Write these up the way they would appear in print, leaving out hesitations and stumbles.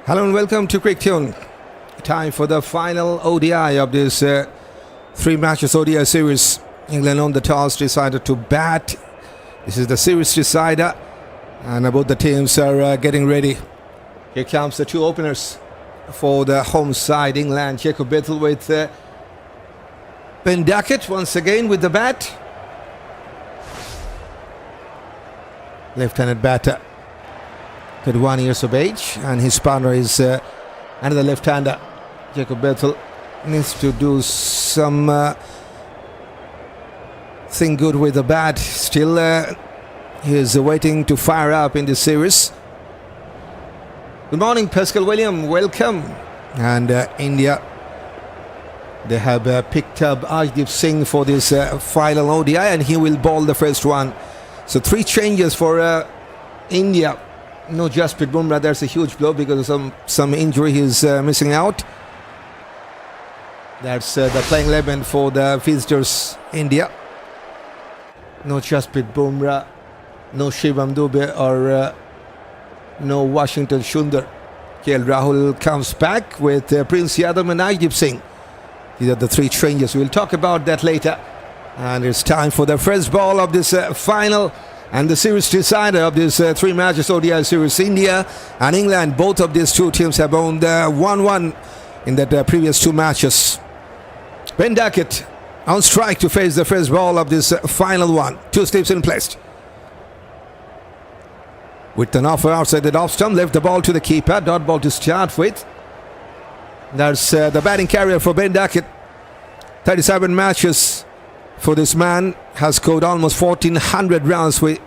Hello and welcome to Cricket Tune. Time for the final ODI of this three matches ODI series. England on the toss decided to bat. This is the series decider, and both the teams are getting ready. Here comes the two openers for the home side. England, Bethell with Duckett once again with the bat. Left-handed batter, 31 years of age, and his partner is another left-hander. Bethell needs to do some thing good with the bat. Still, he is waiting to fire up in this series. Good morning, Pascal William. Welcome. And India, they have picked up Arshdeep Singh for this final ODI, and he will bowl the first one. So three changes for India. No Jasprit Bumrah. That's a huge blow because of some injury. He's missing out. That's the playing 11 for the visitors, India. No Jasprit Bumrah, no Shivam Dube, or no Washington Sundar. Rahul comes back with Prince Yadav and Arshdeep Singh. These are the three changes. We'll talk about that later. And it's time for the first ball of this final and the series decider of this three matches ODI series. India and England, both of these two teams have owned 1-1 in the previous two matches. Duckett on strike to face the first ball of this final one. Two steps in place. With an offer outside the off stump, left the ball to the keeper. Dot ball to start with. That's the batting carrier for Duckett. 37 matches for this man, has scored almost 1,400 runs with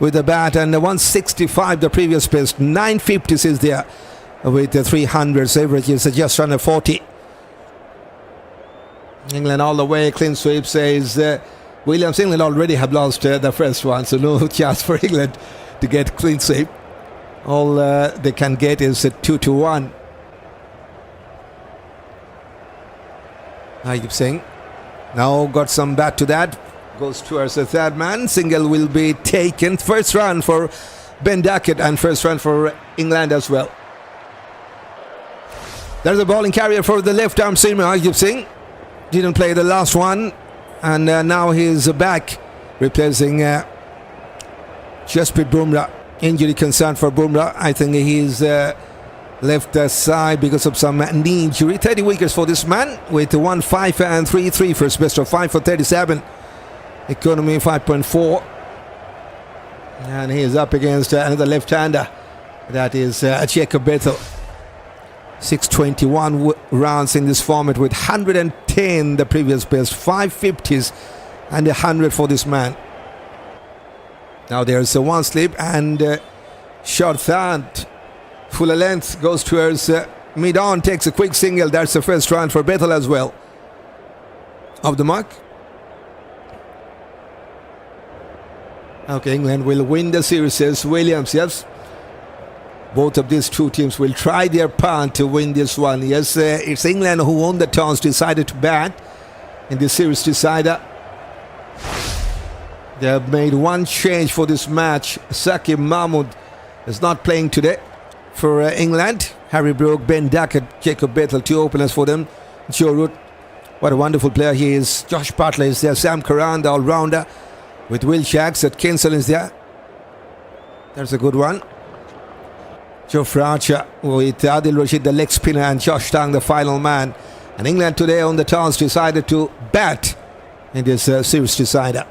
the bat, and 165 the previous best. 950s is there with the 300s. Average is just under 40. England all the way, clean sweep, says Williams. England already have lost the first one, so no chance for England to get clean sweep. All they can get is a 2-1. Arshdeep Singh now got some bat to that. Goes towards the third man. Single will be taken. First run for Duckett and first run for England as well. There's a bowling carrier for the left arm seamer, Arshdeep Singh. Didn't play the last one, and now he's back replacing Jasprit Bumrah. Injury concern for Bumrah. I think he's left aside because of some knee injury. 30 wickets for this man with 1-5 and 3-3 for his best of 5 for 37. Economy 5.4. And he is up against another left-hander. That is Bethell. 621 runs in this format with 110 the previous best. 550s and 100 for this man. Now there's a one slip and short third. Fuller length goes towards mid-on, takes a quick single. That's the first run for Bethell as well. Off the mark. Okay, England will win the series, says Williams. Yes, both of these two teams will try their part to win this one. Yes, it's England who won the toss, decided to bat in the series decider. They have made one change for this match. Saqib Mahmood is not playing today for England. Harry Brook, Duckett, Bethell, two openers for them. Joe Root, what a wonderful player he is. Josh Buttler is there. Sam Curran, the all-rounder, with Will Shacks. Atkinson is there. There's a good one. Jofra with Adil, Rashid, the leg spinner, and Josh Tang, the final man. And England today on the toss decided to bat in this series decider.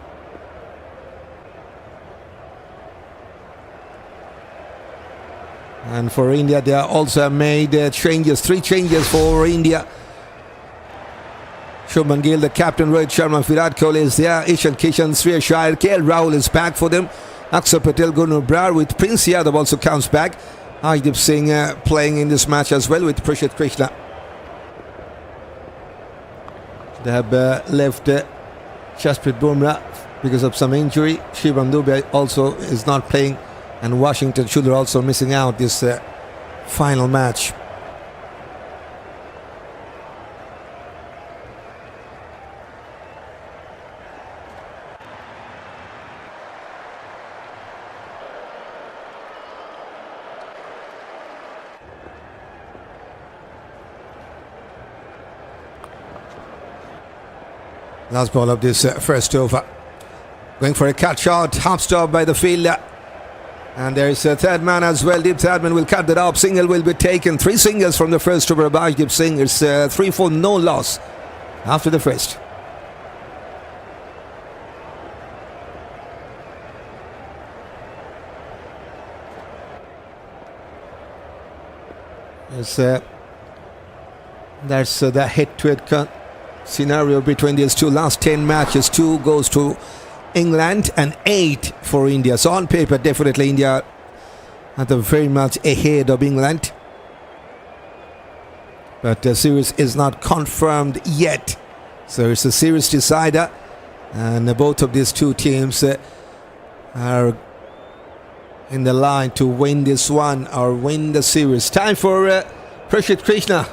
And for India, they also made changes. Three changes for India. Shubman, Gill, the captain, Rohit, Sharma, Virat, Kohli is there. Ishan, Kishan, Shreyas, Rahul is back for them. Aksa Patel, Gunnar Brar with Prince Yadav also comes back. Arshdeep Singh playing in this match as well with Prashit Krishna. They have left Jasprit Bumrah because of some injury. Shivam Dube also is not playing, and Washington Sundar also missing out this final match. Last ball of this first over. Going for a cut shot, half stop by the fielder. And there's a third man as well. Deep third man will cut that up. Single will be taken. 3 singles from the first over. Abhijit Singh. It's 3-4, no loss after the first. Yes, that's the head-to-head scenario between these two. Last 10 matches, 2 goes to England and 8 for India. So on paper, definitely India are very much ahead of England. But the series is not confirmed yet. So it's a series decider. And both of these two teams are in the line to win this one or win the series. Time for Rashid Krishna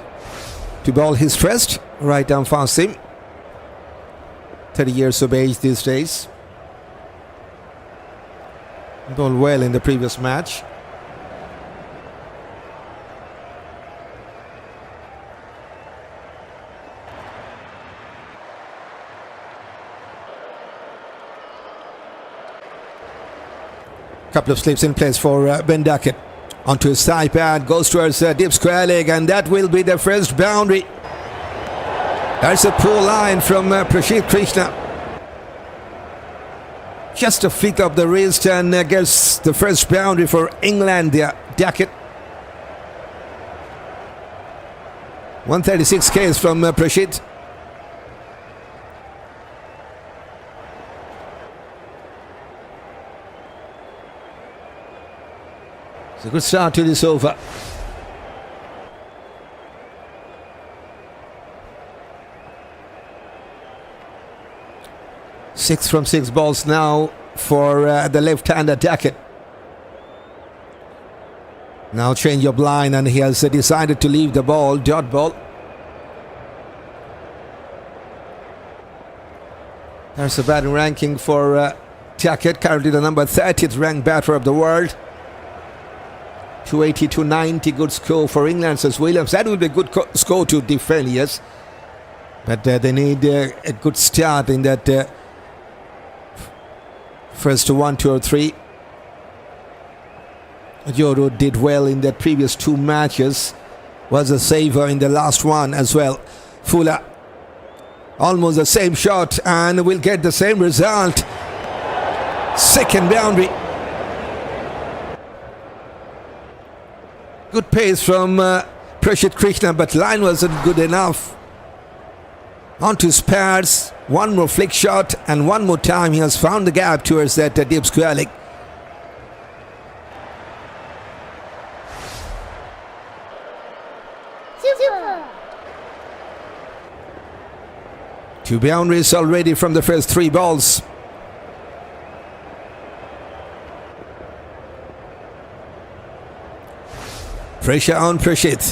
to bowl his first right down fast seam. 30 years of age these days. Bowled well in the previous match. Couple of slips in place for Ben Duckett. Onto his side pad, goes towards deep square leg, and that will be the first boundary. That's a poor line from Rashid Krishna. Just a flick of the wrist and gets the first boundary for England there. Duckett. 136 Ks from Rashid. It's a good start to this over. Six from 6 balls now for the left-hander Duckett. Now change of line, and he has decided to leave the ball, dot ball. There's the batting ranking for Duckett, currently the number 30th ranked batter of the world. 280, 290, good score for England, says Williams. That would be a good score to defend, yes. But they need a good start in that first 1, 2 or 3. Joru did well in the previous 2 matches. Was a saver in the last one as well. Fuller, almost the same shot, and will get the same result. Second boundary. Good pace from Rashid Krishna, but line wasn't good enough. On to spares. One more flick shot, and one more time he has found the gap towards that deep square leg. Super. 2 boundaries already from the first 3 balls. Pressure on Rashid.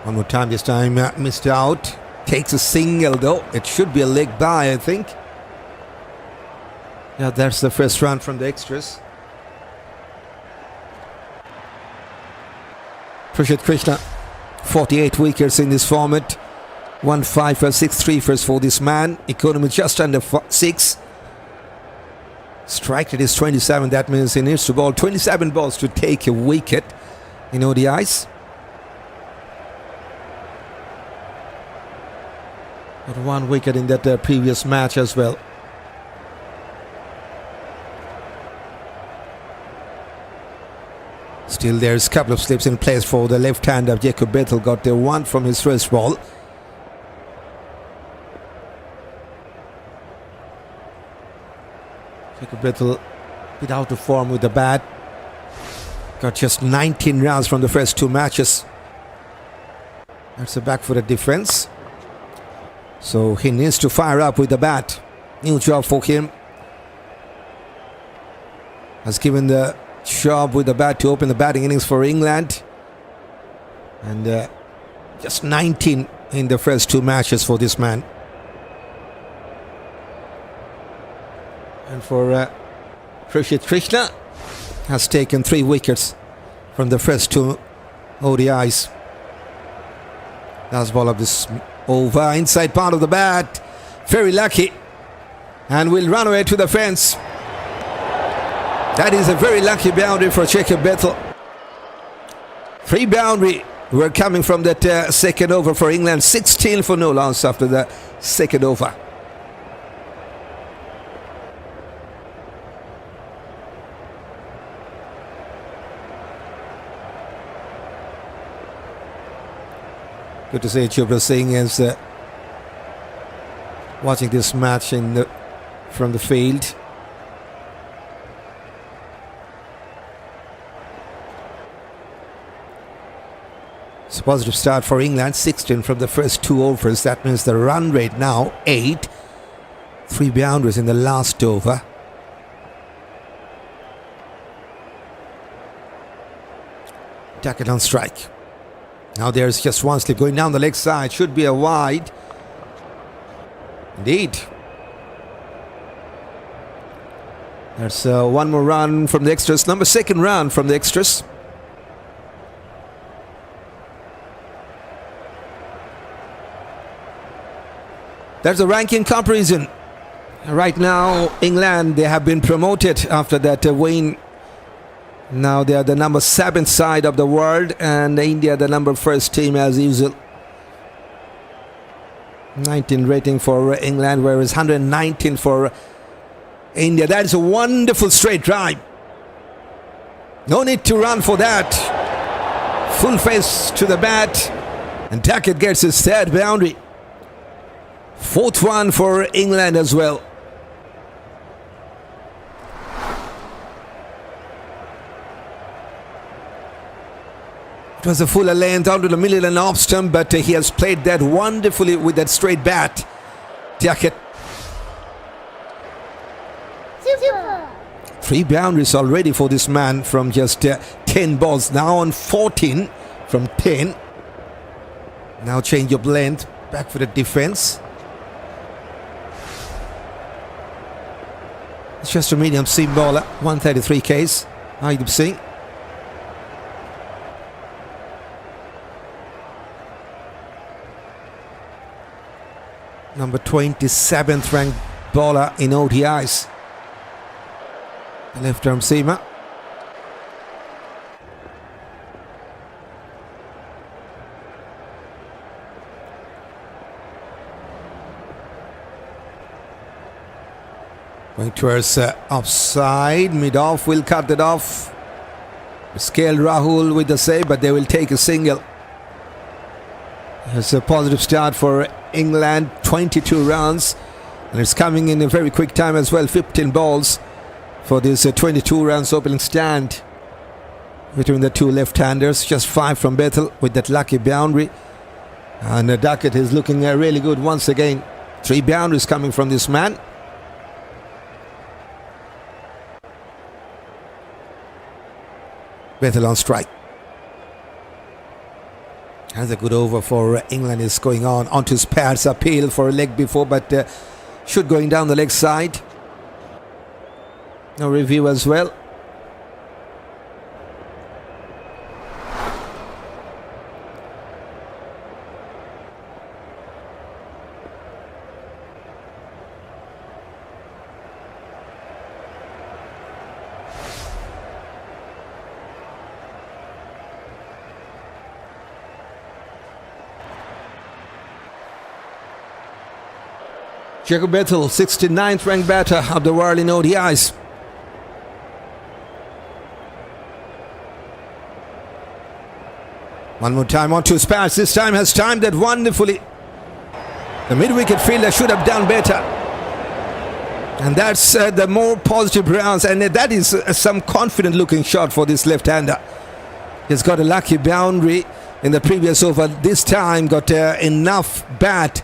One more time, this time missed out. Takes a single though. It should be a leg by, I think. Yeah, that's the first run from the extras. Rashid Krishna, 48 wickets in this format. 1 5 6 3 for this man. Economy just under 6. Strike rate is 27. That means he needs to bowl 27 balls to take a wicket in ODIs. Got 1 wicket in that previous match as well. Still there's a couple of slips in place for the left-hander. Jacob Bethell got the 1 from his first ball. Jacob Bethell a bit out of form with the bat. Got just 19 runs from the first 2 matches. That's a back-footed defense. So he needs to fire up with the bat. New job for him. Has given the job with the bat to open the batting innings for England. And just 19 in the first 2 matches for this man. And for Rashid Krishna, has taken 3 wickets from the first 2 ODIs. Last ball of this over, inside part of the bat. Very lucky. And will run away to the fence. That is a very lucky boundary for Saqib Bethell. 3 boundary were coming from that second over for England. 16 for no loss after the second over. Good to see Jofra Singh is watching this match from the field. It's a positive start for England. 16 from the first 2 overs. That means the run rate now 8. 3 boundaries in the last over. Duckett on strike. Now there's just one slip going down the leg side. Should be a wide. Indeed. There's one more run from the extras. Number 2nd run from the extras. There's a ranking comparison. Right now, England, they have been promoted after that win. Now they are the number 7th side of the world, and India the number 1st team as usual. 19 rating for England, whereas 119 for India. That is a wonderful straight drive. No need to run for that. Full face to the bat, and Duckett gets his 3rd boundary. 4th one for England as well. It was a fuller length out to the middle and off stump, but he has played that wonderfully with that straight bat. Duckett. 3 boundaries already for this man from just 10 balls. Now on 14 from 10. Now change of length. Back for the defense. It's just a medium seam bowler. 133 Ks. Ayub Singh. Number 27th ranked bowler in ODIs. Left arm seamer. Going towards offside. Mid-off will cut it off. Scale Rahul with the save, but they will take a single. It's a positive start for England. 22 runs. And it's coming in a very quick time as well. 15 balls for this 22 runs opening stand between the 2 left-handers. Just 5 from Bethell with that lucky boundary. And Duckett is looking really good once again. 3 boundaries coming from this man. Bethell on strike. Has a good over for England is going on. Onto Spare's appeal for a leg before, but should going down the leg side. No review as well. Saqib Bethell, 69th ranked batter of the world in ODIs. One more time on to Spares. This time has timed that wonderfully. The mid-wicket fielder should have done better. And that's the more positive rounds. And that is some confident looking shot for this left-hander. He's got a lucky boundary in the previous over. This time got enough bat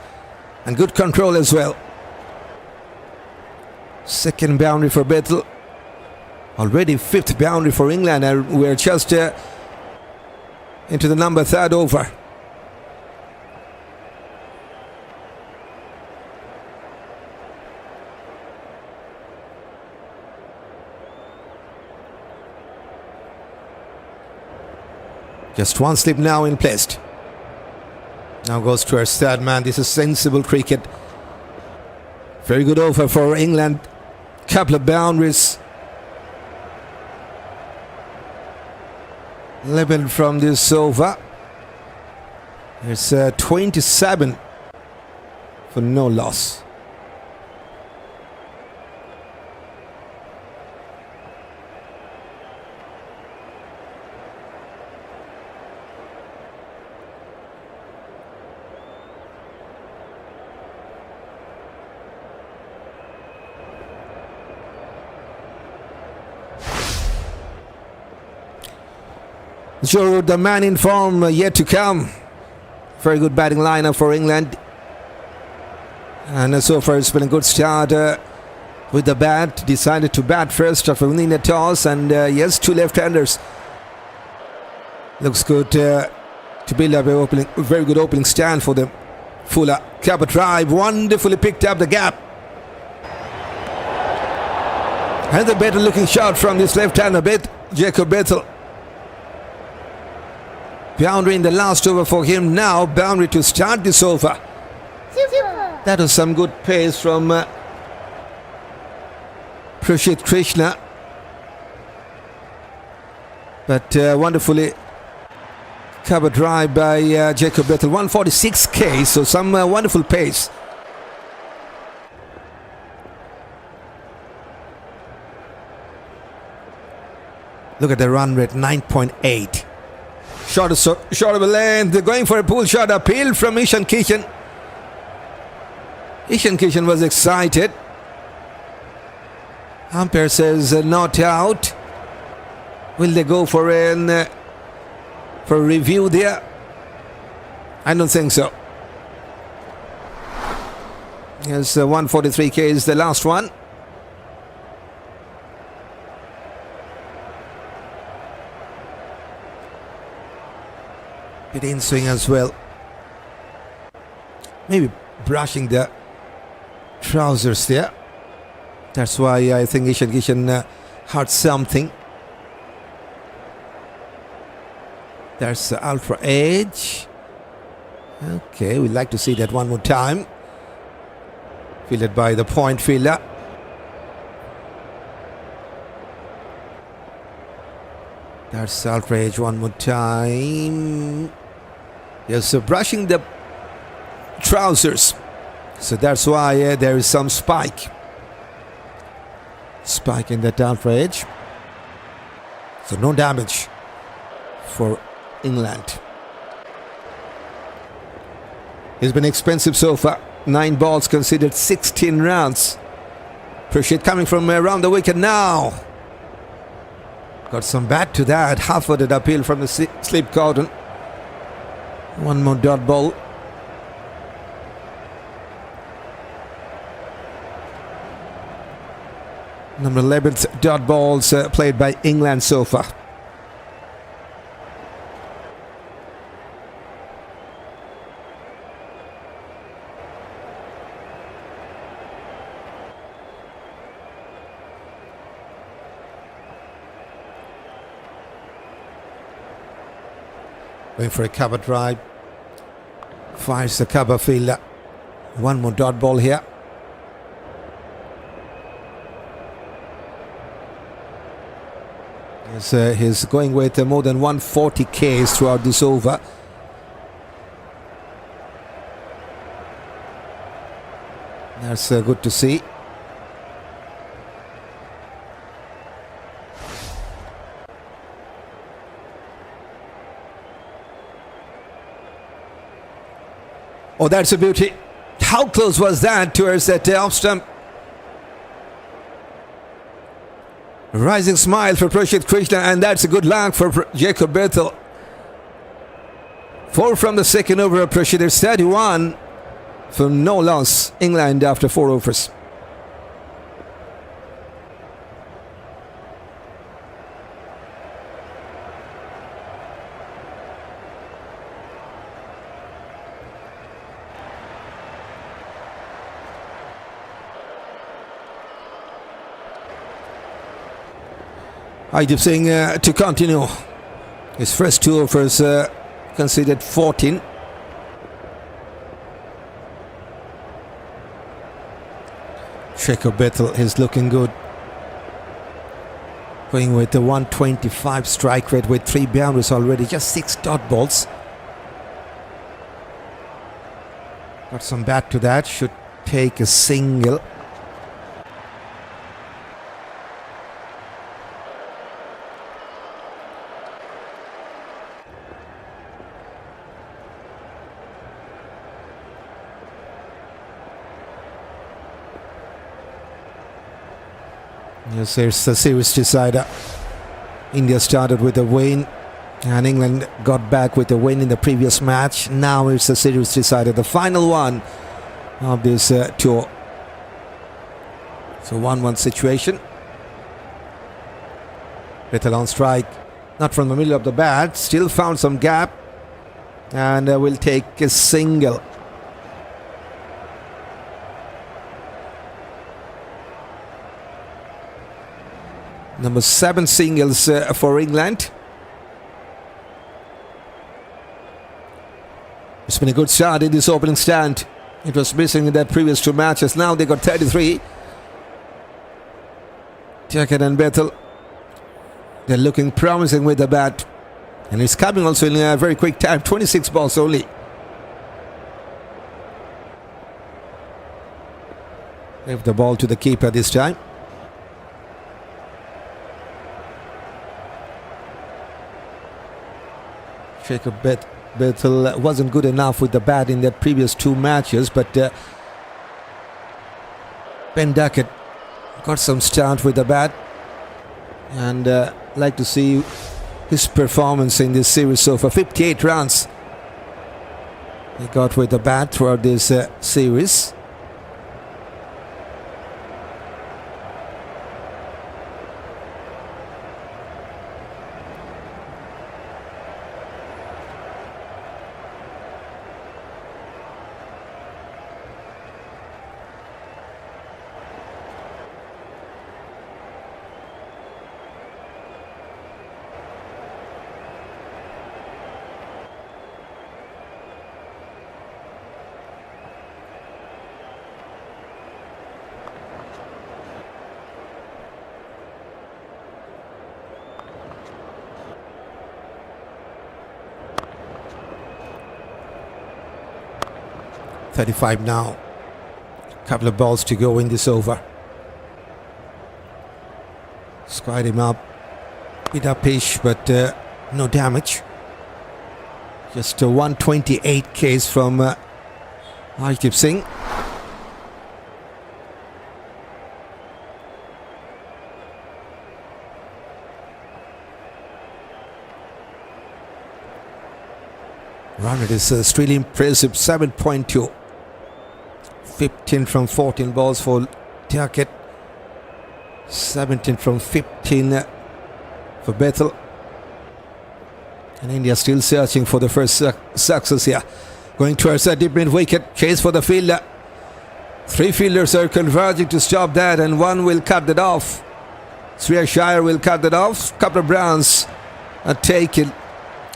and good control as well. 2nd boundary for Bethell. Already 5th boundary for England, and we're just into the number 3rd over. Just one slip now in place. Now goes to our third man. This is sensible cricket. Very good over for England. Couple of boundaries. 11 from this over. It's 27 for no loss. Sure, the man in form yet to come. Very good batting lineup for England. And so far it's been a good start with the bat. Decided to bat first after winning the toss. And yes, two left-handers. Looks good to build up a very good opening stand for them. Fuller, cover drive, wonderfully picked up the gap. And the better looking shot from this left-hander, Bethell. Boundary in the last over for him now. Boundary to start this over. Super. That was some good pace from Rashid Krishna. But wonderfully cover drive by Bethell. 146 K, so some wonderful pace. Look at the run rate, 9.8. Short of a length. They're going for a pull shot uphill from Ishan Kishan. Ishan Kishan was excited. Umpire says not out. Will they go for a review there? I don't think so. Yes, 143 K is the last one. Bit in swing as well. Maybe brushing the trousers there. That's why I think Ishan heard something. There's the ultra edge. Okay, we'd like to see that one more time. Fielded by the point fielder. That's ultra edge one more time. Yes, so brushing the trousers. So that's why there is some spike. Spike in that ultra edge. So no damage for England. It's been expensive so far. 9 balls considered 16 runs. Rashid coming from around the wicket now. Got some bat to that. Half-footed uphill from the slip cordon. One more dot ball. Number 11th dot balls played by England so far. Going for a cover drive. Fires the cover fielder. One more dot ball here. Yes, he's going with more than 140 Ks throughout this over. That's good to see. Oh, that's a beauty. How close was that towards that off stump? Rising smile for Rashid Krishna, and that's a good luck for Bethell. 4 from the second over of Rashid. There's 31 for no loss. England after 4 overs. Adil saying to continue. His first 2 overs considered 14. Bethell is looking good. Going with the 125 strike rate with 3 boundaries already, just 6 dot balls. Got some bat to that, should take a single. Yes, there's a series decider. India started with a win and England got back with a win in the previous match. Now it's a series decider, the final one of this tour. So 1-1 situation. Bethell on strike, not from the middle of the bat, still found some gap and will take a single. Number 7 singles for England. It's been a good start in this opening stand. It was missing in their previous 2 matches. Now they got 33. Duckett and Bethell, they're looking promising with the bat. And it's coming also in a very quick time. 26 balls only. Give the ball to the keeper this time. Bethell wasn't good enough with the bat in their previous 2 matches, but Ben Duckett got some start with the bat, and like to see his performance in this series so far. 58 runs he got with the bat throughout this series. .35 now. Couple of balls to go in this over. Squared him up. Bit upish, but no damage. Just a 128 case from Atkinson. Run rate is still impressive, 7.2. 15 from 14 balls for Duckett. 17 from 15 for Bethell. And India still searching for the first success here. Going towards a deep mid wicket. Chase for the fielder. 3 fielders are converging to stop that, and 1 will cut that off. Shreyas will cut that off. Couple of runs are taken.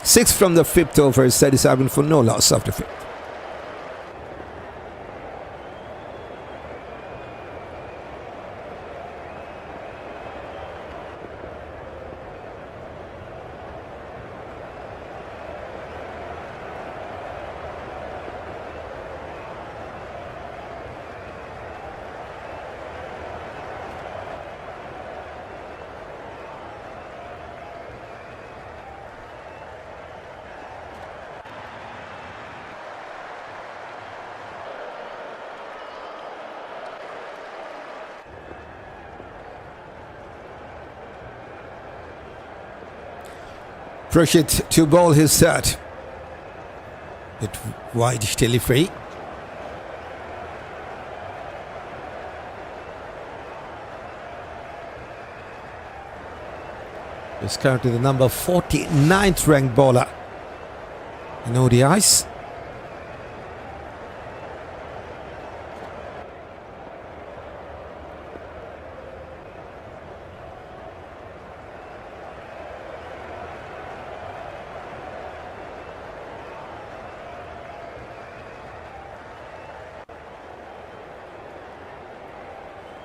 6 from the 5th over, 37 for no loss after 5th. Rashid to ball his third. Bit wide, still free. He's currently the number 49th ranked bowler in ODIs.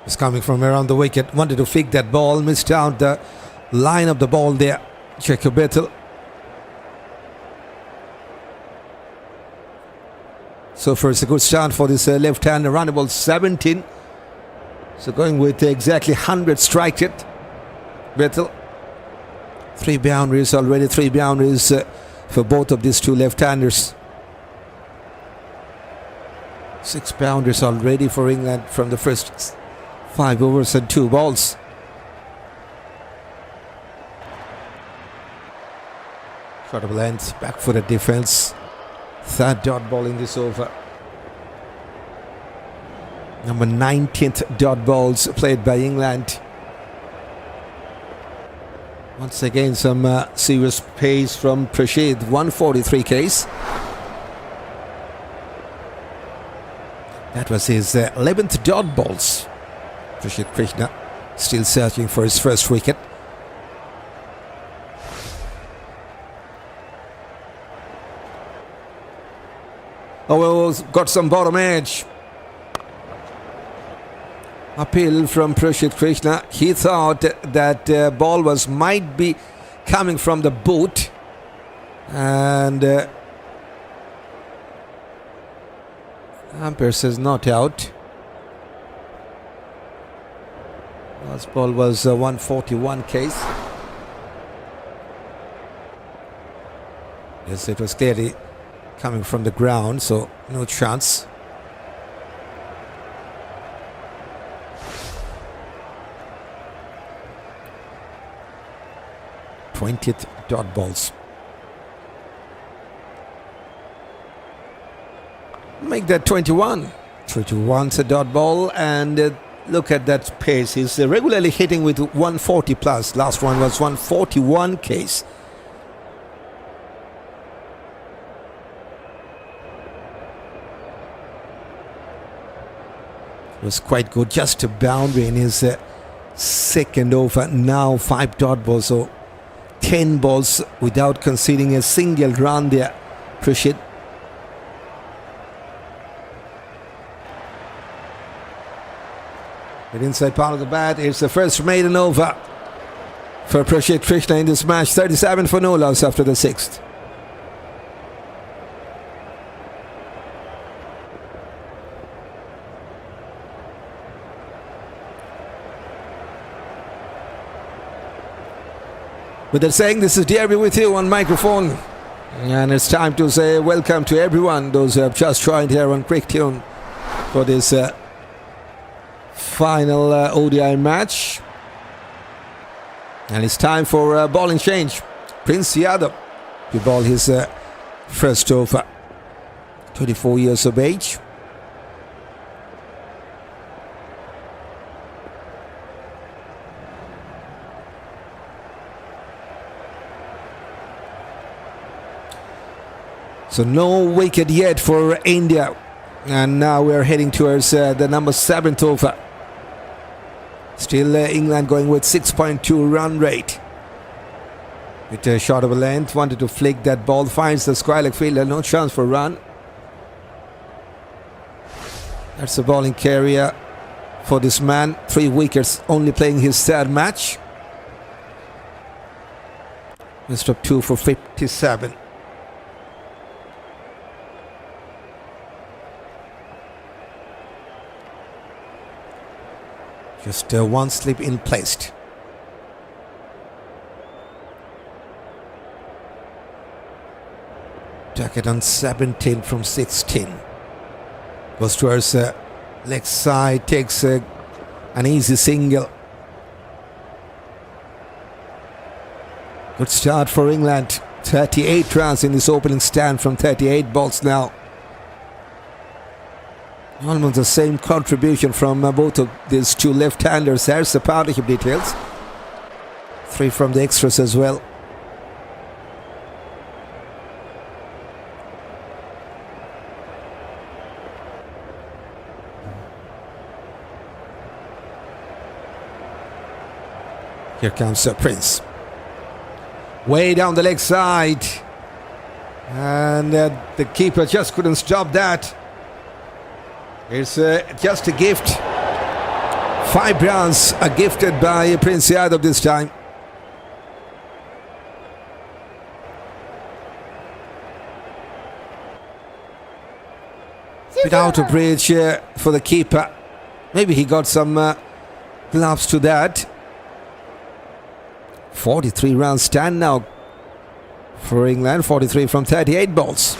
It's coming from around the wicket. Wanted to flick that ball. Missed out the line of the ball there. Check your Bethell. So far it's a good start for this left-hander. Run ball 17. So going with exactly 100 strike it. Bethell. 3 boundaries already. 3 boundaries for both of these two left-handers. 6 boundaries already for England from the first 5 overs and 2 balls. Short of length, back for the defense. 3rd dot ball in this over. Number 19th dot balls played by England. Once again, some serious pace from Rashid. 143 Ks. That was his 11th dot balls. Rashid Krishna still searching for his first wicket. Oh, well, got some bottom edge. Appeal from Rashid Krishna. He thought that ball might be coming from the boot. And umpire says not out. Last ball was 141 Ks. Yes, it was clearly coming from the ground, so no chance. th dot balls. Make that 21. 21's a dot ball, and look at that pace. He's regularly hitting with 140 plus. Last one was 141 Ks. Was quite good, just a boundary in his 2nd over. Now 5 dot balls, so 10 balls without conceding a single run there. Rashid. But inside part of the bat, it's the first maiden over for Rashid Krishna in this match. 37 for no loss after the 6th. With that saying, this is DRB with you on microphone, and it's time to say welcome to everyone, those who have just joined here on Quick Tune for this final ODI match. And it's time for a bowling change. Prince Yadav to bowl his first over. 24 years of age. So no wicket yet for India, and now we're heading towards the number 7th over. Still England going with 6.2 run rate. With a shot of a length, wanted to flick that ball, finds the square leg fielder, no chance for run. That's a bowling carrier for this man. 3 wickets, only playing his 3rd match. Missed up 2 for 57. Just one slip in placed. Duckett on 17 from 16. Goes towards leg side, takes an easy single. Good start for England. 38 runs in this opening stand from 38 balls now. Almost the same contribution from both of these two left-handers. There's the partnership details. 3 from the extras as well. Here comes Prince. Way down the leg side. And the keeper just couldn't stop that. It's just a gift 5 runs are gifted by Prince Yadav this time. Bit out of reach for the keeper. Maybe he got some gloves to that. 43 runs stand now for England. 43 from 38 balls.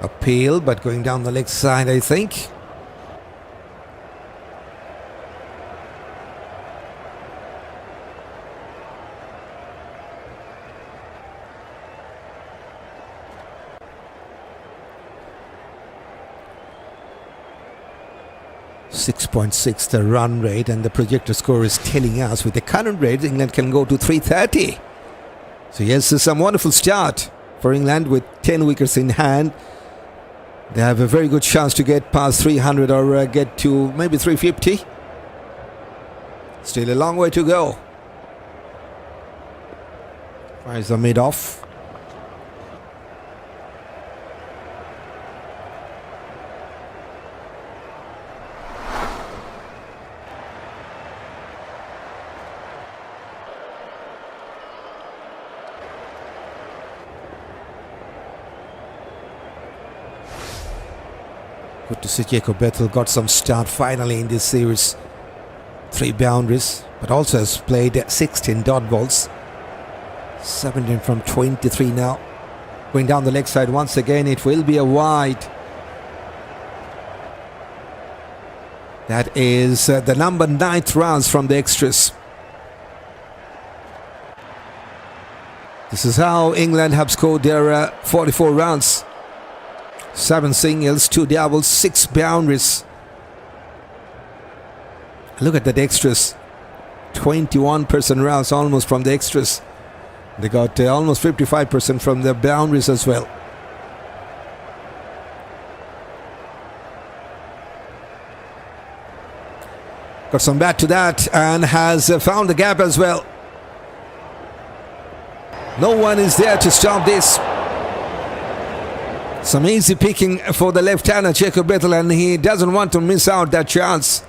Appeal, but going down the leg side, I think. .6 the run rate, and the projected score is telling us with the current rate England can go to 330. So yes, some wonderful start for England with 10 wickets in hand. They have a very good chance to get past 300 or get to maybe 350. Still a long way to go. Fires the mid off. Good to see Jacob Bethell got some start finally in this series. 3 boundaries, but also has played 16 dot balls. 17 from 23 now. Going down the leg side once again, it will be a wide. That is the number 9th runs from the extras. This is how England have scored their 44 runs. 7 singles, 2 doubles, 6 boundaries. Look at that extras. 21% runs almost from the extras. They got almost 55% from the boundaries as well. Got some bat to that and has found the gap as well. No one is there to stop this. Some easy picking for the left-hander Jacob Bethell, and he doesn't want to miss out that chance.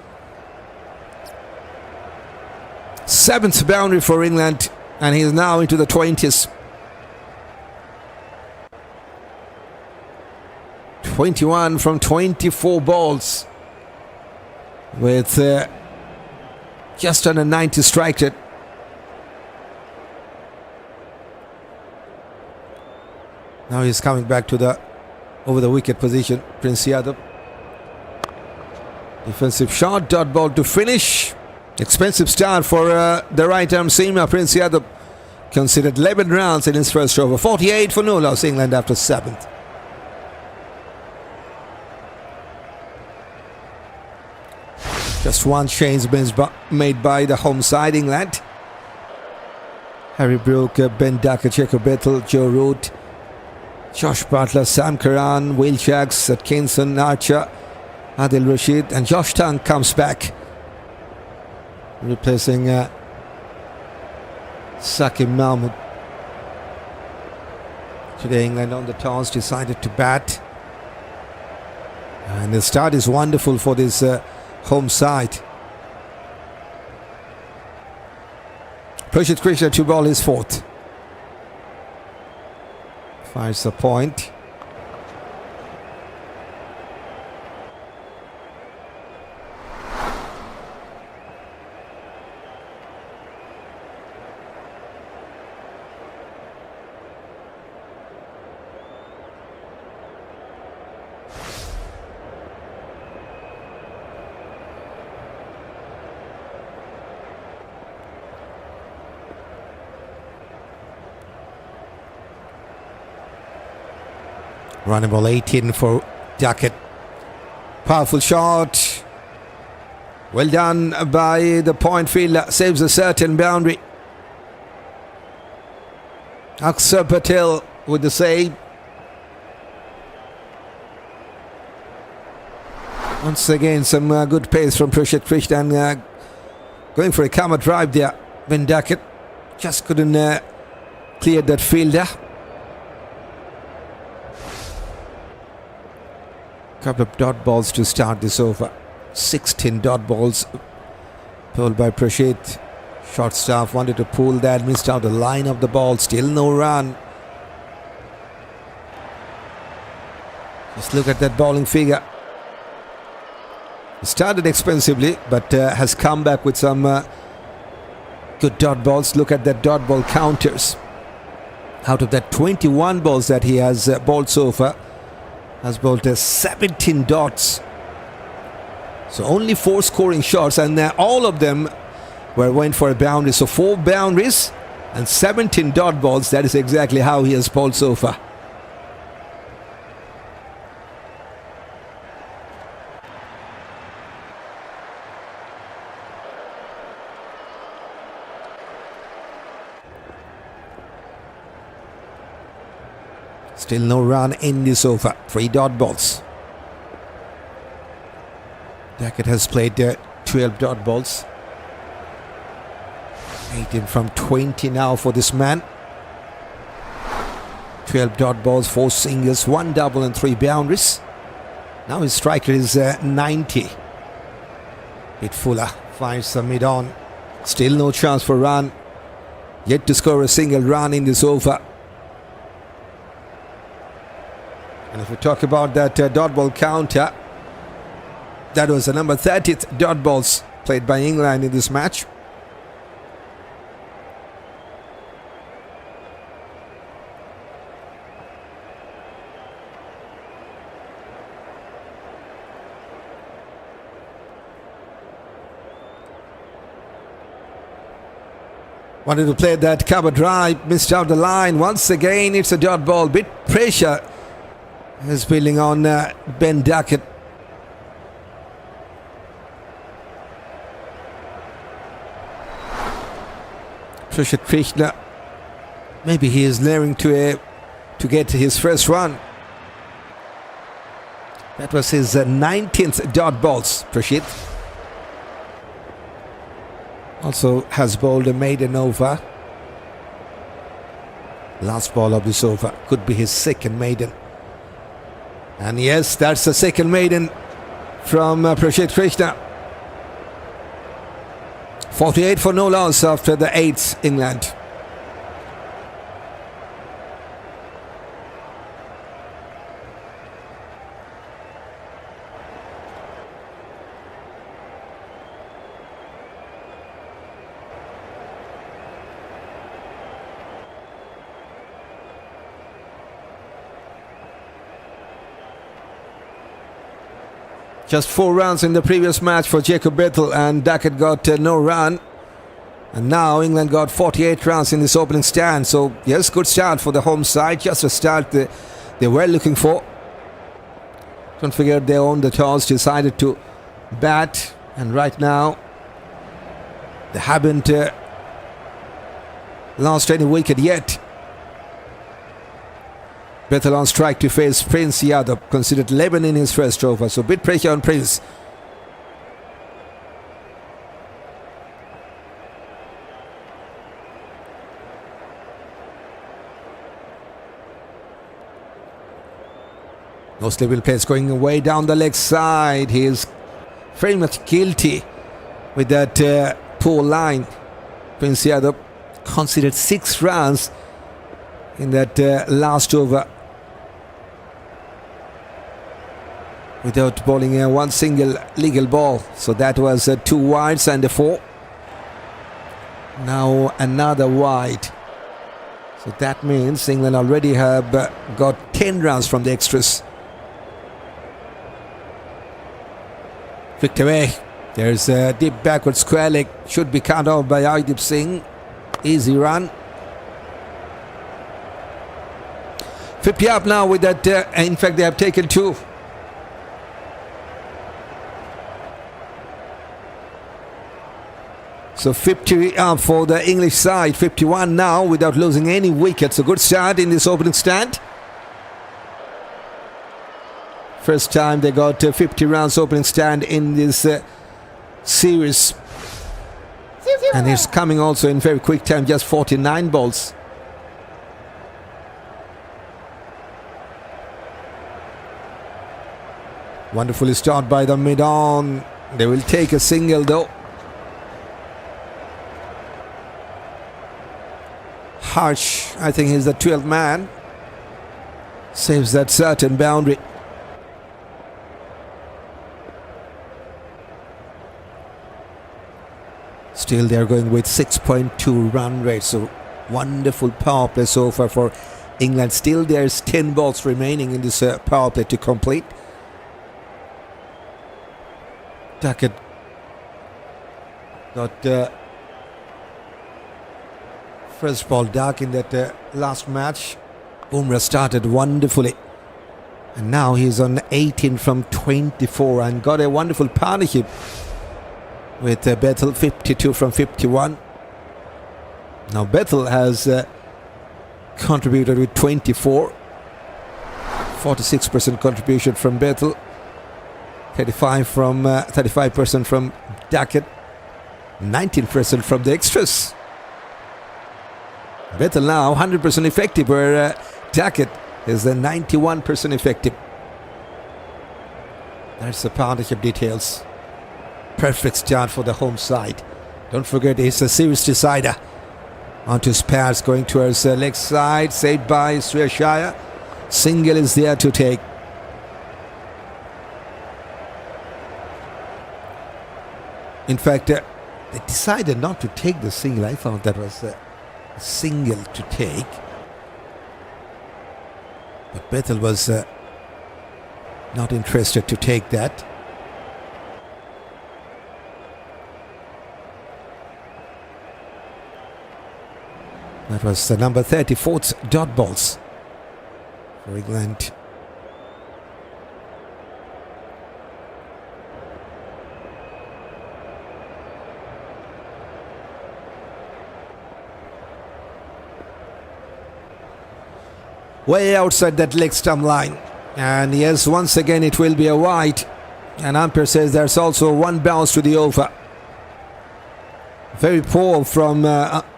7th boundary for England, and he's now into the 20s. 21 from 24 balls with just under 90 strike rate. Now he's coming back to the over the wicket position, Prince Yadav. Defensive shot, dot ball to finish. Expensive start for the right-arm seamer, Prince Yadav. Considered 11 runs in his first over. 48 for no loss, England after 7th. Just one change made by the home side, England. Harry Brook, Ben Duckett, Jacob Bethell, Joe Root, Josh Buttler, Sam Curran, Will Jacks, Atkinson, Archer, Adil Rashid, and Josh Tang comes back, replacing Saqib Mahmood. Today England on the toss decided to bat, and the start is wonderful for this home side. Rashid Krishna to ball his 4th. Fires a point. Running ball 18 for Duckett. Powerful shot. Well done by the point fielder. Saves a certain boundary. Akshar Patel with the save. Once again, some good pace from Rashid Krishna, and going for a cover drive there. Ben Duckett just couldn't clear that fielder. Couple of dot balls to start this over. 16 dot balls pulled by Rashid. Short staff wanted to pull that, missed out the line of the ball. Still no run. Just look at that bowling figure. Started expensively, but has come back with some good dot balls. Look at that dot ball counters. Out of that 21 balls that he has bowled so far, has bowled 17 dots. So only 4 scoring shots, and all of them went for a boundary. So 4 boundaries and 17 dot balls. That is exactly how he has bowled so far. Still no run in this over. 3 dot balls. Duckett has played 12 dot balls. 18 from 20 now for this man. 12 dot balls, 4 singles, 1 double and 3 boundaries. Now his striker is 90. Hit Fuller finds the mid on. Still no chance for run. Yet to score a single run in this over. And if we talk about that dot ball counter, that was the number 30th dot balls played by England in this match. Wanted to play that cover drive, missed out the line. Once again, it's a dot ball. Bit pressure is building on Ben Duckett. Rashid Krishna, maybe he is nearing to get his first run. That was his 19th dot balls, Rashid. Also has bowled a maiden over. Last ball of this over could be his second maiden. And yes, that's the second maiden from Rashid Krishna. 48 for no loss after the 8th England. Just 4 runs in the previous match for Jacob Bethell, and Duckett got no run. And now England got 48 runs in this opening stand. So yes, good start for the home side. Just a start they were looking for. Don't forget they owned the toss, decided to bat. And right now they haven't lost any wicket yet. Bethell on strike to face Prince Yadav, considered 11 in his first over, so bit pressure on Prince. No level pace going way down the leg side. He is very much guilty with that poor line. Prince Yadav considered 6 runs in that last over, without bowling one single legal ball. So that was 2 wides and a 4. Now another wide. So that means England already have got 10 runs from the extras. Flicked away. There's a deep backward square leg. Should be cut off by Ardeep Singh. Easy run. 50 up now with that. In fact, they have taken 2. So 50 up for the English side. 51 now without losing any wickets. A good start in this opening stand. First time they got 50 runs opening stand in this series. And it's coming also in very quick time, just 49 balls. Wonderfully start by the mid-on. They will take a single though. Harsh, I think he's the 12th man. Saves that certain boundary. Still they're going with 6.2 run rate. So wonderful power play so far for England. Still there's 10 balls remaining in this power play to complete. Duckett got first ball dark in that last match. Bumrah started wonderfully. And now he's on 18 from 24 and got a wonderful partnership with Bethell, 52 from 51. Now Bethell has contributed with 24. 46% contribution from Bethell. 35% from Duckett. 19% from the extras. Bethell now 100% effective, where Duckett is the 91% effective. That's the partnership details. Perfect start for the home side. Don't forget it's a series decider. Onto Spars going towards leg side. Saved by Shreyas. Single is there to take. In fact, they decided not to take the single. I thought that was a single to take. But Bethell was not interested to take that. That was the number 34th dot balls for England. Way outside that leg stump line. And yes, once again it will be a wide. And umpire says there's also one bounce to the over. Very poor from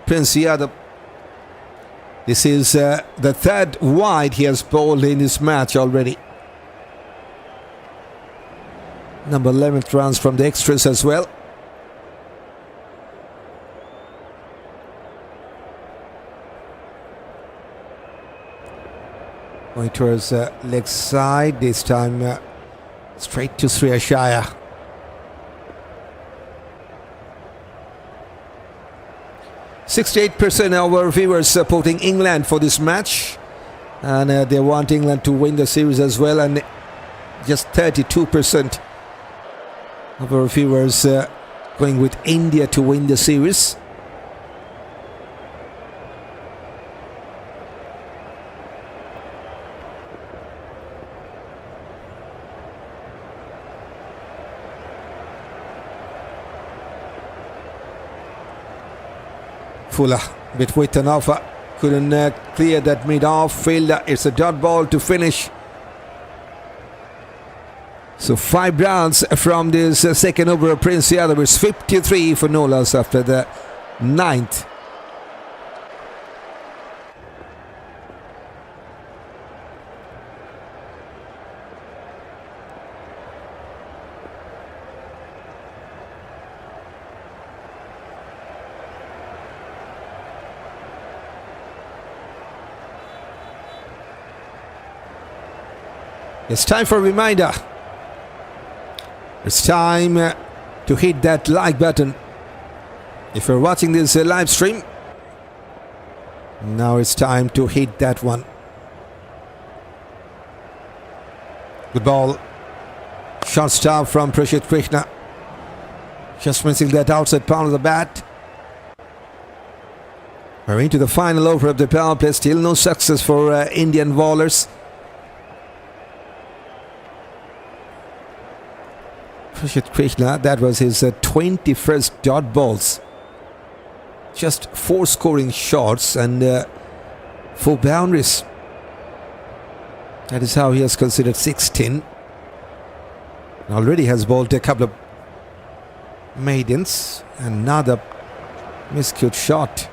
Prince Yadav. This is the third wide he has bowled in this match already. Number 11th runs from the extras as well. Going towards leg side, this time straight to Shreyas. 68% of our viewers supporting England for this match, and they want England to win the series as well, and just 32% of our viewers going with India to win the series. Fuller, bit with an offer, couldn't clear that mid-off fielder. It's a dot ball to finish. So 5 runs from this second over of Prince Yadav. It's 53 for no loss after the 9th. It's time for a reminder. It's time to hit that like button. If you're watching this live stream, now it's time to hit that one. Good ball. Short stop from Rashid Krishna. Just missing that outside pound of the bat. We're into the final over of the power play. Still no success for Indian bowlers. Rashid Krishna, that was his 21st dot balls. Just 4 scoring shots and 4 boundaries. That is how he has considered 16. Already has bowled a couple of maidens. Another miscued shot.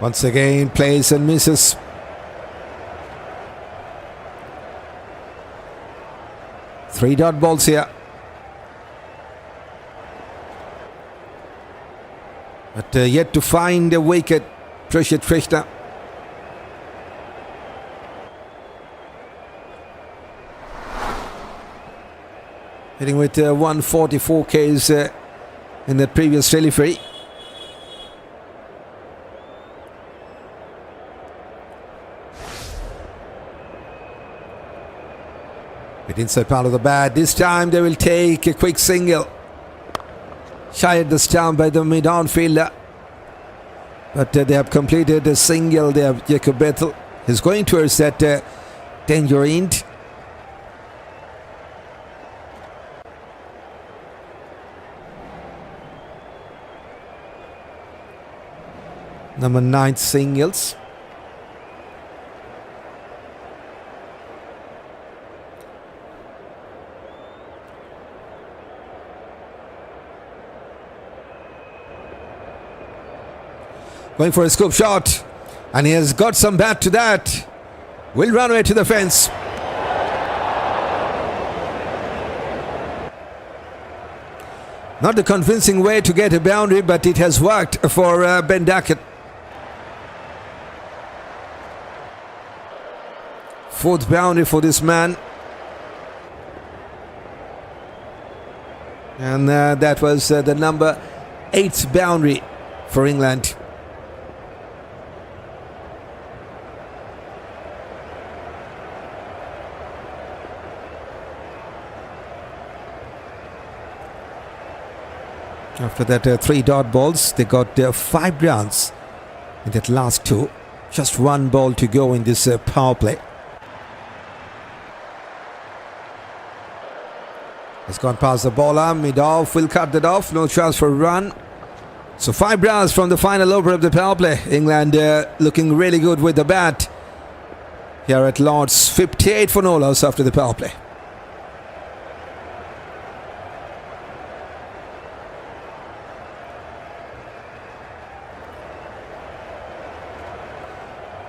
Once again, plays and misses. Three dot balls here. But yet to find a wicket, Rashid Krishna. Hitting with 144 Ks in the previous delivery. Bit inside part of the bat. This time they will take a quick single. Shy at the stump by the mid-on fielder. But they have completed a single. They have Jacob Bethell. He's going towards that danger end. Number 9 singles. Going for a scoop shot, and he has got some bat to that. Will run away to the fence. Not the convincing way to get a boundary, but it has worked for Ben Duckett. Fourth boundary for this man. And that was the number 8th boundary for England. After that 3 dot balls, they got 5 runs in that last 2. Just 1 ball to go in this power play. It's gone past the bowler, mid-off, will cut that off, no chance for a run. So 5 runs from the final over of the power play. England looking really good with the bat. Here at Lord's, 58 for no loss after the power play.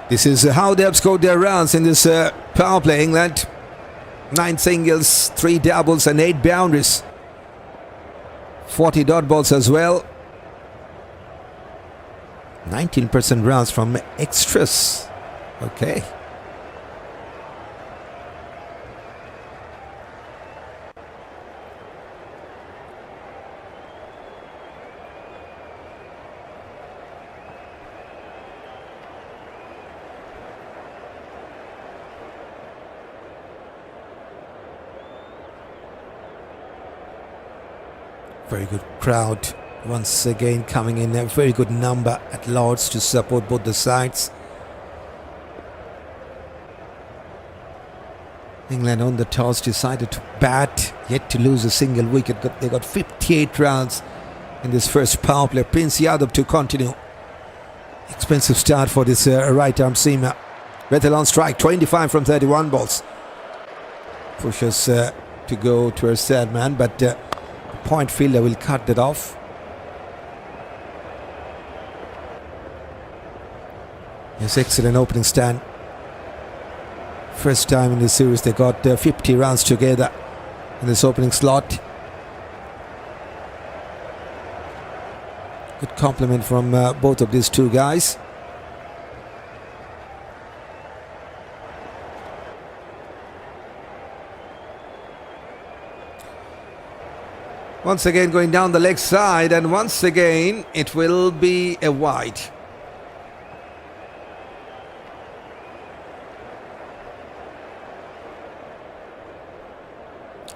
This is how they have scored their runs in this power play, England. 9 singles, 3 doubles and 8 boundaries. 40 dot balls as well. 19% runs from extras. Okay. Very good crowd once again coming in. A very good number at Lord's to support both the sides. England on the toss decided to bat, yet to lose a single wicket. They got 58 runs in this first power play. Prince Yadav to continue. Expensive start for this right arm seamer. Bethell on strike, 25 from 31 balls. Pushes to go to a third man, but point fielder will cut that off. Yes, excellent opening stand. First time in the series they got 50 runs together in this opening slot. Good compliment from both of these two guys. Once again going down the leg side, and once again it will be a wide.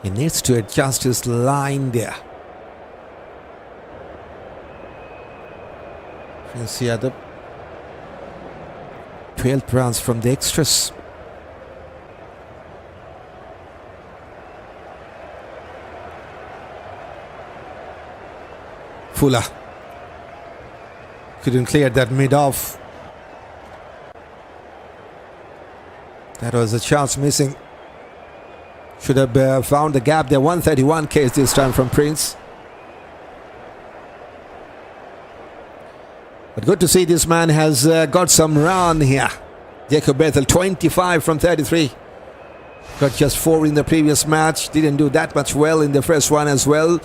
He needs to adjust his line there. Prince Yadav, 12 runs from the extras. Fuller couldn't clear that mid-off. That was a chance missing. Should have found the gap there. 131 Ks this time from Prince. But good to see this man has got some run here. Bethell, 25 from 33. Got just 4 in the previous match. Didn't do that much well in the first one as well.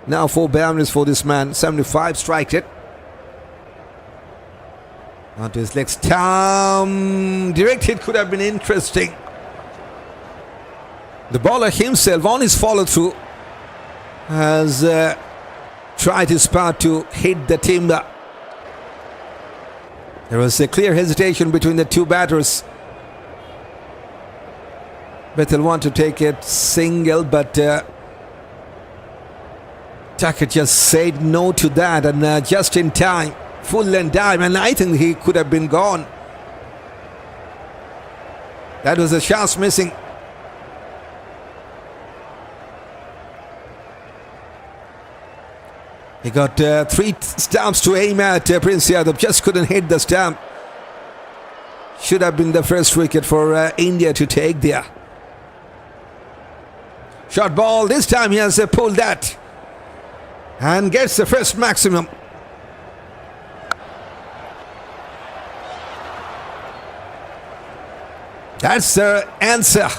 Now 4 boundaries for this man. 75 strike it. Onto his legs. Direct hit could have been interesting. The bowler himself on his follow through has tried his part to hit the timber. There was a clear hesitation between the two batters. Bethell wanted to take it single, but Duckett just said no to that, and just in time, full length dive, and I think he could have been gone. That was a chance missing. He got 3 stumps to aim at. Prince Yadav just couldn't hit the stump. Should have been the first wicket for India to take there. Short ball. This time he has pulled that and gets the first maximum. That's the answer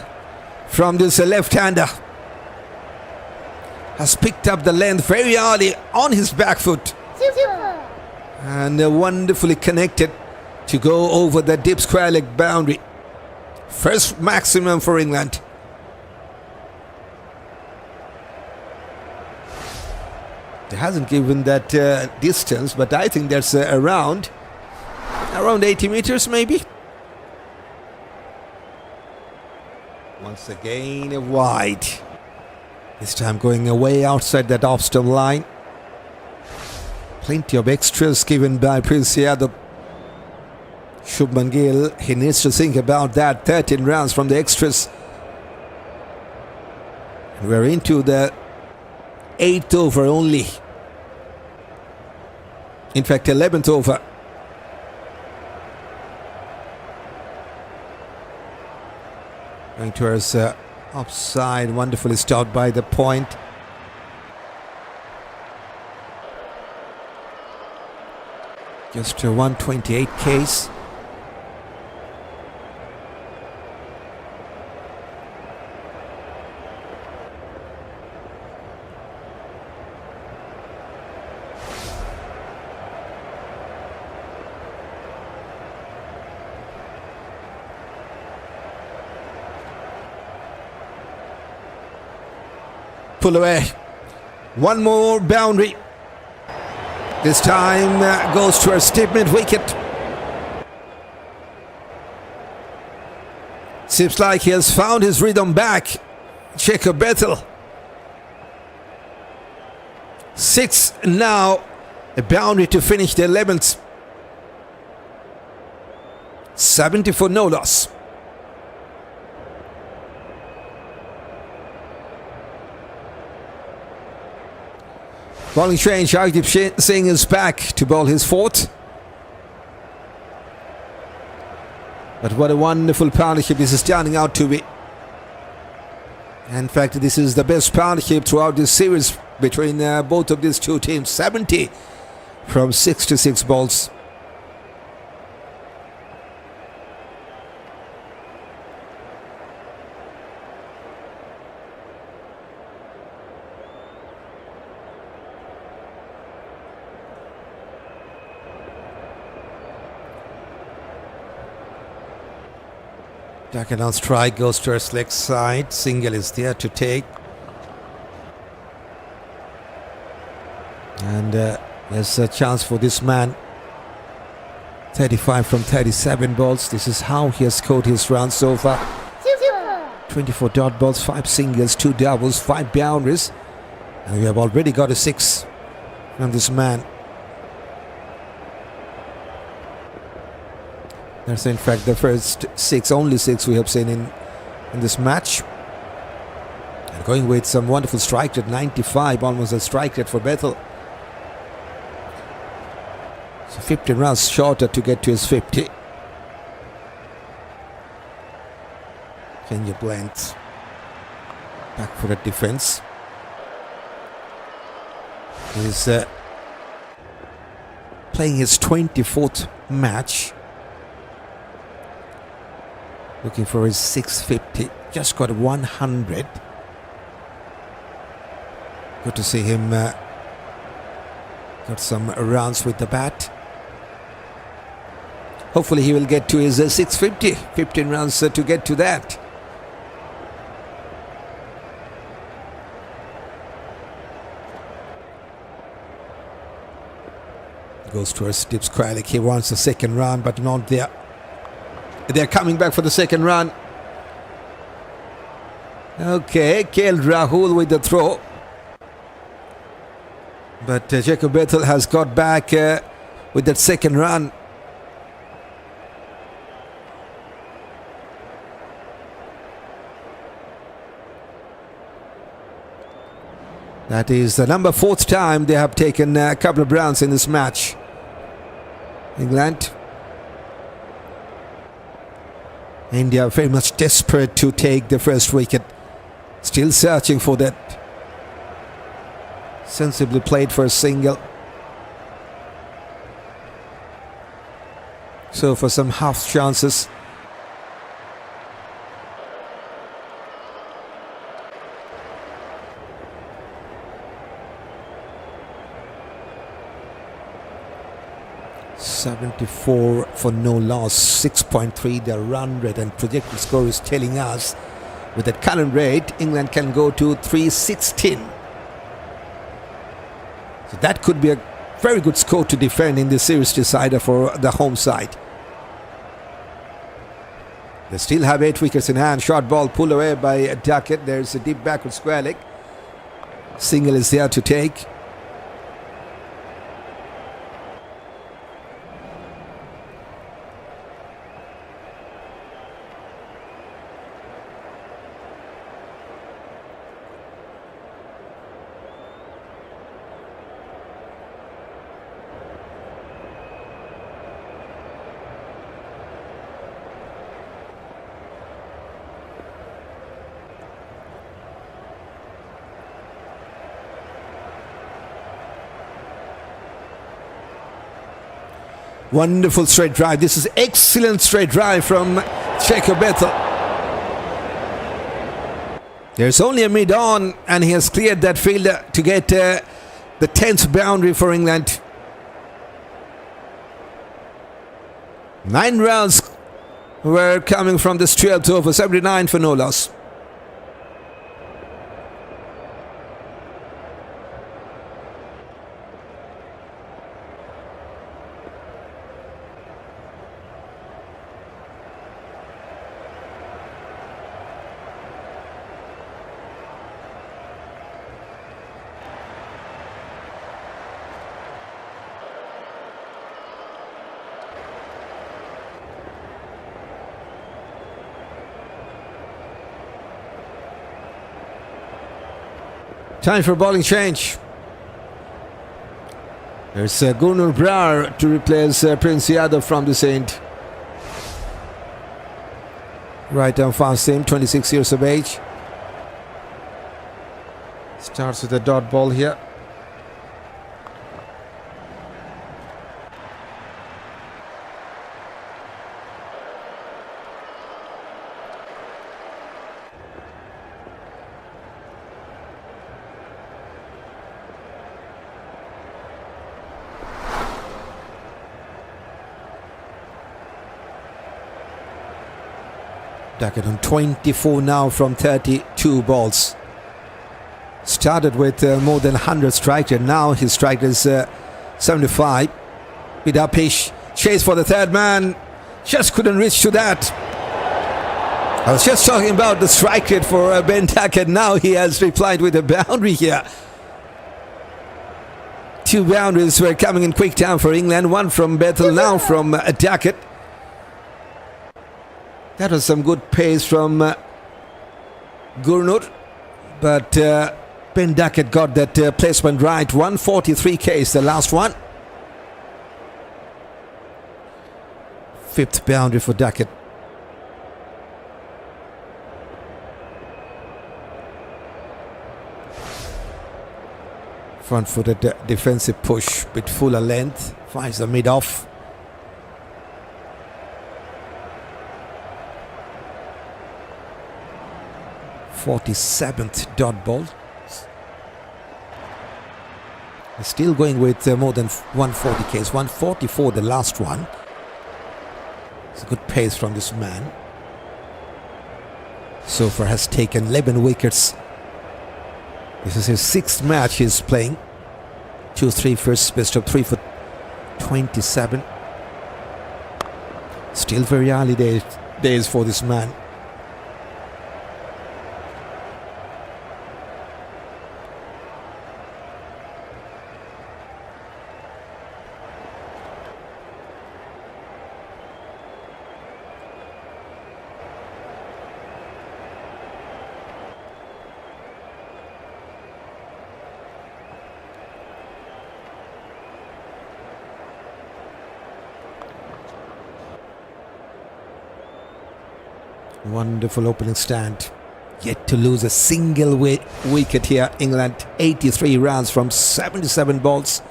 from this left-hander. Has picked up the length very early on his back foot. Super. And wonderfully connected to go over the deep square leg boundary. First maximum for England. It hasn't given that distance, but I think that's around 80 meters maybe. Once again a wide. This time going away outside that off-stump line. Plenty of extras given by Prince Yadav. Shubman Gill, he needs to think about that. 13 runs from the extras. We're into the 8th over only. In fact, 11th over. Going towards offside, wonderfully stopped by the point. Just a 128 case. Pull away. One more boundary. This time goes to a steep mid wicket. Seems like he has found his rhythm back. Bethell. 6 now. A boundary to finish the 11th. 70 for no loss. Bowling change, Saqib Singh is back to bowl his 4th. But what a wonderful partnership this is turning out to be. In fact, this is the best partnership throughout this series between both of these two teams. 70 from 66 balls. Duckett on strike, goes to his leg side. Single is there to take. And there's a chance for this man. 35 from 37 balls. This is how he has scored his runs so far. 24 dot balls, 5 singles, 2 doubles, 5 boundaries. And we have already got a 6 from this man. That's in fact the first 6, only 6 we have seen in this match. And going with some wonderful strike rate, 95, almost a strike rate for Bethell. So 15 runs shorter to get to his 50. Can you blend back for the defense? playing his 24th match. Looking for his 650. Just got 100. Good to see him got some runs with the bat. Hopefully he will get to his 650. 15 runs to get to that. Goes towards Dips Qualic. He wants the second run, but not there. They're coming back for the second run. Okay, killed Rahul with the throw. But Bethell has got back with that second run. That is the number 4th time they have taken a couple of runs in this match. England. India very much desperate to take the first wicket. Still searching for that. Sensibly played for a single. So for some half chances. .74 for no loss, 6.3 the run rate, and projected score is telling us with that current rate England can go to 316. So that could be a very good score to defend in the series decider for the home side. They still have 8 wickets in hand. Short ball pulled away by Duckett. There's a deep backward square leg. Single is there to take. Wonderful straight drive. This is excellent straight drive from Bethell. There's only a mid on, and he has cleared that fielder to get the 10th boundary for England. 9 runs were coming from this 12th over, 79 for no loss. Time for bowling change. There's Gurnur Brar to replace Prince Yadav from this end. Right down fast team, 26 years of age. Starts with a dot ball here. Duckett on 24 now from 32 balls. Started with more than 100 strike rate. Now his strike is 75. With up pitch, chase for the third man. Just couldn't reach to that. I was just talking about the strike rate for Ben Duckett. Now he has replied with a boundary here. 2 boundaries were coming in quick time for England. One from Bethell, now from Duckett. That was some good pace from Gurnur, but Ben Duckett got that placement right. 143 Ks, the last one. 5th boundary for Duckett. Front-footed defensive push with fuller length. Finds the mid-off. .47th dot ball. Still going with more than 140 Ks. 144 the last one. It's a good pace from this man. So far has taken 11 wickets. This is his 6th match he's playing. 2-3 first, best of 3 for 27. Still very early days for this man. Wonderful opening stand. Yet to lose a single wicket here. England 83 runs from 77 balls.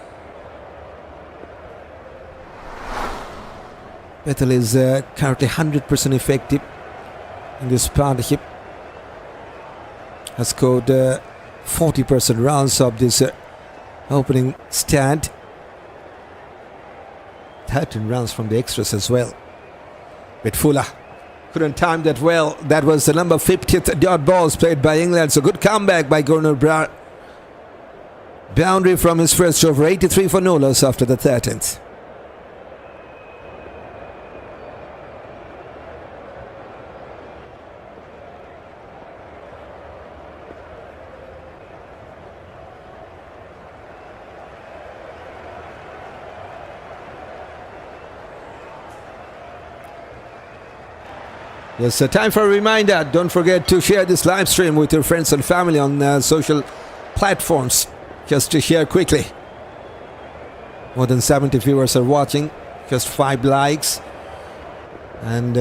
Bethell is currently 100% effective in this partnership. Has scored 40% runs of this opening stand. 13 runs from the extras as well. With Fuller. Couldn't time that well. That was the number 50th dot balls played by England. So good comeback by Gurner. Boundary from his first over. 83 for no loss after the 13th. Yes, time for a reminder. Don't forget to share this live stream with your friends and family on social platforms. Just to share quickly. More than 70 viewers are watching. Just 5 likes. And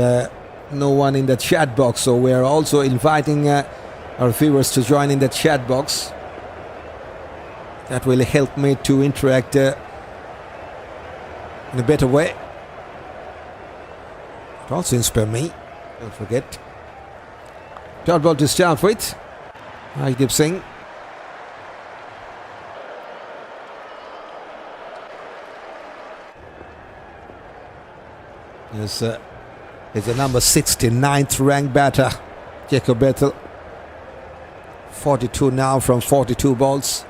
no one in the chat box. So we are also inviting our viewers to join in the chat box. That will help me to interact in a better way. It also inspires me. Don't forget. Dot ball to start with. Hardeep Singh. Yes, is the number 69th ranked batter, Jacob Bethell. 42 now from 42 balls.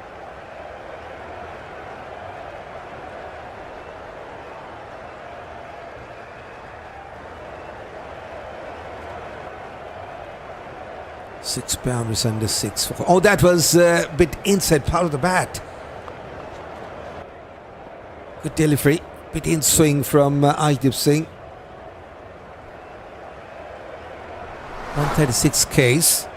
Six boundaries under 6. Oh, that was a bit inside part of the bat. Good delivery. Bit in swing from Hardeep Singh. 136 Ks.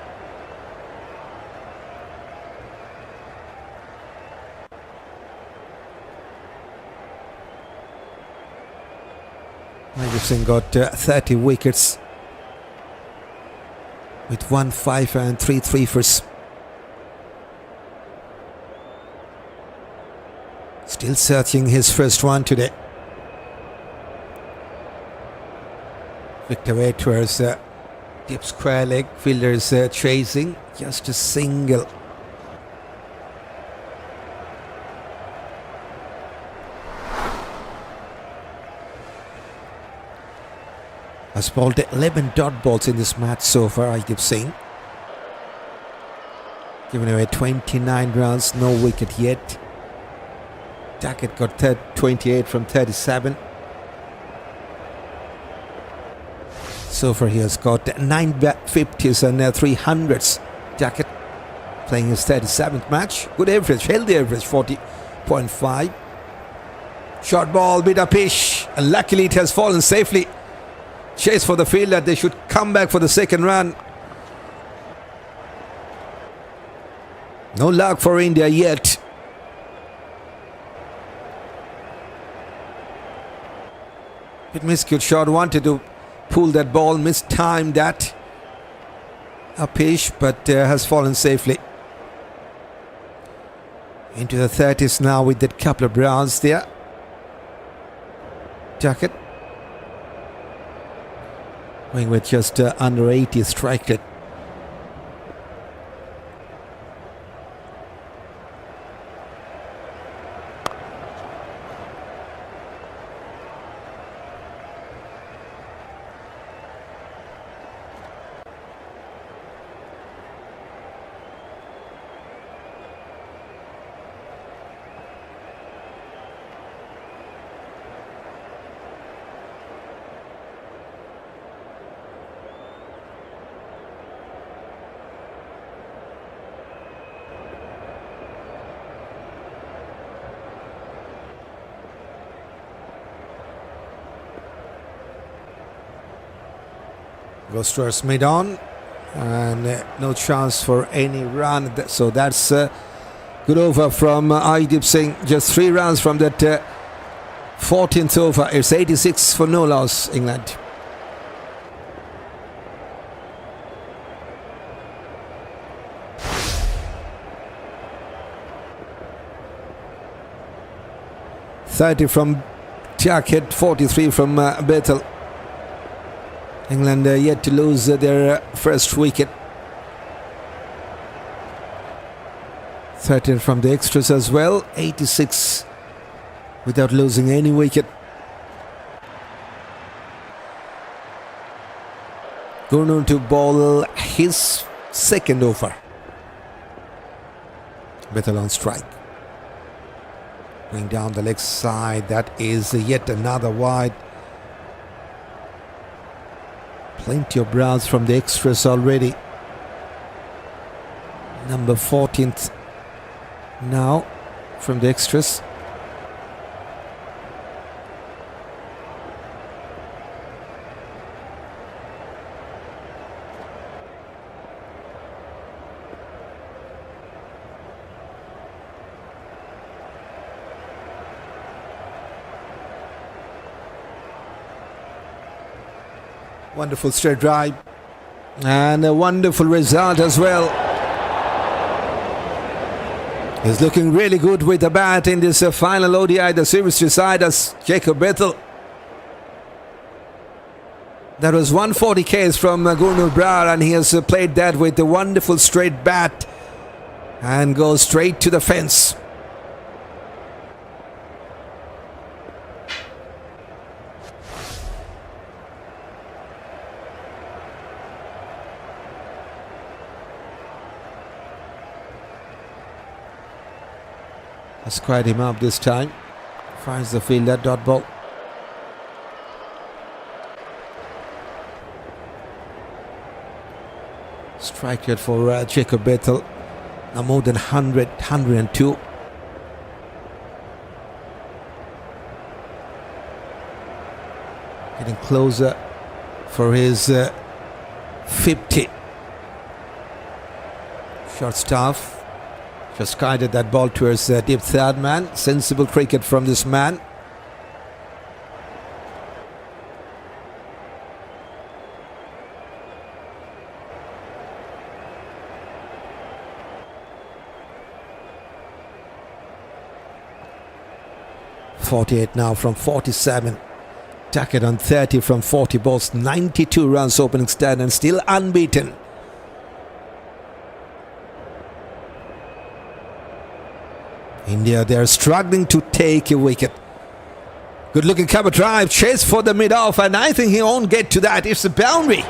Hardeep Singh got 30 wickets. With 1-5 and 3 3-fers. Still searching his first one today. Victor away towards deep square leg. Fielders chasing. Just a single. Has bowled 11 dot balls in this match so far, Hardeep Singh. Giving away 29 runs, no wicket yet. Duckett got 28 from 37. So far he has got 9 50s and 300s. Duckett playing his 37th match. Good average, healthy average, 40.5. Short ball, bit of pitch, and luckily it has fallen safely. Chase for the fielder, they should come back for the second run. No luck for India yet. Bit miscute shot, wanted to pull that ball, mistimed that. A pitch, but has fallen safely. Into the 30s now with that couple of runs there. Duckett going with just under 80 strike rate. Goes towards mid-on and no chance for any run. So that's good over from Adil Singh. Just 3 runs from that 14th over. It's 86 for no loss, England. .30 from Duckett, 43 from Bethell. England yet to lose their first wicket. 13 from the extras as well. 86 without losing any wicket. Going on to bowl his second over. Bethell on strike. Going down the leg side. That is yet another wide. Plenty of runs from the extras already. Number 14th now from the extras. Wonderful straight drive and a wonderful result as well. He's looking really good with the bat in this final ODI. The series deciders, Jacob Bethell. That was 140 Ks from Gurnul Brar, and he has played that with a wonderful straight bat and goes straight to the fence. Squared him up this time. Finds the fielder, dot ball. Strike rate for Jacob Bethell. Now more than 100, 102. Getting closer for his 50. Short staff. Just guided that ball towards deep third man. Sensible cricket from this man. .48 now from 47. Duckett on 30 from 40 balls. 92 runs opening stand and still unbeaten. India, they're struggling to take a wicket. Good looking cover drive, chase for the mid-off, and I think he won't get to that. It's a boundary.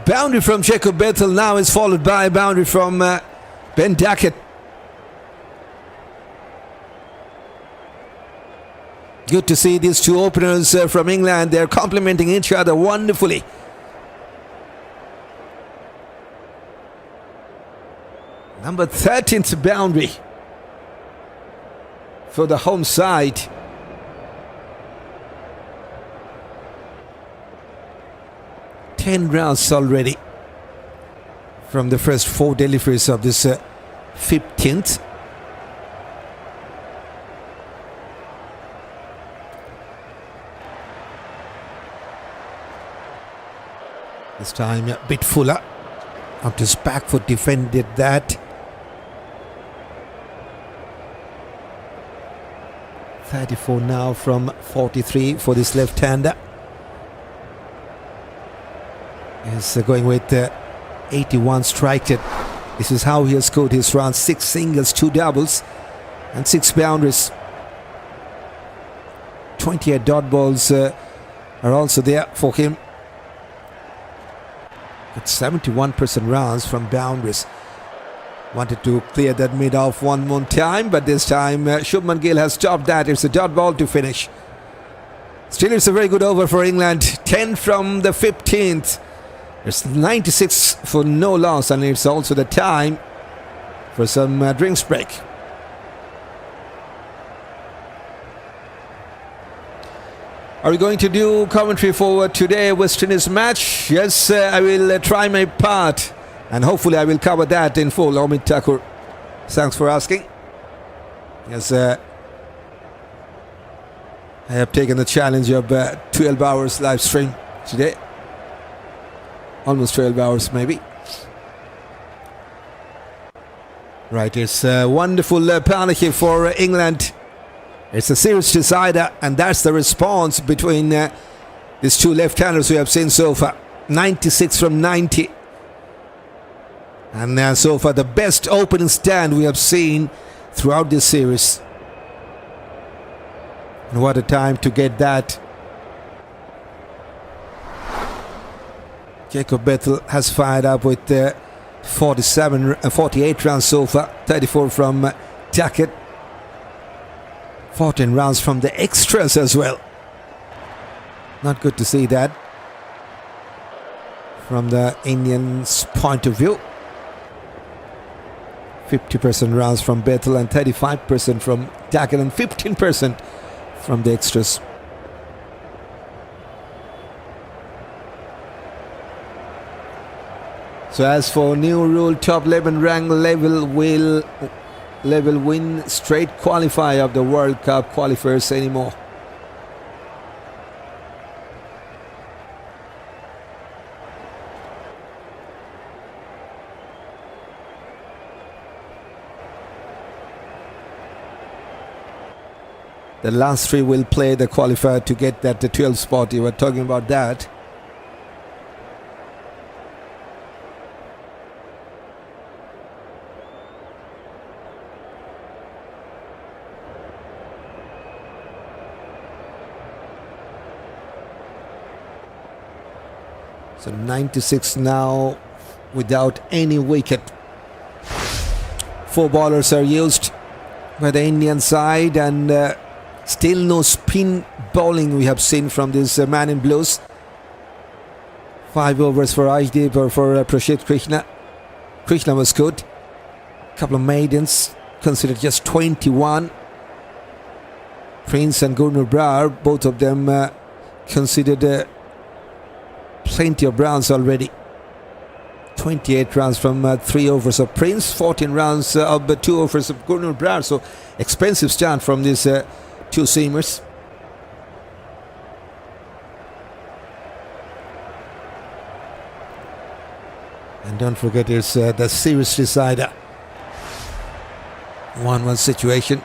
Boundary from Jacob Bethell now is followed by a boundary from Ben Duckett. Good to see these two openers from England. They're complementing each other wonderfully. Number 13th boundary for the home side. Ten runs already from the first 4 deliveries of this 15th. This time a bit fuller. Up to his back foot, defended that. 34 now from 43 for this left-hander. He's going with 81 strike rate. This is how he has scored his runs: 6 singles, 2 doubles and 6 boundaries. 28 dot balls are also there for him. Got 71% runs from boundaries. Wanted to clear that mid off one more time, but this time Shubman Gill has stopped that. It's a dot ball to finish. Still, it's a very good over for England. 10 from the 15th. It's 96 for no loss, and it's also the time for some drinks break. Are we going to do commentary for today West Indies match? Yes, I will try my part, and hopefully I will cover that in full. Ahmed Thakur, thanks for asking. Yes, I have taken the challenge of 12 hours live stream today. Almost 12 hours maybe. Right, it's a wonderful partnership for England. It's a series decider, and that's the response between these two left-handers we have seen so far. 96 from 90. And so far the best opening stand we have seen throughout this series. And what a time to get that. Jacob Bethell has fired up with 48 runs so far. 34 from Duckett. 14 runs from the extras as well. Not good to see that from the Indians' point of view. 50% runs from Bethell and 35% from Duckett and 15% from the extras. So as for new rule, top 11 rank level will win straight qualifier of the World Cup qualifiers anymore. The last 3 will play the qualifier to get that the 12th spot. You were talking about that. So 96 now without any wicket. 4 bowlers are used by the Indian side, and still no spin bowling we have seen from this man in blues. 5 overs for Adil or for Rashid Krishna. Krishna was good. Couple of maidens, considered just 21. Prince and Gurnoor Brar, both of them considered plenty of runs already. 28 runs from 3 overs of Prince, 14 runs of 2 overs of Gurnoor Brar. So expensive start from these 2 seamers. And don't forget, it's the series decider. 1-1 situation.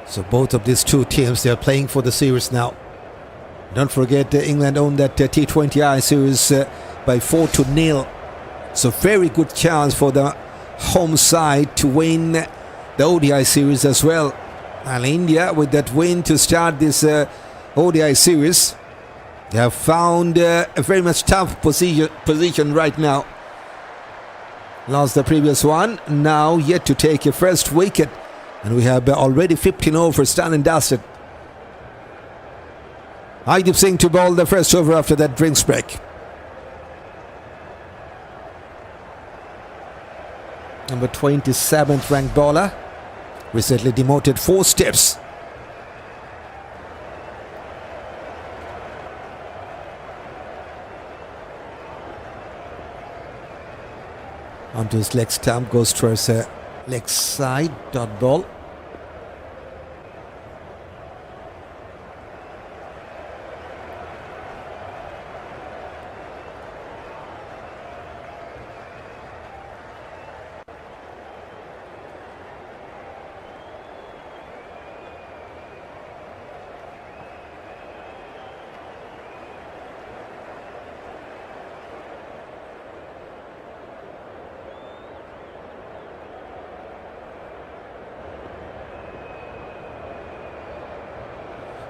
So both of these 2 teams, they are playing for the series now. Don't forget, England owned that T20I series by 4-0. So very good chance for the home side to win the ODI series as well. And India, with that win to start this ODI series, they have found a very much tough position right now. Lost the previous one, now yet to take a first wicket. And we have already 15 overs done and dusted. Hardeep Singh to bowl the first over after that drinks break. Number 27th ranked bowler. Recently demoted 4 steps. Onto his leg stump, goes towards a leg side dot ball.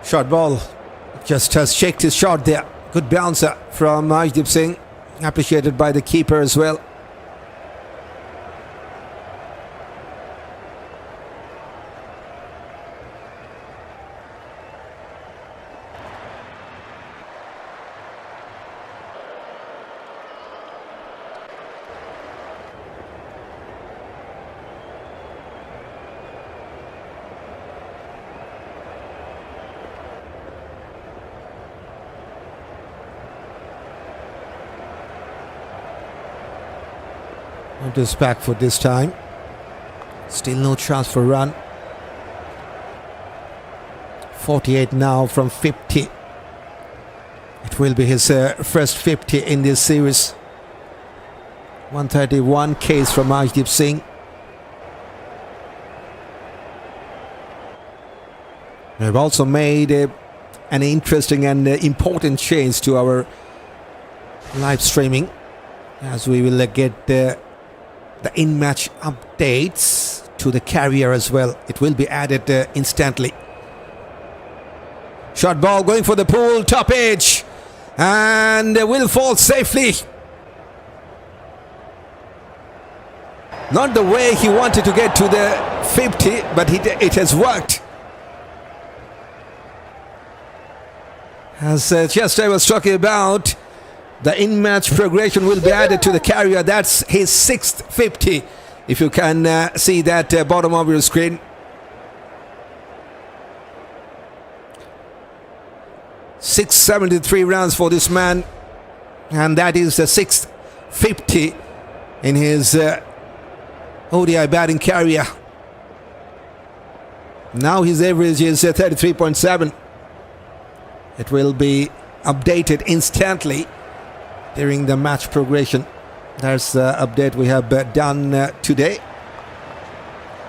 Short ball. Just has checked his shot there. Good bouncer from Arshdeep Singh. Appreciated by the keeper as well. This back for this time. Still no chance for run. 48 now from 50. It will be his first 50 in this series. 131 Ks from Arshdeep Singh. We've also made an interesting and important change to our live streaming, as we will get the in-match updates to the carrier as well. It will be added instantly. Short ball going for the pool, top edge, and will fall safely. Not the way he wanted to get to the 50, but it has worked. As just I was talking about, the in-match progression will be added to the carrier. That's his 6th 50. If you can see that bottom of your screen. .673 runs for this man. And that is the 6th 50 in his ODI batting carrier. Now his average is 33.7. It will be updated instantly during the match progression. There's the update we have done today.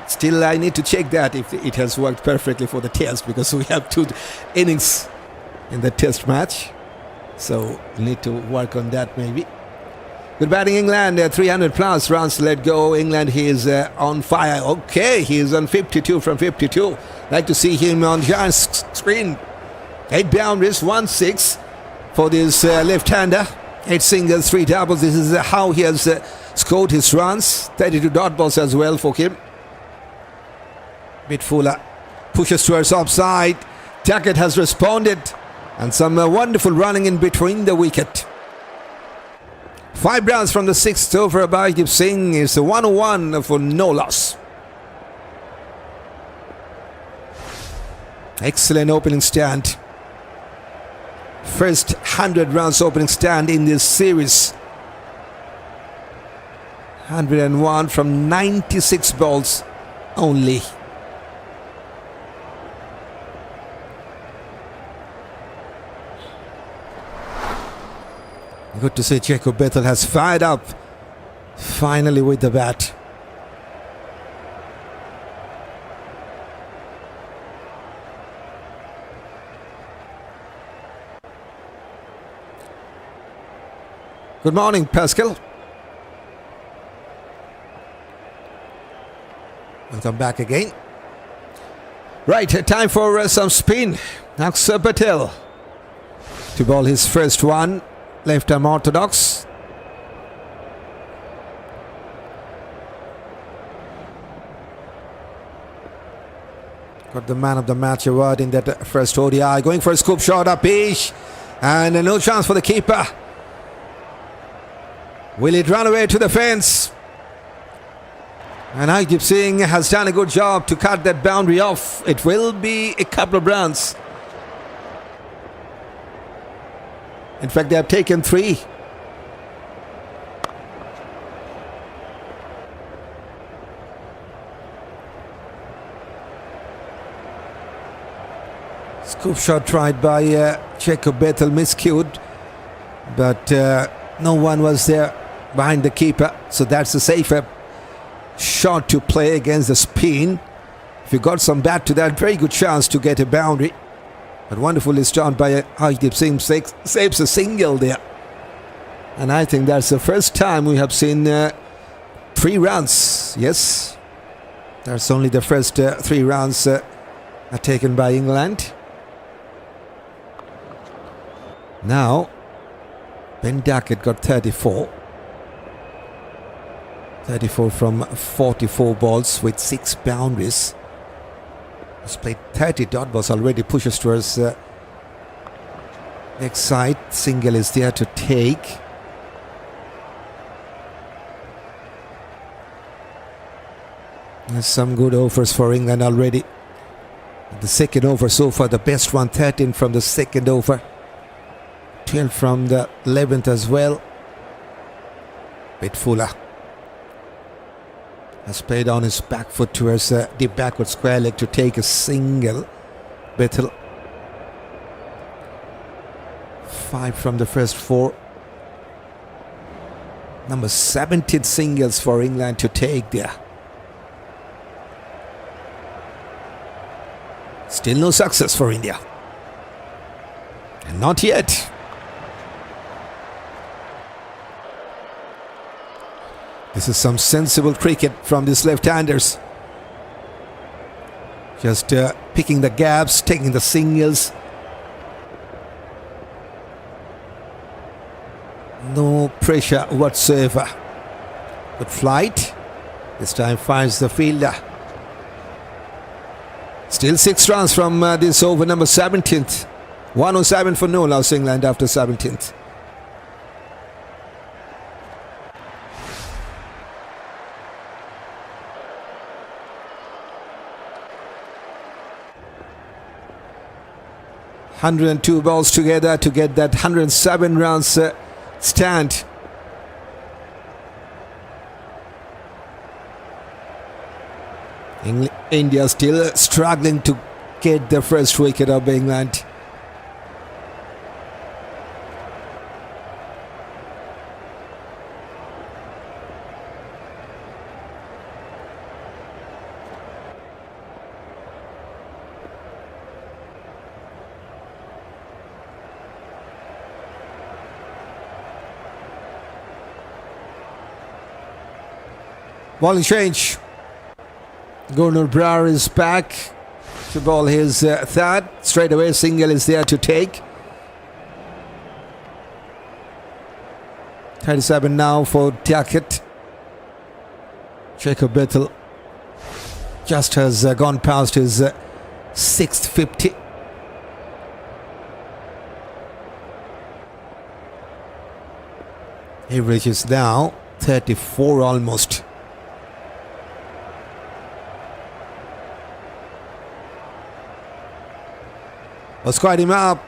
Still, I need to check that if it has worked perfectly for the test, because we have 2 innings in the test match. So we need to work on that maybe. Good batting England, 300 plus runs let go. England, he is on fire. Okay, he is on 52 from 52. Like to see him on Giant's screen. 8 boundaries, 1-6 for this left-hander. 8 singles, 3 doubles. This is how he has scored his runs. 32 dot balls as well for him. Bit fuller. Pushes towards offside. Duckett has responded. And some wonderful running in between the wicket. 5 runs from the 6th over by Arshdeep Singh. It's a 101 for no loss. Excellent opening stand. First 100 runs opening stand in this series. 101 from 96 balls only. Good to see Bethell has fired up finally with the bat. Good morning, Pascal. Welcome back again. Right, time for some spin. Axar Patel to bowl his first one. Left arm orthodox. Got the man of the match award in that first ODI. Going for a scoop shot up pitch. And no chance for the keeper. Will it run away to the fence? And Arshdeep Singh has done a good job to cut that boundary off. It will be a couple of runs. In fact, they have taken 3. Scoop shot tried by Bethell, miscued. But no one was there behind the keeper. So that's a safer shot to play against the spin. If you got some bat to that, very good chance to get a boundary. But wonderfully done by Arshdeep Singh, saves a single there. And I think that's the first time we have seen 3 runs. Yes, that's only the first 3 runs are taken by England. Now, Ben Duckett got 34. 34 from 44 balls with 6 boundaries. He's played 30. Dot was already pushes towards next side. Single is there to take. There's some good overs for England already. The second over so far, the best one, 13 from the second over. 12 from the 11th as well. Bit Fuller has played on his back foot towards the backward square leg to take a single. Bethell 5 from the first 4. Number 17 singles for England to take there. Still no success for India. And not yet. This is some sensible cricket from these left-handers. Just picking the gaps, taking the singles. No pressure whatsoever. Good flight. This time finds the fielder. Still 6 runs from this over, number 17th. 107 for no loss England after 17th. ...102 balls together to get that 107 runs stand. India still struggling to get the first wicket of England. Bowling change. Gurner Brar is back to bowl his third. Straight away, single is there to take. 37 now for Duckett. Jacob Bethell just has gone past his 6th 50. Average is now 34 almost. Was quite him up.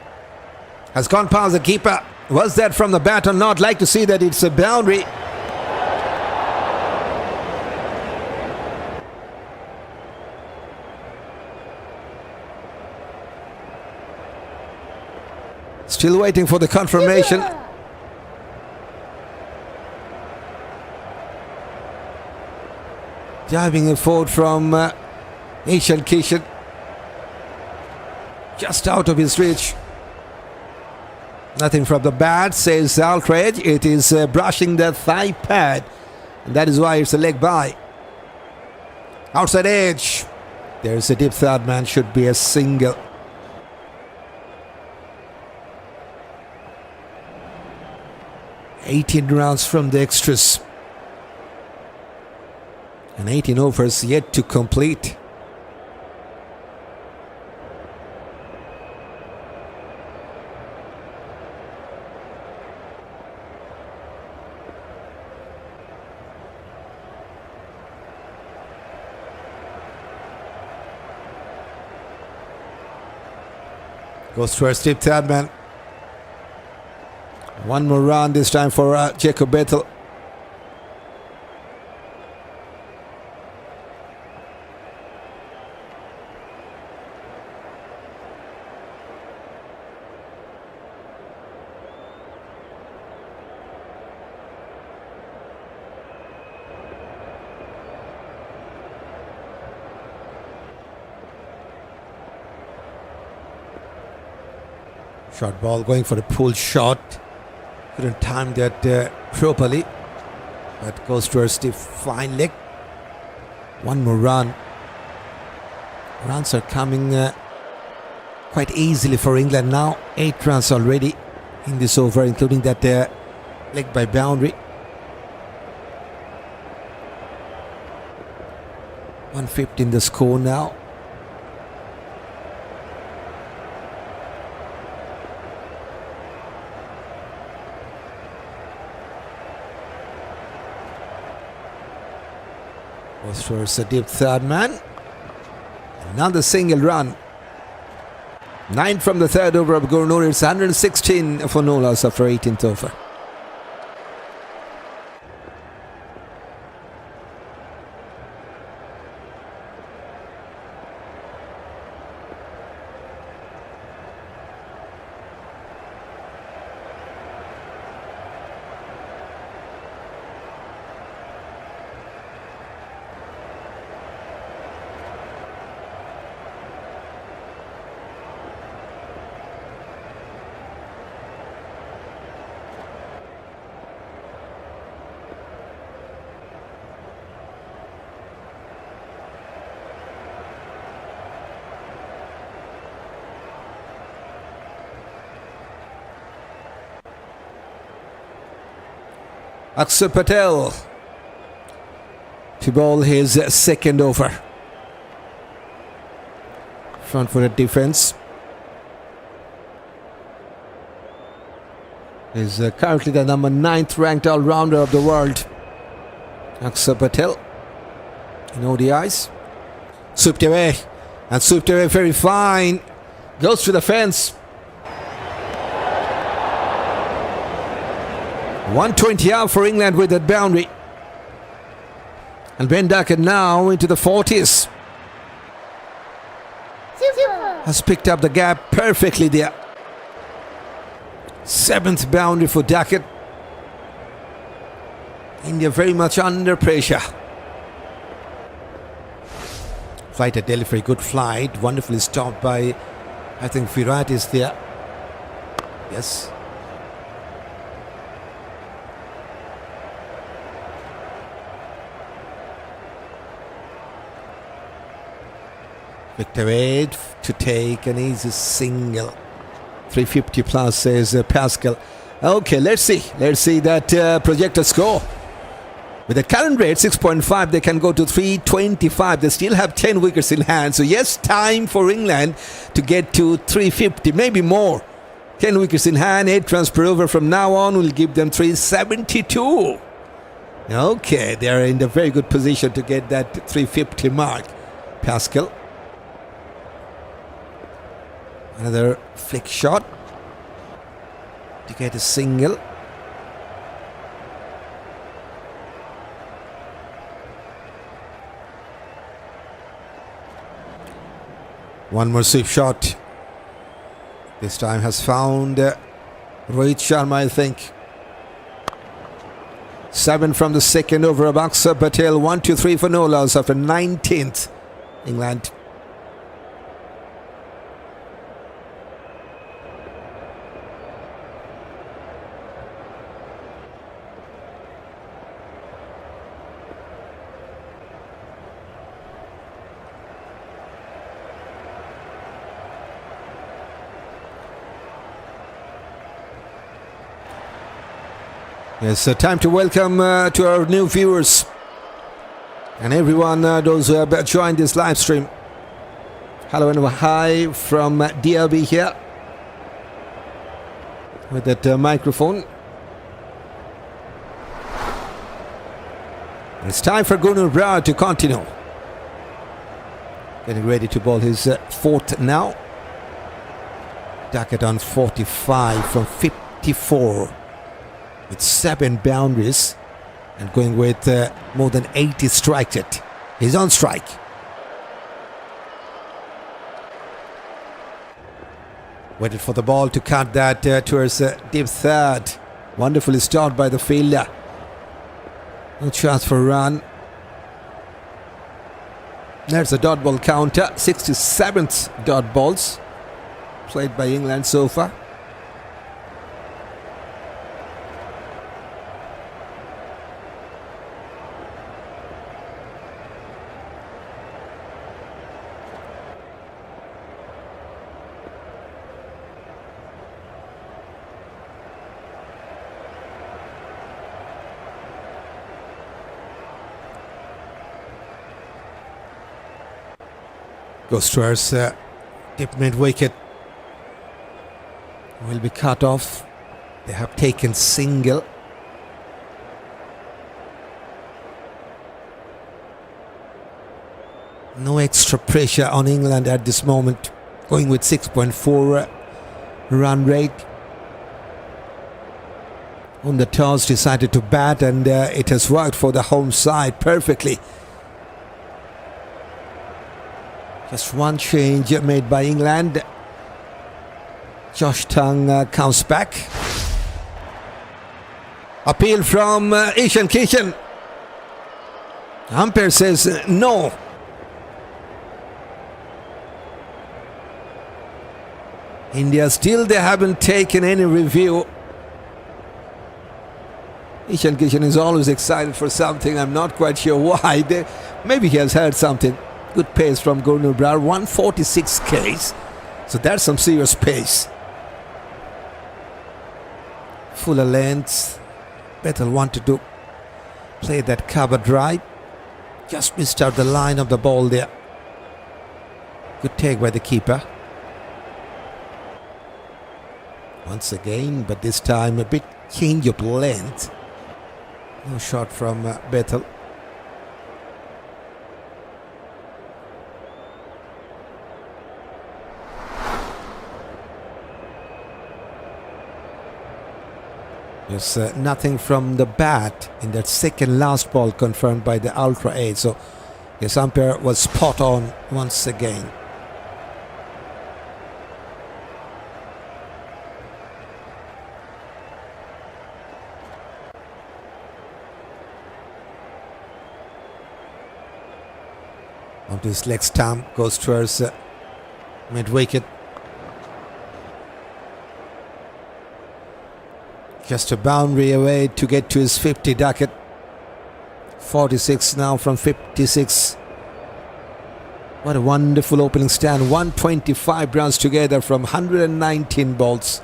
Has gone past the keeper. Was that from the Banton? Not like to see that it's a boundary. Still waiting for the confirmation. Diving forward from Ishan Kishan. Just out of his reach. Nothing from the bat, says Alfred. It is brushing the thigh pad. And that is why it's a leg by. Outside edge. There's a deep third man. Should be a single. $18 rounds from the extras. And 18 overs yet to complete. Goes towards deep third man. One more run this time for Jacob Bethell. Short ball going for a pull shot. Couldn't time that properly. But goes towards the fine leg. One more run. Runs are coming quite easily for England now. 8 runs already. in this over, including that leg by boundary. 150 in the score now. Was for Saqib, third man. Another single run. 9 from the third over of Gurnur. It's 116 for no loss after 18th over. Akshar Patel to bowl his second over. Front footed defense. Is currently the number 9th ranked all-rounder of the world. Akshar Patel in ODIs. Swooped away. And swooped away very fine. Goes to the fence. 120 out for England with that boundary. And Ben Duckett now into the 40s. Super. Has picked up the gap perfectly there. 7th boundary for Duckett. India very much under pressure. Flight at Delhi, very good flight. Wonderfully stopped by, I think Virat is there. Yes. Victor Wade to take an easy single. 350 plus, says Pascal. Okay, let's see. Let's see that projected score. With the current rate 6.5, they can go to 325. They still have 10 wickets in hand. So yes, time for England to get to 350, maybe more. 10 wickets in hand, 8 runs per over from now on will give them 372. Okay, they are in a very good position to get that 350 mark. Pascal. Another flick shot to get a single. One more sweep shot. This time has found Rohit Sharma, I think. 7 from the second over of Akshar Patel. 1, 2, 3 for no loss after 19th. England. Yes, so time to welcome to our new viewers and everyone, those who have joined this live stream. Hello and hi from DRB here with that microphone. It's time for Gurnur to continue. Getting ready to bowl his 4th now. Duckett on 45 from 54. With 7 boundaries and going with more than 80 strikes. He's on strike. Waited for the ball to cut that towards deep third. Wonderfully stopped by the fielder. No chance for a run. There's a dot ball counter. 67th dot balls played by England so far. Goes towards tip mid wicket. Will be cut off. They have taken single. No extra pressure on England at this moment. Going with 6.4 run rate. On the toss, decided to bat, and it has worked for the home side perfectly. Just one change made by England. Josh Tongue comes back. Appeal from Ishan Kishan. Umpire says no. India still, they haven't taken any review. Ishan Kishan is always excited for something. I'm not quite sure why. Maybe he has heard something. Good pace from Gurnu Brar. 146 Ks. So that's some serious pace. Fuller length. Bethell wanted to play that cover drive. Just missed out the line of the ball there. Good take by the keeper. Once again, but this time a bit change of length. No shot from Bethell. There's nothing from the bat in that second last ball confirmed by the Ultra 8. So yes, umpire was spot on once again. Onto his leg stump, goes towards mid wicket. Just a boundary away to get to his 50 Duckett. 46 now from 56. What a wonderful opening stand. 125 runs together from 119 balls.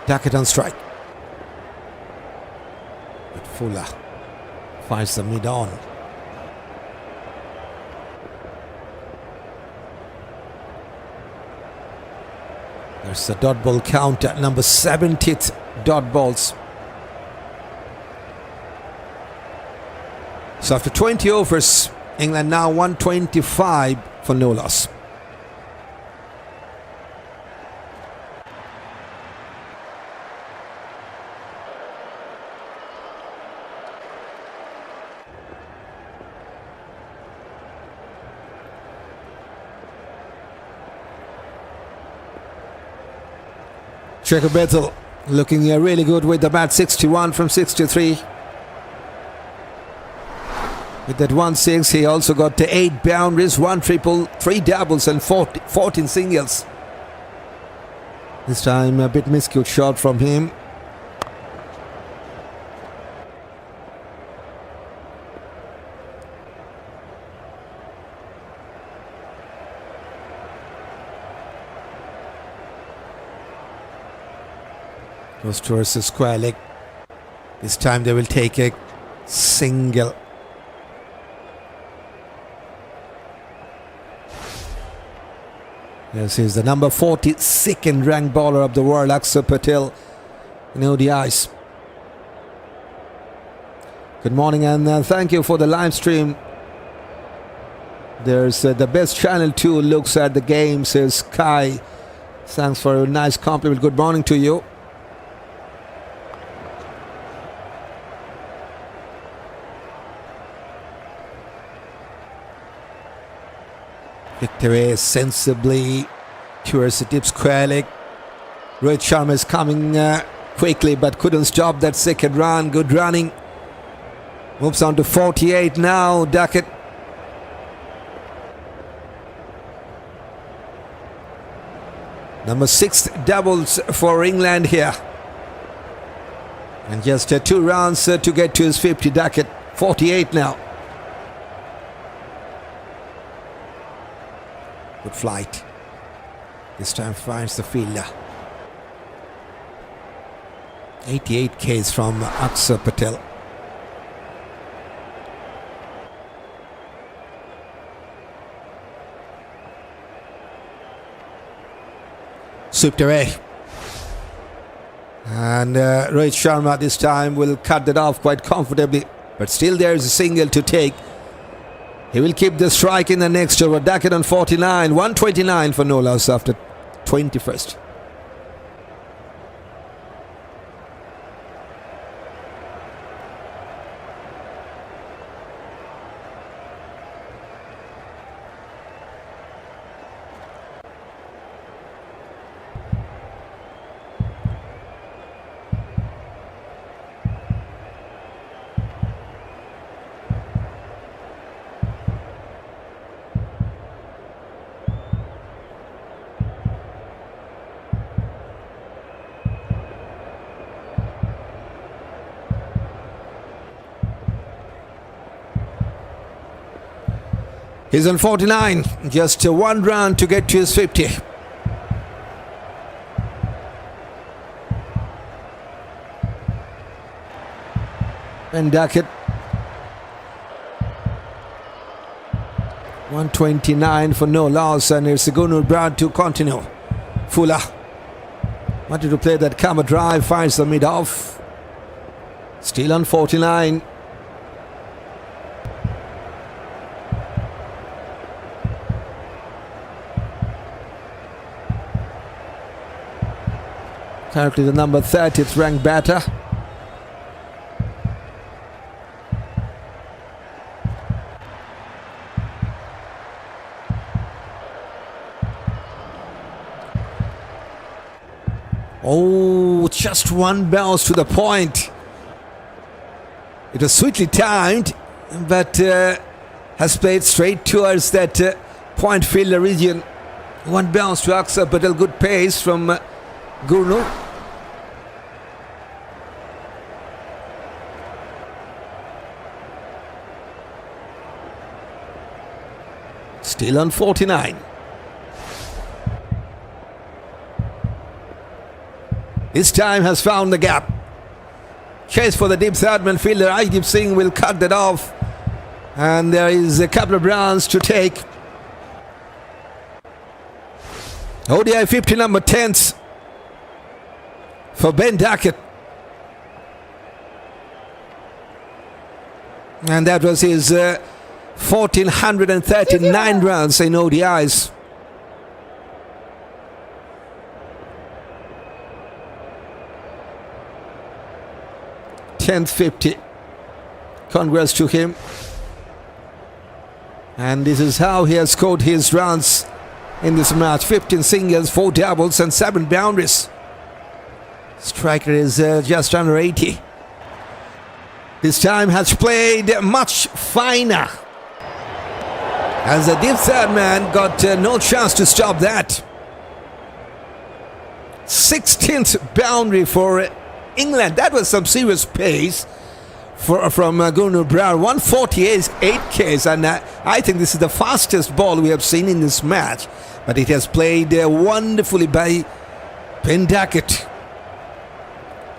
Duckett on strike. But Fuller fires the mid on. There's a dot ball count at number 70th dot balls. So after 20 overs, England now 125 for no loss. Checker Bethell looking really good with the bat. 61 from 63. With that 1-6, he also got to 8 boundaries, 1 triple, 3 doubles and 14 singles. This time a bit miscued shot from him. Goes towards the square leg. This time they will take a single. This is the number 42nd ranked bowler of the world, Akshar Patel, in ODIs. Good morning and thank you for the live stream. There's the best channel 2 looks at the game, says Kai. Thanks for a nice compliment. Good morning to you. Kicked away sensibly towards the deep square leg. Rohit Sharma is coming quickly but couldn't stop that second run. Good running. Moves on to 48 now. Duckett. Number 6 doubles for England here. And just 2 runs to get to his 50 Duckett. 48 now. Good flight. This time finds the fielder. 88 Ks from Aksa Patel. Swept away. And Rohit Sharma this time will cut that off quite comfortably. But still there is a single to take. He will keep the strike in the next over. Duckett on 49. 129 for no loss after 21st. He's on 49, just one run to get to his 50. And Duckett, 129 for no loss, and it's Gunnar Brad to continue. Fuller wanted to play that cover drive, finds the mid-off. Still on 49. Currently the number 30th ranked batter. Oh, just one bounce to the point. It was sweetly timed, but has played straight towards that point fielder region. One bounce to Aksa Patel, good pace from Gurnu. Still on 49. This time has found the gap. Chase for the deep third-man fielder. Ajib Singh will cut that off. And there is a couple of runs to take. ODI 50 number 10th for Ben Duckett. And that was his 1,439 runs in ODIs. Tenth 50. Congrats to him. And this is how he has scored his runs in this match. 15 singles, 4 doubles and 7 boundaries. Striker is just under 80. This time has played much finer, as the deep third man got no chance to stop that. 16th boundary for England. That was some serious pace from Gunnar Brown. 148 Ks, and I think this is the fastest ball we have seen in this match. But it has played wonderfully by Ben Duckett.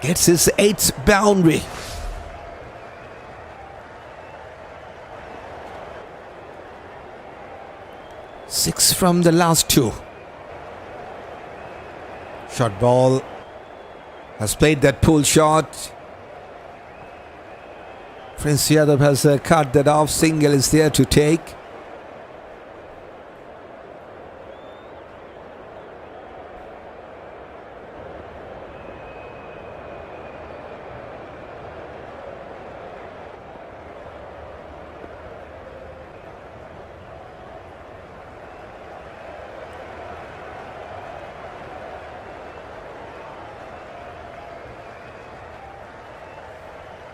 Gets his 8th boundary. Six from the last 2. Short ball. Has played that pull shot. Prince Yadav has cut that off. Single is there to take.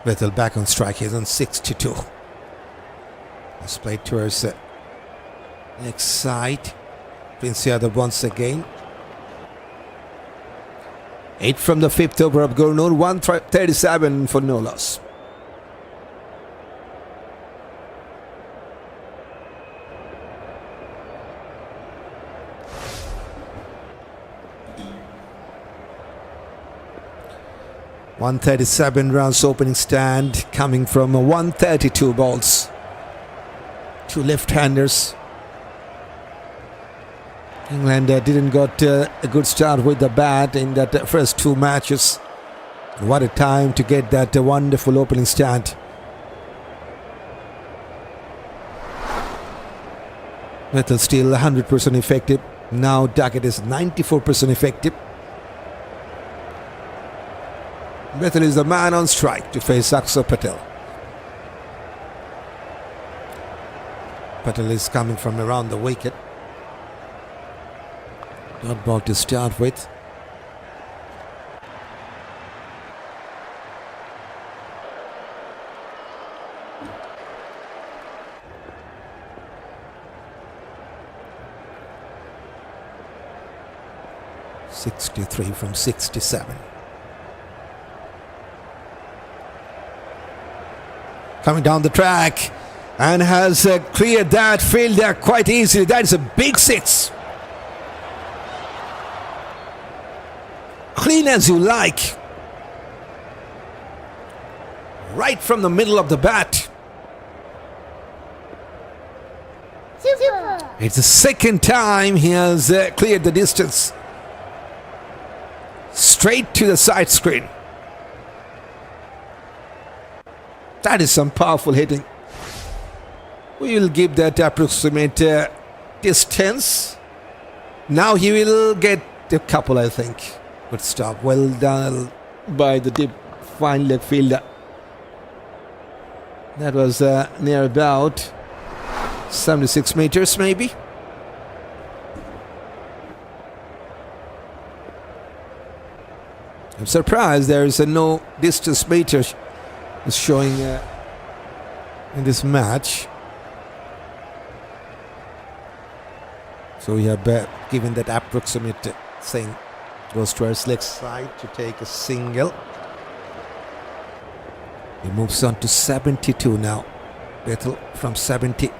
Bethell back on strike. He's on 62. Has played towards the next side. Prince Yadav once again. 8 from the 5th over of Gurnur. 137 for no loss. 137 runs opening stand coming from 132 balls. Two left-handers. England didn't got a good start with the bat in that first two matches. What a time to get that wonderful opening stand. Bethell still 100% effective. Now Duckett is 94% effective. Bethell is the man on strike to face Aksa Patel. Patel is coming from around the wicket. Dot ball to start with. .63 from 67. Coming down the track and has cleared that field there quite easily. That is a big six. Clean as you like. Right from the middle of the bat. Super. It's the second time he has cleared the distance. Straight to the side screen. That is some powerful hitting. We will give that approximate distance. Now he will get a couple, I think. Good stop. Well done by the deep fine leg fielder. That was near about 76 meters maybe. I'm surprised there is no distance meters showing in this match. So we have given that approximate thing. Goes to our leg side to take a single. He moves on to 72 now. Bethell from 70.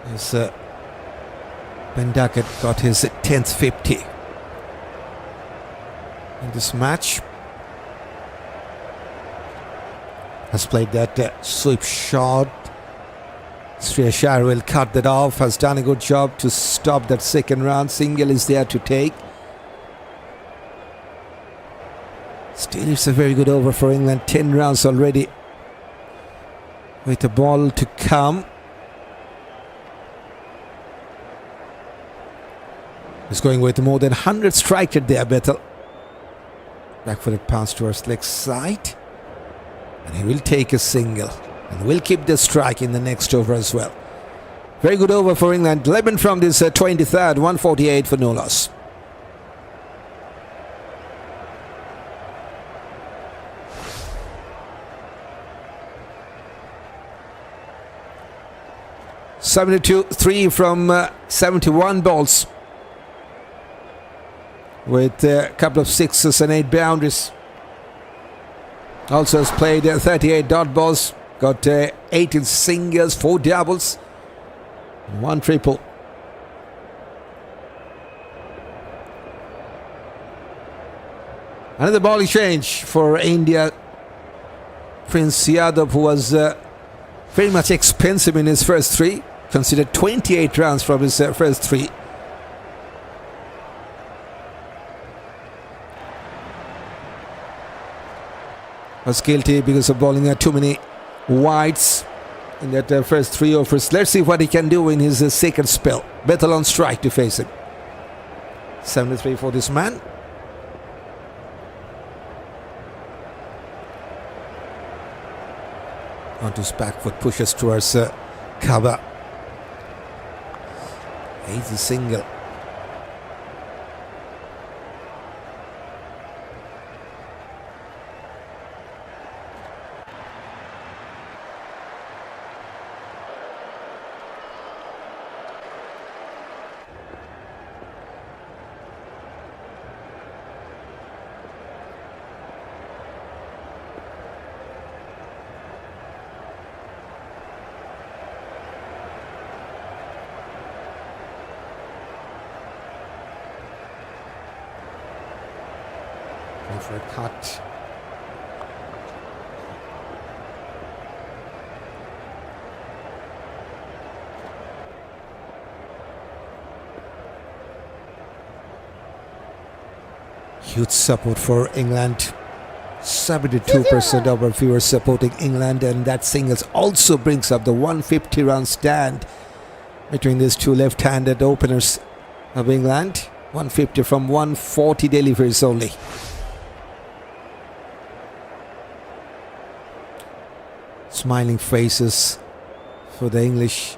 As Duckett got his 10th 50 in this match. Has played that sweep shot. Shreyas will cut that off. Has done a good job to stop that second round. Single is there to take. Still, it's a very good over for England. 10 runs already with the ball to come. He's going with more than 100 strike rate there, Bethell. Back for the pass towards leg side. And he will take a single. And will keep the strike in the next over as well. Very good over for England. 11 from this 23rd. 148 for no loss. .72-3 from 71 balls. With a couple of sixes and 8 boundaries. Also has played 38 dot balls. Got 18 singles, 4 doubles, 1 triple. Another bowling change for India. Prince Yadav, who was very much expensive in his first 3. Considered 28 runs from his first 3. Was guilty because of bowling too many wides in that first 3 overs. Let's see what he can do in his second spell. Bethell on strike to face him. 73 for this man. On to his back foot, pushes towards cover. Easy single. For a cut. Huge support for England. 72% of our viewers supporting England, and that singles also brings up the 150 run stand between these two left-handed openers of England. 150 from 140 deliveries only. Smiling faces for the English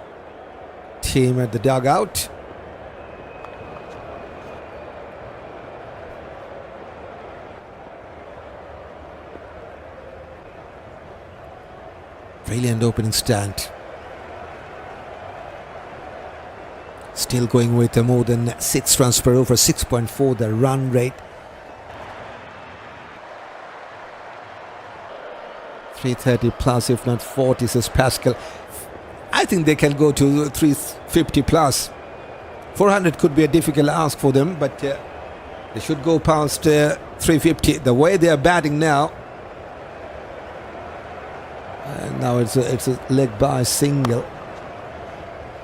team at the dugout. Brilliant opening stand. Still going with more than 6 runs per over, 6.4 the run rate. 330 plus, if not 40, says Pascal. I think they can go to 350 plus. 400 could be a difficult ask for them, but they should go past 350. The way they are batting now. And now it's a leg by single.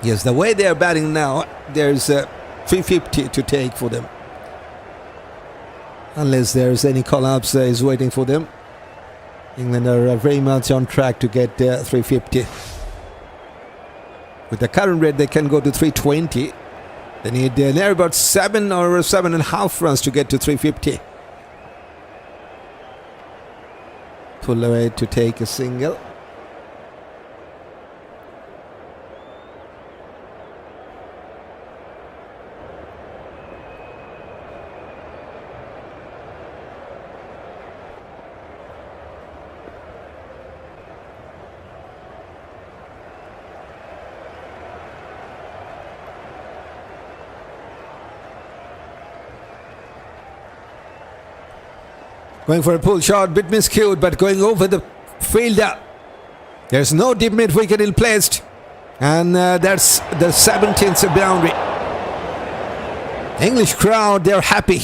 Yes, the way they are batting now, there's 350 to take for them. Unless there's any collapse is waiting for them. England are very much on track to get 350. With the current rate, they can go to 320. They need near about 7 or 7.5 runs to get to 350. Pull away to take a single. Going for a pull shot, bit miscued, but going over the fielder. There's no deep mid wicket ill placed, and that's the 17th boundary. English crowd, they're happy.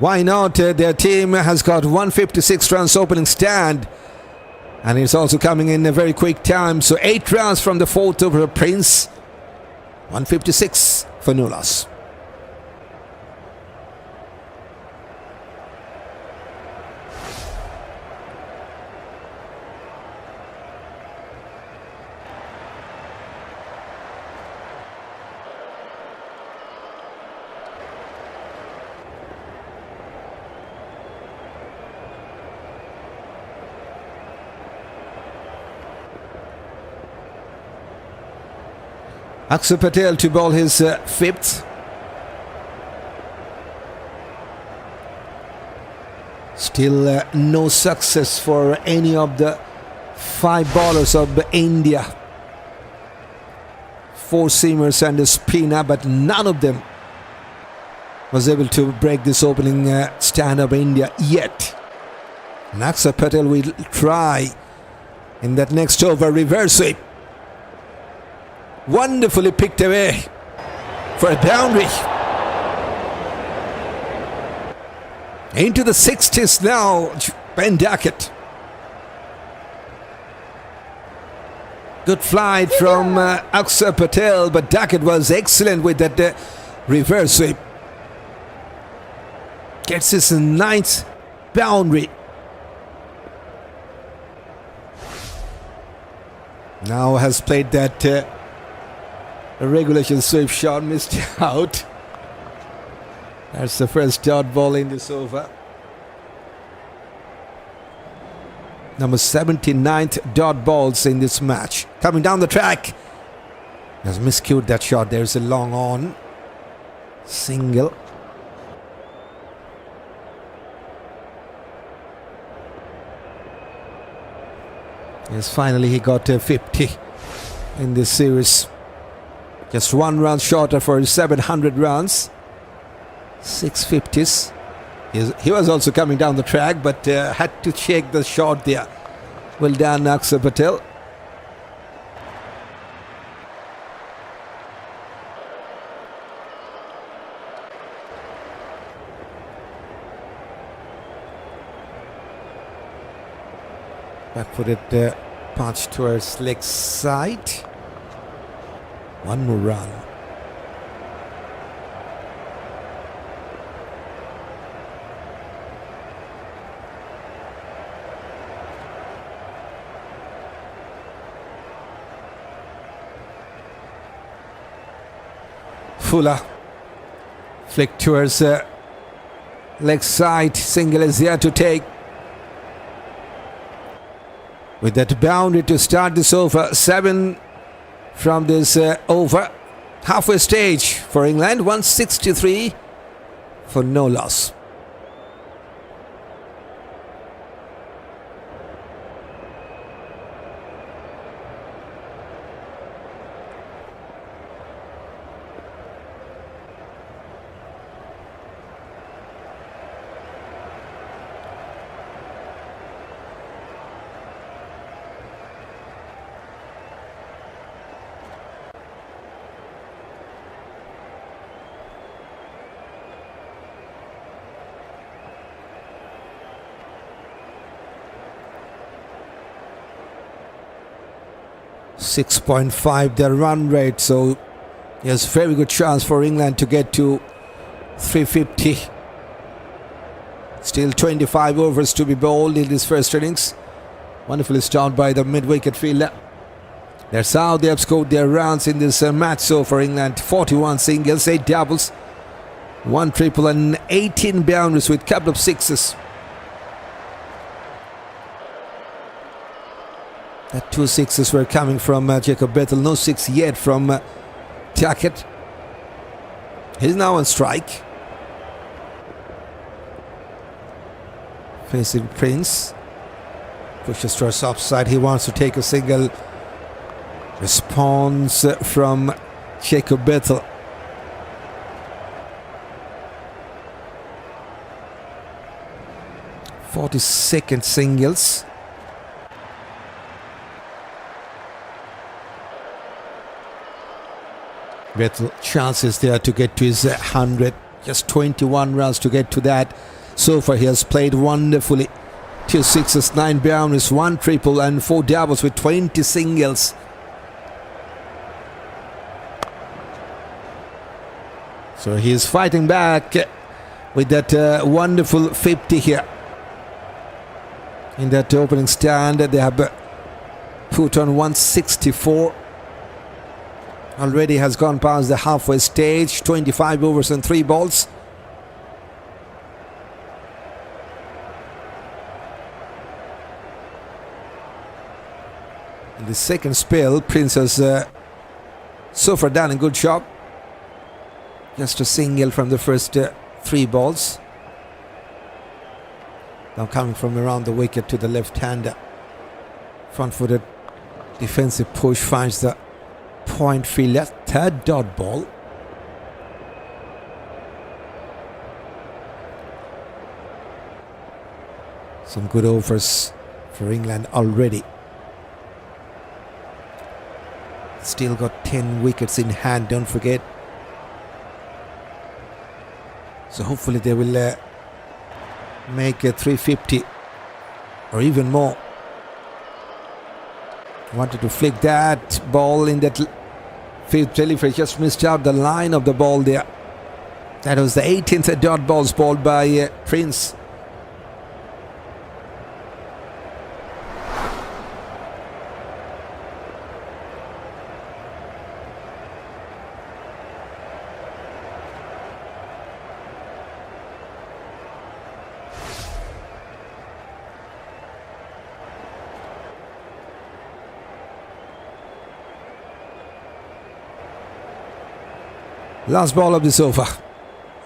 Why not? Their team has got 156 runs opening stand, and it's also coming in a very quick time. So 8 runs from the 4th over Prince, 156 for no loss. Akshar Patel to bowl his 5th. Still no success for any of the 5 bowlers of India. 4 seamers and a spinner, but none of them was able to break this opening stand of India yet. And Akshar Patel will try in that next over, reverse sweep. Wonderfully picked away for a boundary. Into the 60s now, Ben Duckett. Good flight from Akshar Patel, but Duckett was excellent with that reverse sweep. Gets his 9th boundary. Now has played that a regulation sweep shot, missed out. That's the first dot ball in this over. Number 79th dot balls in this match. Coming down the track. Has miscued that shot. There's a long on. Single. Yes, finally he got 50 in this series. Just 1 run shorter for 700 runs. 650s. He was also coming down the track, but had to check the shot there. Well done, Akshar Patel. Back-footed punch towards leg side. One more run. Fuller. Flick towards leg side. Single is there to take. With that boundary to start this over. 7 from this over. Halfway stage for England. 163 for no loss. .5 their run rate, so yes, very good chance for England to get to 350. Still 25 overs to be bowled in this first innings. Wonderfully start by the mid-wicket fielder. That's how they have scored their runs in this match so for England. 41 singles, 8 doubles, 1 triple and 18 boundaries with a couple of sixes. That 2 sixes were coming from Jacob Bethell. No 6 yet from Duckett. He's now on strike. Facing Prince. Pushes towards offside. He wants to take a single. Response from Jacob Bethell. .42 singles. Bethell chances there to get to his 100. Just 21 runs to get to that. So far he has played wonderfully. 2 sixes, 9 boundaries, 1 triple and 4 doubles with 20 singles. So he is fighting back with that wonderful 50 here. In that opening stand they have put on 164. Already has gone past the halfway stage. 25 overs and 3 balls. In the second spell, Prince has so far done a good job. Just a single from the first 3 balls. Now coming from around the wicket to the left-hander. Front-footed defensive push finds the point fielder. 3rd dot ball. Some good overs for England already. Still got 10 wickets in hand, don't forget. So hopefully they will make a 350 or even more. Wanted to flick that ball in that 5th delivery, just missed out the line of the ball there. That was the 18th dot balls bowled by Prince. Last ball of this over.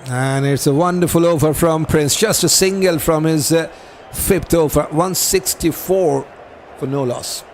And it's a wonderful over from Prince. Just a single from his 5th over. 164 for no loss.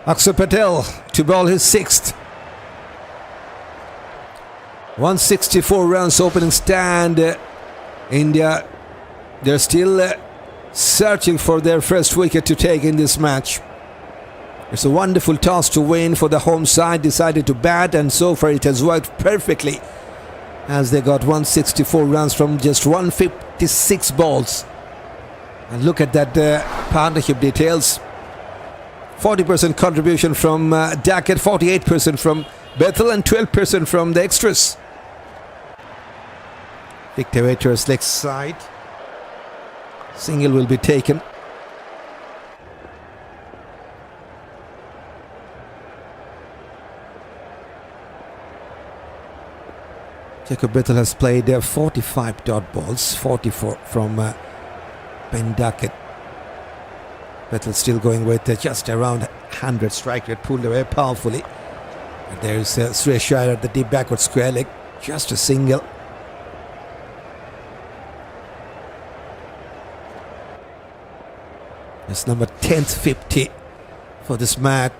Akshar Patel to bowl his sixth. 164 runs opening stand. India, they're still searching for their first wicket to take in this match. It's a wonderful toss to win for the home side. Decided to bat, and so far it has worked perfectly, as they got 164 runs from just 156 balls. And look at that partnership details. 40% contribution from Duckett, 48% from Bethell, and 12% from the extras. Victor Waiter's leg side. Single will be taken. Jacob Bethell has played 45 dot balls, 44 from Ben Duckett. Bethell still going with just around 100 strike rate, pulled away powerfully. And there's Shreyas Iyer at the deep backward square leg, just a single. It's number 10th 50 for this match.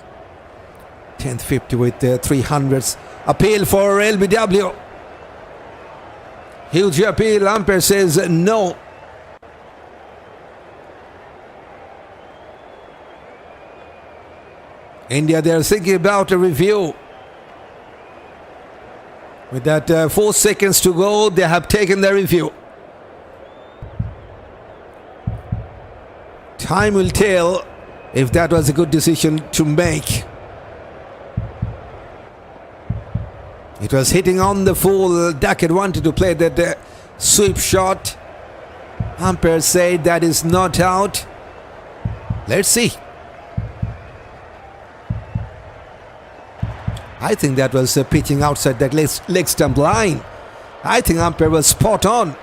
10th 50 with 300s. Appeal for LBW. Huge appeal. Umpire says no. India, they're thinking about a review. With that 4 seconds to go, they have taken their review. Time will tell if that was a good decision to make. It was hitting on the full. Duckett wanted to play that sweep shot. Umpire said that is not out. Let's see. I think that was pitching outside that leg stump line. I think umpire was spot on.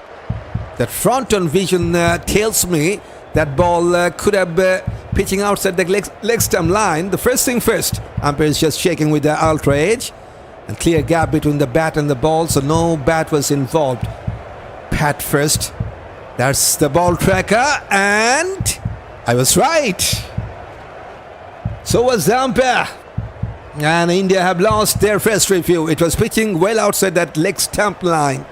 That front-on vision tells me that ball could have pitching outside the leg stump line. The first thing first, umpire is just checking with the ultra edge. And clear gap between the bat and the ball, so no bat was involved. Pat first. That's the ball tracker, and I was right. So was the umpire. And India have lost their first review. It was pitching well outside that leg stump line.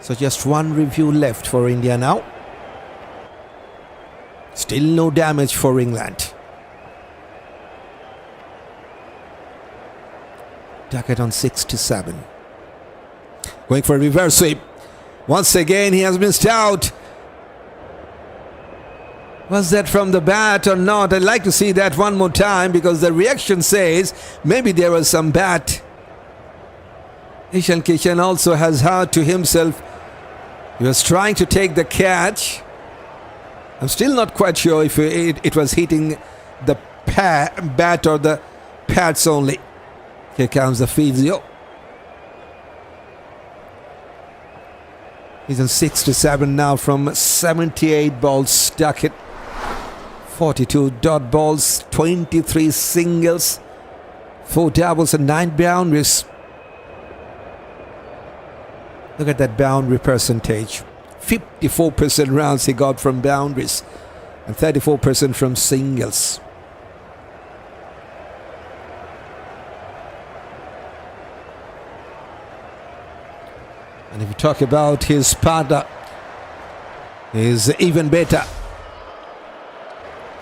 So just one review left for India now. Still no damage for England. Duckett on 6-7. Going for a reverse sweep. Once again, he has missed out. Was that from the bat or not? I'd like to see that one more time, because the reaction says maybe there was some bat. Kishan also has heard to himself. He was trying to take the catch. I'm still not quite sure if it was hitting the bat or the pads only. Here comes the physio. He's on 6-7 now from 78 balls. Duckett. 42 dot balls, 23 singles, 4 doubles and 9 boundaries. Look at that boundary percentage. 54% rounds he got from boundaries and 34% from singles. And if you talk about his partner, he's even better.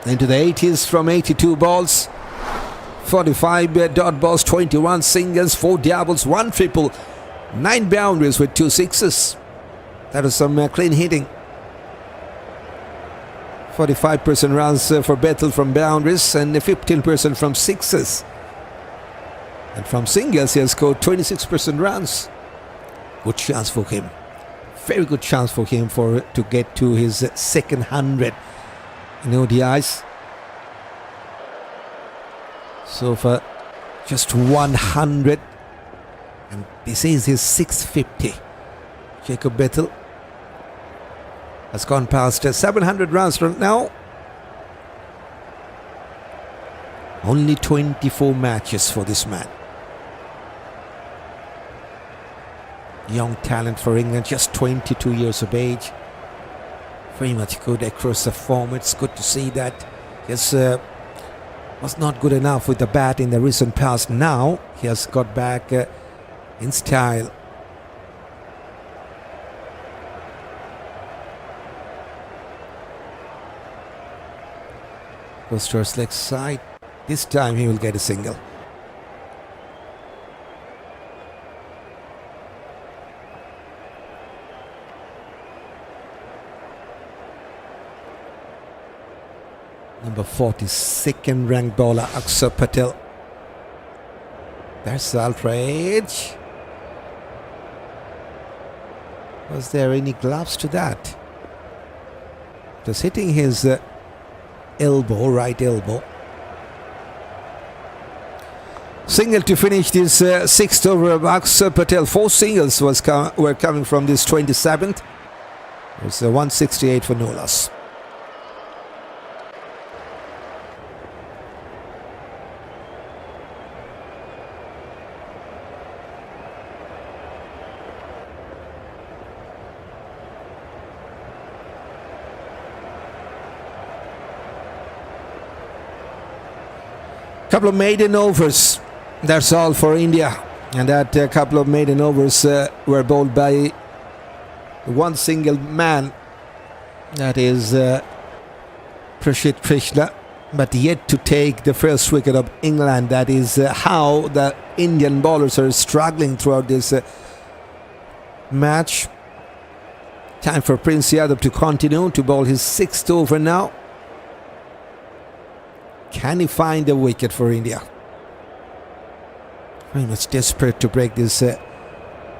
Into the 80s from 82 balls, 45 dot balls, 21 singles, 4 doubles, 1 triple, 9 boundaries with 2 sixes. That was some clean hitting. 45% runs for Bethell from boundaries and 15% from sixes. And from singles he has scored 26% runs. Good chance for him. Very good chance for him to get to his second 100 in ODIs. So far, just 100. And this is his 650. Jacob Bethell has gone past 700 runs right now. Only 24 matches for this man. Young talent for England, just 22 years of age. very much good across the form. It's good to see that. Yes, was not good enough with the bat in the recent past. Now he has got back in style. Goes towards leg side. This time he will get a single. Number 42nd ranked bowler Akshar Patel. That's the outrage. Was there any gloves to that? Just hitting his elbow, right elbow. Single to finish this sixth over of Akshar Patel. 4 singles were coming from this 27th. It's 168 for no loss. Couple of maiden overs, that's all for India, and that couple of maiden overs were bowled by one single man, that is Rashid Krishna, but yet to take the first wicket of England. That is how the Indian bowlers are struggling throughout this match. Time for Prince Yadav to continue to bowl his 6th over now. Can he find a wicket for India? Very much desperate to break this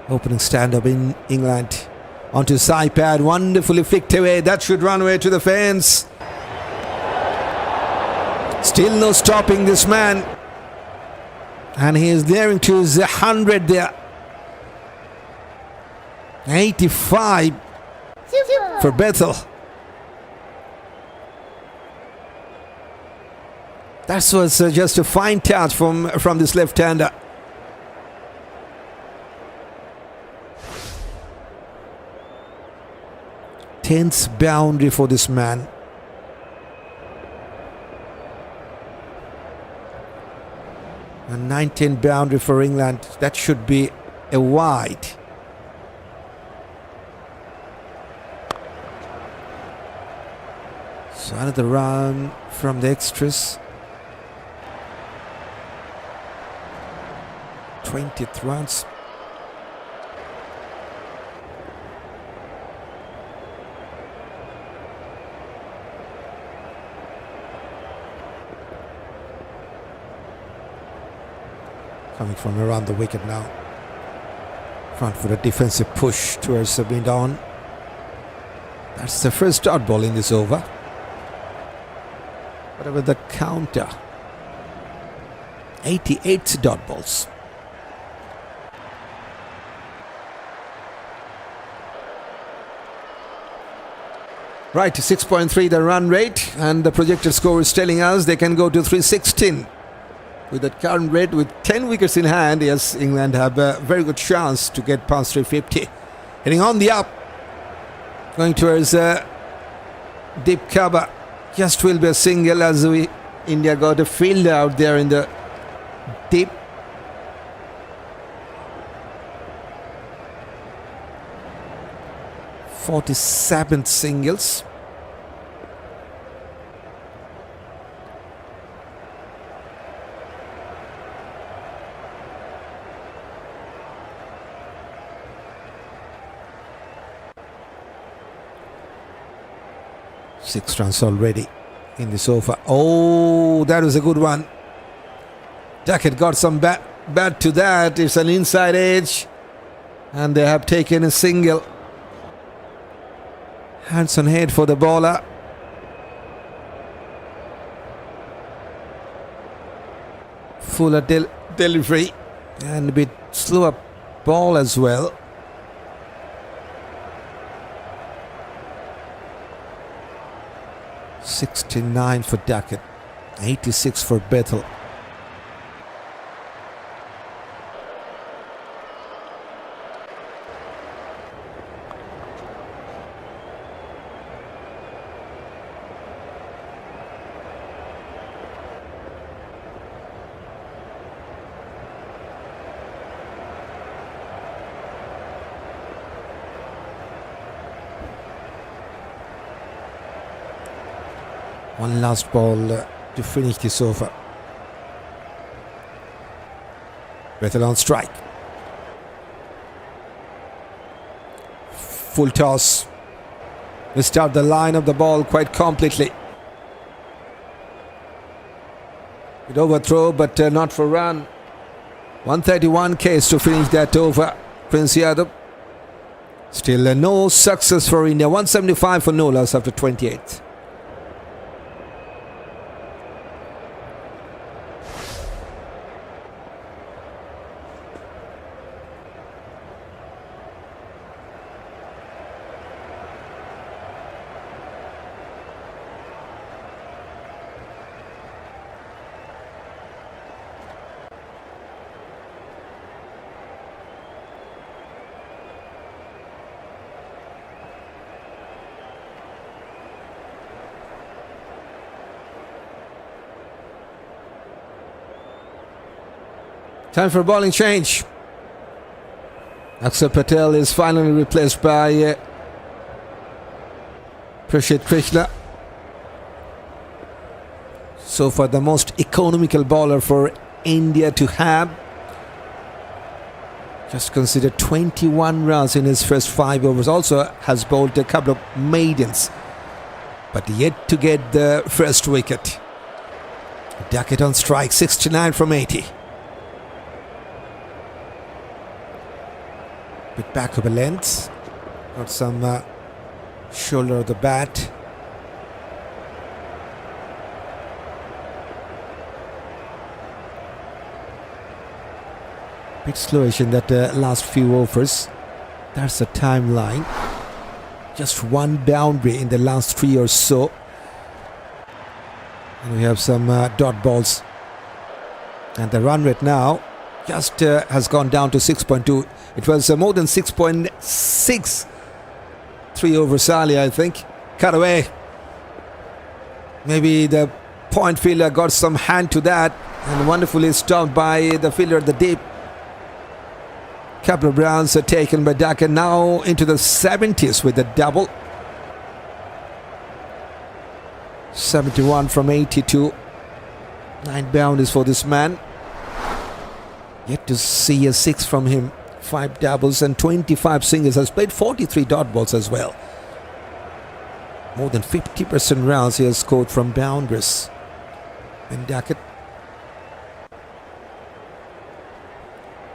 opening stand-up in England. Onto side pad, wonderfully flicked away. That should run away to the fence. Still no stopping this man. And he is nearing to his 100 there. 85 for Bethell. That was just a fine touch from this left-hander. Tenth boundary for this man. And 19th boundary for England. That should be a wide. So another run from the extras. 20th runs. Coming from around the wicket now. Front for a defensive push towards Brydon. That's the first dot ball in this over. What about the counter? 88 dot balls. Right, 6.3 the run rate, and the projected score is telling us they can go to 316. With that current rate, with 10 wickets in hand, yes, England have a very good chance to get past 350. Heading on the up, going towards deep cover. Just will be a single as India got a field out there in the deep. '47th singles. Six runs already in this over. Oh, that was a good one. Duckett got some bat to that. It's an inside edge, and they have taken a single. Hands on head for the bowler. Fuller delivery and a bit slower ball as well. $69 for Duckett, 86 for Bethell. One last ball to finish this over. Bethell on strike. Full toss. Missed out the line of the ball quite completely. Good overthrow, but not for run. 131 Ks to finish that over. Prince Yadav. Still no success for India. 175 for no loss after 28. Time for a bowling change. Akshar Patel is finally replaced by Rashid Krishna. So far the most economical bowler for India to have. Just consider 21 runs in his first 5 overs. Also has bowled a couple of maidens, but yet to get the first wicket. Duckett on strike, 69 from 80. Bit back of a length. Got some shoulder of the bat. Bit slowish in that last few overs. That's the timeline. Just one boundary in the last 3 or so. And we have some dot balls. And the run rate now just has gone down to 6.2. It was more than 6.6 3 overs earlier, I think. Cut away. Maybe the point fielder got some hand to that and wonderfully stopped by the fielder at the deep. Couple of rounds are taken by Duckett, now into the 70s with a double. 71 from 82. 9 boundaries for this man. Yet to see a 6 from him. 5 doubles and 25 singles. Has played 43 dot balls as well. More than 50% rounds he has scored from boundaries. And Duckett.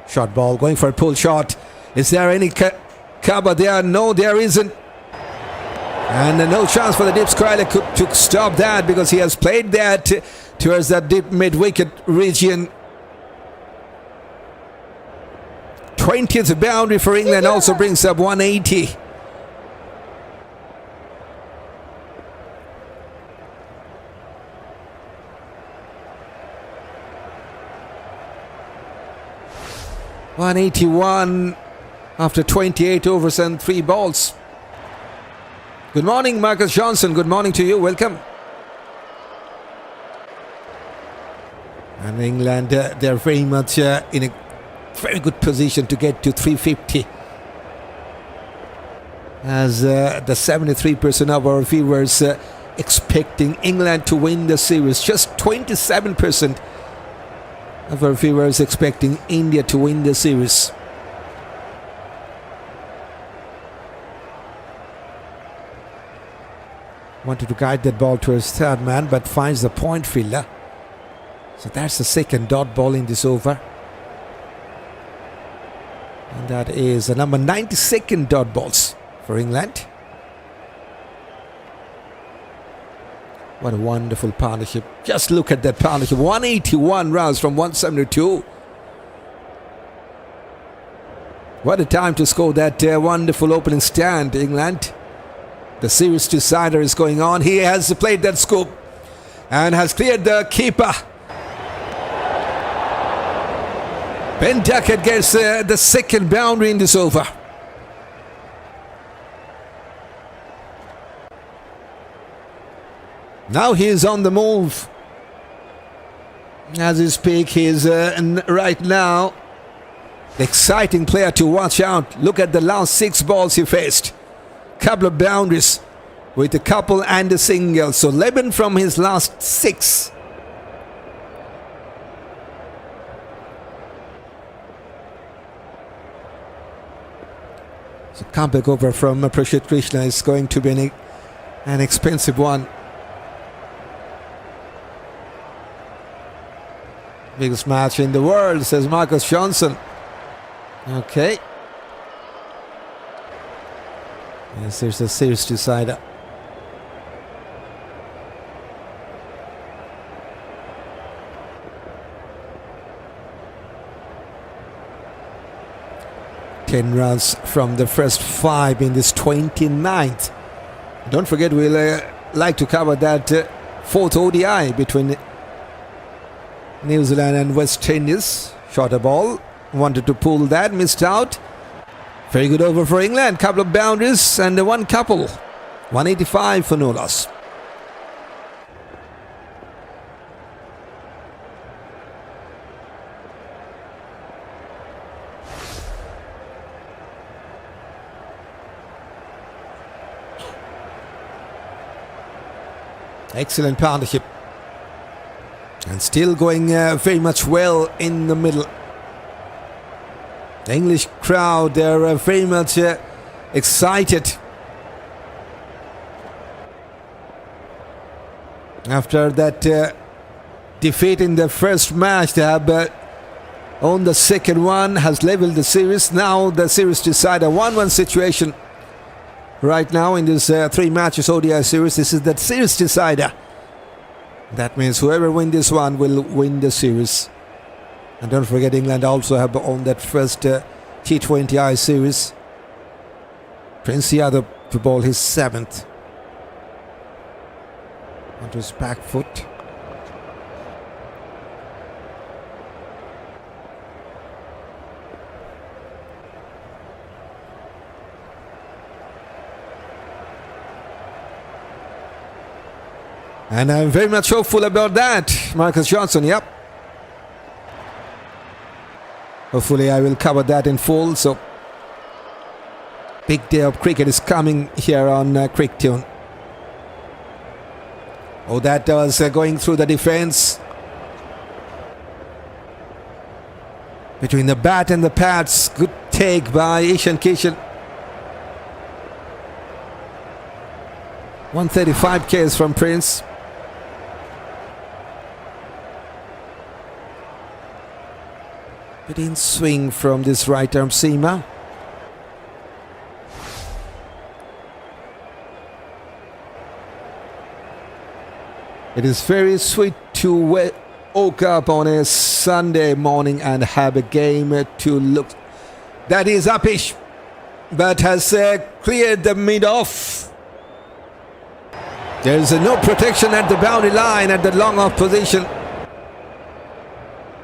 Short ball, going for a pull shot. Is there any cover there? No, there isn't. And no chance for the deep square to stop that, because he has played that towards that deep mid-wicket region. 20th boundary for England also brings up 180. (181) after 28 overs and 3 balls. Good morning, Marcus Johnson. Good morning to you. Welcome. And England, they're very much in a very good position to get to 350. As the 73% of our viewers expecting England to win the series. Just 27% of our viewers expecting India to win the series. Wanted to guide that ball to his third man, but finds the point fielder. So that's the second dot ball in this over. And that is the number 92nd dot balls for England. What a wonderful partnership. Just look at that partnership. 181 runs from 172. What a time to score that wonderful opening stand, England. The series decider is going on. He has played that scoop and has cleared the keeper. Ben Duckett gets the second boundary in this over. Now he is on the move. As we speak, he is right now the exciting player to watch out. Look at the last 6 balls he faced. Couple of boundaries. with a couple and a single. So 11 from his last 6. So comeback over from Prashit Krishna is going to be an expensive one. Biggest match in the world, says Marcus Johnson. Okay. Yes, there's a series decider. Ten runs from the first 5 in this 29th. Don't forget, we'll like to cover that 4th ODI between New Zealand and West Indies. Shot a ball, wanted to pull that, missed out. Very good over for England. Couple of boundaries and one couple. 185 for no loss. Excellent partnership. And still going very much well in the middle. The English crowd, they're very much excited. After that defeat in the first match, they have won the second one, has leveled the series. Now the series decider, 1-1 situation. Right now in this 3 matches ODI series, this is the series decider. That means whoever wins this one will win the series. And don't forget, England also have won that first T20I series. Prince Yadav to bowl his 7th. Onto his back foot. And I'm very much hopeful about that. Marcus Johnson, yep. Hopefully I will cover that in full. So big day of cricket is coming here on CricTune. Oh, that was going through the defense. Between the bat and the pads. Good take by Ishan Kishan. 135 Ks from Prince. But in swing from this right arm seamer. It is very sweet to wake up on a Sunday morning and have a game to look. That is uppish, but has cleared the mid-off. There is no protection at the boundary line at the long-off position.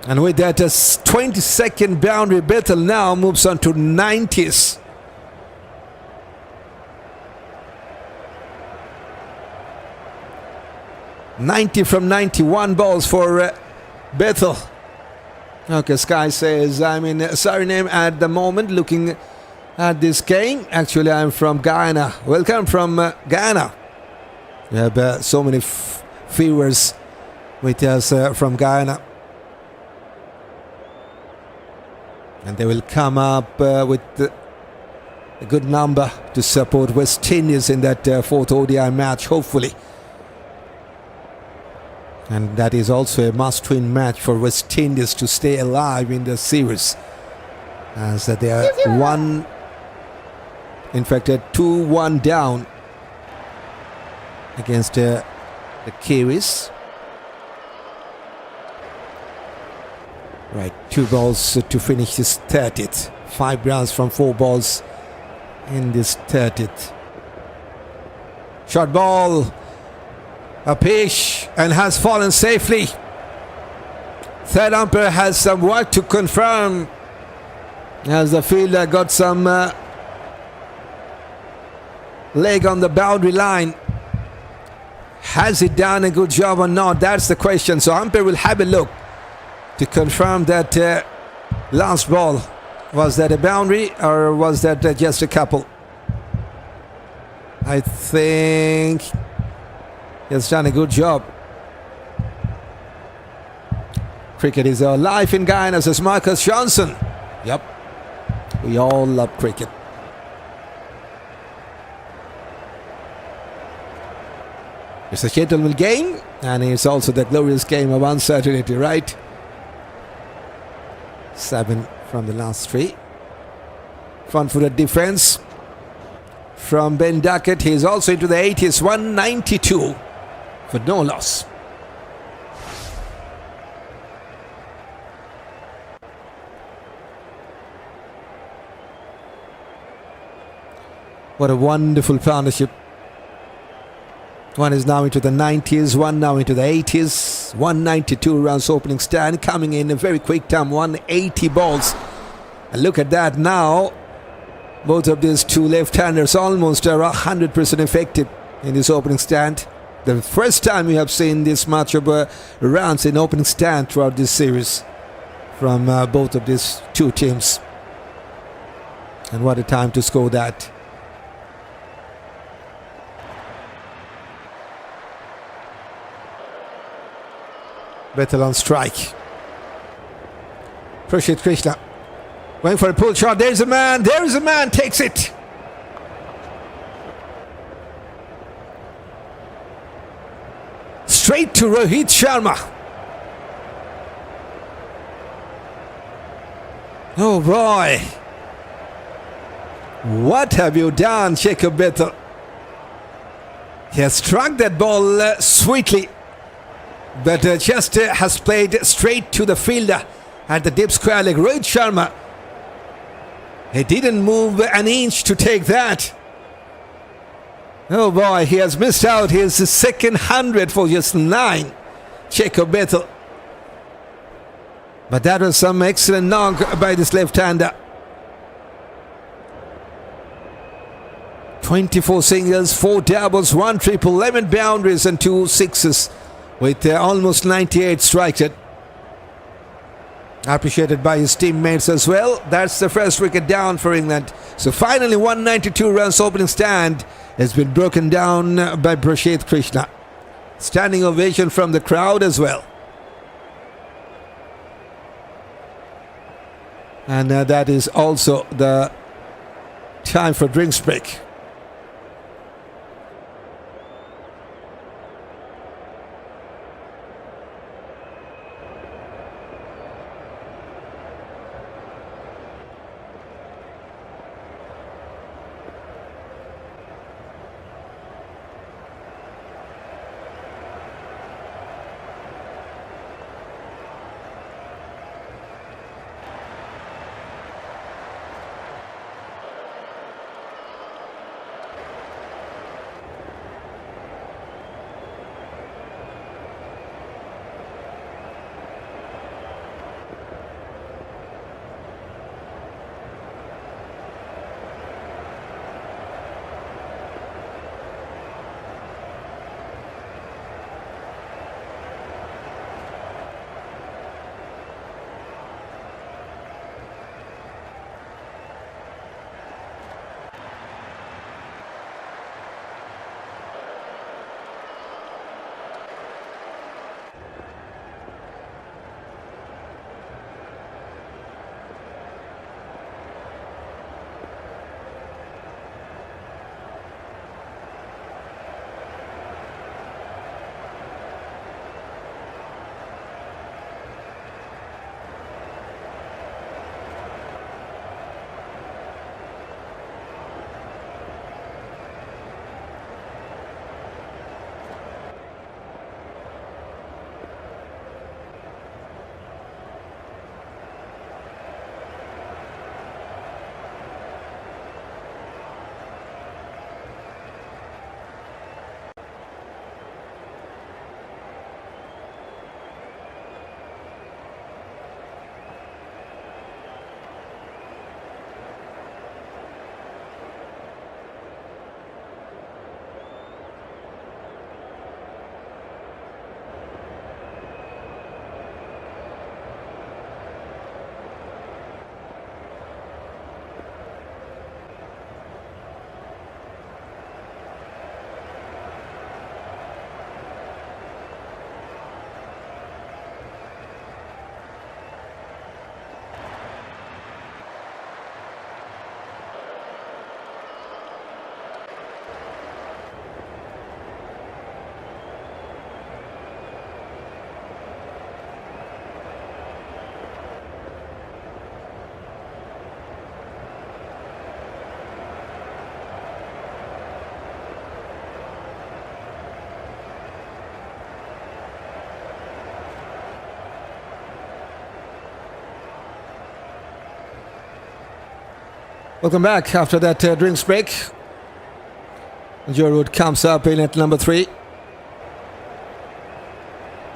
And with that 22nd boundary, Bethell now moves on to 90s. .90 from 91 balls for Bethell. Okay, Sky says, I'm in Suriname at the moment looking at this game. Actually, I'm from Guyana. Welcome from Guyana. We have so many viewers with us from Guyana. And they will come up with a good number to support West Indies in that 4th ODI match, hopefully. And that is also a must-win match for West Indies to stay alive in the series. As they are 2-1 down against the Kiwis. Right, 2 balls to finish this 30th. 5 runs from 4 balls in this 30th. Short ball. A pitch and has fallen safely. Third umpire has some work to confirm as the fielder got some leg on the boundary line. Has he done a good job or not? That's the question. So umpire will have a look to confirm that last ball. Was that a boundary or was that just a couple? I think he has done a good job. Cricket is our life in Guyana, says Marcus Johnson. Yep, we all love cricket. It's a gentleman game, and it's also the glorious game of uncertainty, right? 7 from the last 3. Front-footed defense from Ben Duckett. He's also into the 80s, 192 for no loss. What a wonderful partnership. One is now into the 90s, one now into the 80s. 192 runs opening stand, coming in a very quick time, 180 balls. And look at that now. Both of these two left-handers almost are 100% effective in this opening stand. The first time we have seen this much of runs in opening stand throughout this series from both of these two teams. And what a time to score that. Bethell on strike. Rashid Krishna going for a pull shot. There's a man. There is a man. Takes it. Straight to Rohit Sharma. Oh boy. What have you done, Saqib Bethell? He has struck that ball sweetly, but just has played straight to the fielder at the deep square leg. Rohit Sharma, he didn't move an inch to take that. Oh boy, he has missed out his second 100 for just 9. Saqib Bethell. But that was some excellent knock by this left-hander. 24 singles, 4 doubles, 1 triple, 11 boundaries and 2 sixes with almost 98 strikes. Appreciated by his teammates as well. That's the first wicket down for England. So finally 192 runs opening stand has been broken down by Rashid Krishna. Standing ovation from the crowd as well. And that is also the time for drinks break. Welcome back after that drinks break. Rohit comes up in at number 3.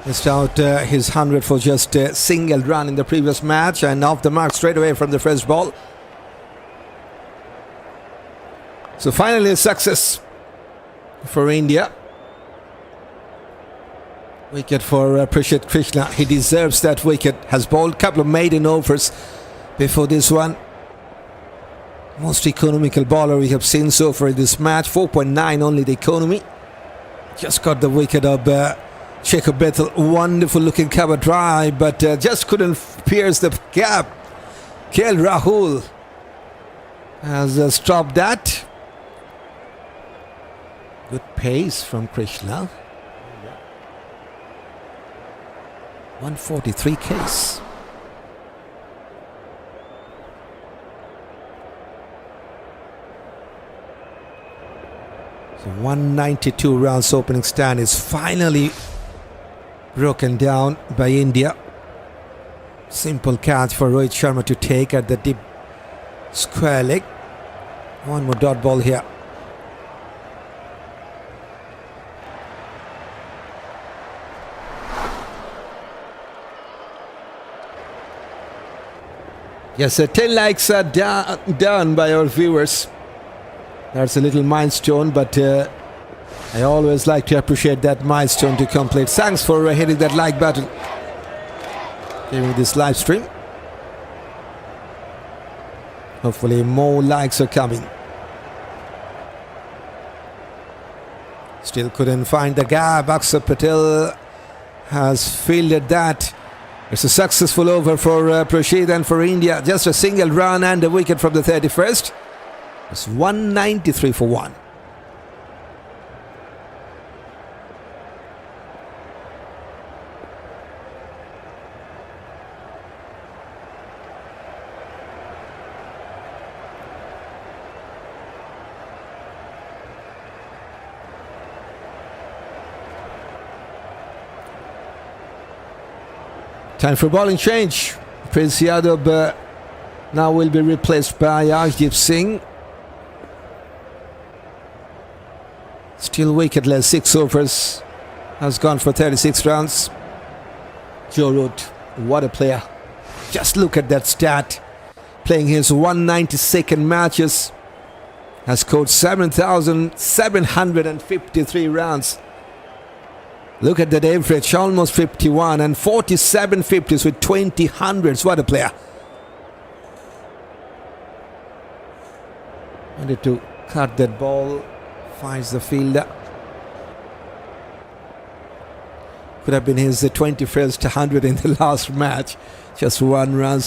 Missed out his 100 for just a single run in the previous match, and off the mark straight away from the first ball. So finally a success for India. Wicket for Prashid Krishna. He deserves that wicket. Has bowled a couple of maiden overs before this one. Most economical bowler we have seen so far in this match. 4.9 only the economy. Just got the wicket of Saqib Bethell. Wonderful looking cover drive, but just couldn't pierce the gap. Rahul has stopped that. Good pace from Krishna. 143 Ks. So 192 runs opening stand is finally broken down by India. Simple catch for Rohit Sharma to take at the deep square leg. One more dot ball here. Yes, 10 likes are done by our viewers. That's a little milestone, but I always like to appreciate that milestone to complete. Thanks for hitting that like button during this live stream. Hopefully more likes are coming. Still couldn't find the gap. Patel has fielded that. It's a successful over for Rashid and for India. Just a single run and a wicket from the 31st. It's 193 for 1. Time for bowling change. Prince Yadav now will be replaced by Arshdeep Singh. Still wicketless, 6 overs. Has gone for 36 runs. Rohit, what a player. Just look at that stat. Playing his 192nd matches. Has scored 7,753 runs. Look at that average, almost 51 and 47 50s with 20 hundreds. What a player. Wanted to cut that ball. Finds the fielder. Could have been his 21st 100 in the last match. Just 1 run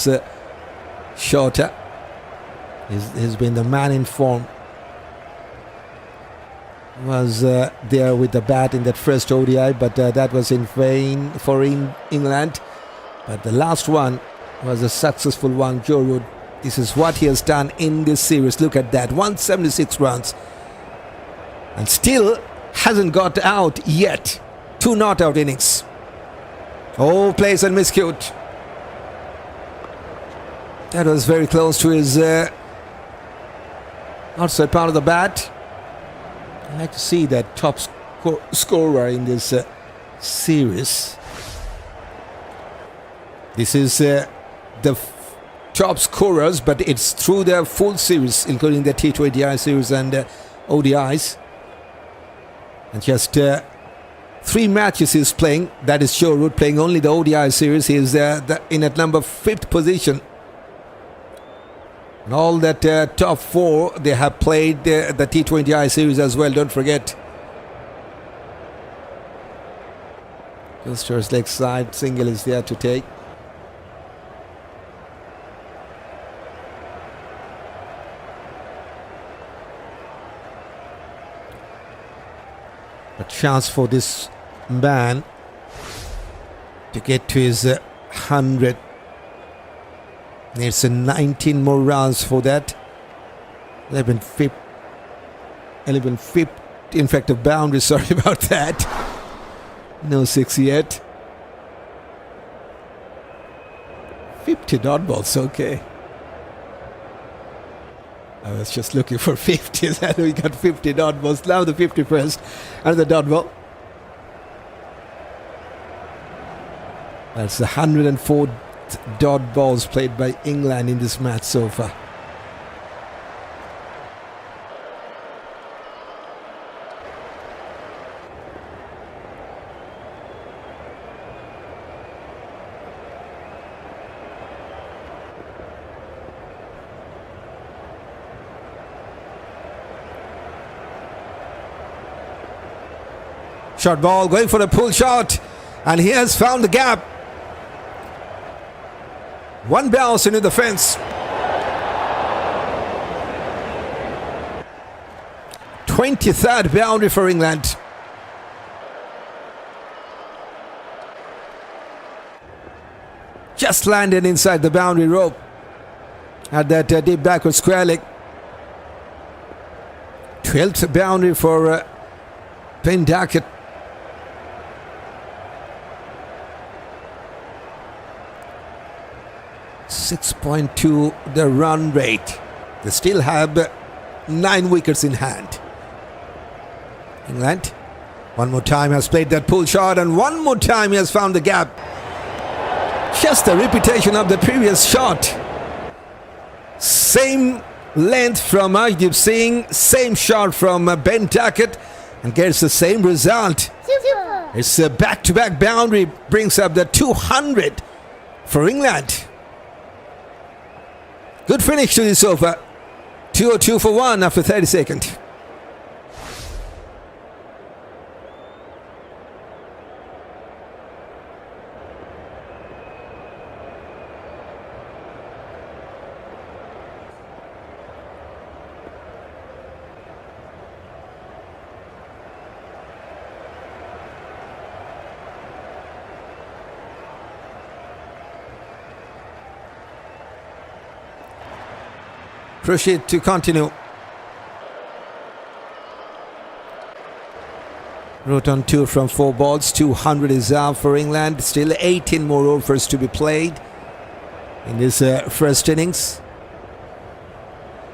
shorter. He's been the man in form. Was there with the bat in that first ODI, but that was in vain for England. But the last one was a successful one. Rohit, this is what he has done in this series. Look at that, 176 runs. And still hasn't got out yet. 2 not out innings. Oh, plays and miscute. That was very close to his outside part of the bat. I like to see that top scorer in this series. This is the top scorers, but it's through the full series, including the T20I series and ODIs. And just 3 matches he's playing. That is Rohit playing only the ODI series. He is in at number 5th position. And all that top 4, they have played the T20I series as well, don't forget. Gilster's leg side single is there to take. A chance for this man to get to his 100. Needs 19 more runs for that. 11 fifth, in fact a boundary, sorry about that. No 6 yet. 50 dot balls, okay. I was just looking for 50s and we got 50 dot balls. Now the 51st and the dot ball. That's the 104 dot balls played by England in this match so far. Short ball, going for a pull shot, and he has found the gap. One bounce into the fence. 23rd boundary for England. Just landed inside the boundary rope at that deep backward square leg. 12th boundary for Duckett. 6.2 the run rate. They still have 9 wickets in hand. England one more time has played that pull shot, and one more time he has found the gap. Just a repetition of the previous shot. Same length from Adil Singh, same shot from Ben Duckett, and gets the same result. Super. It's a back-to-back boundary, brings up the 200 for England. Good finish to this over. 202 for 1 after 30 seconds. Rashid to continue. Wrote on 2 from 4 balls. 200 is out for England. Still 18 more overs to be played in this first innings.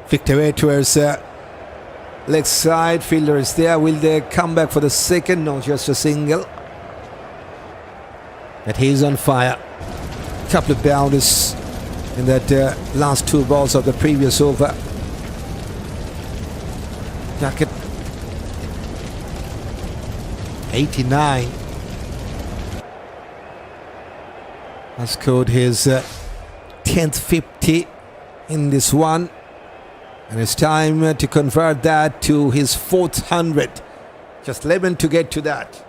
Flicked away towards leg side. Fielder is there. Will they come back for the second? No, just a single. But he's on fire. Couple of boundaries in that last 2 balls of the previous over. Duckett 89 has scored his 10th 50 in this one, and it's time to convert that to his 4th 100. Just 11 to get to that.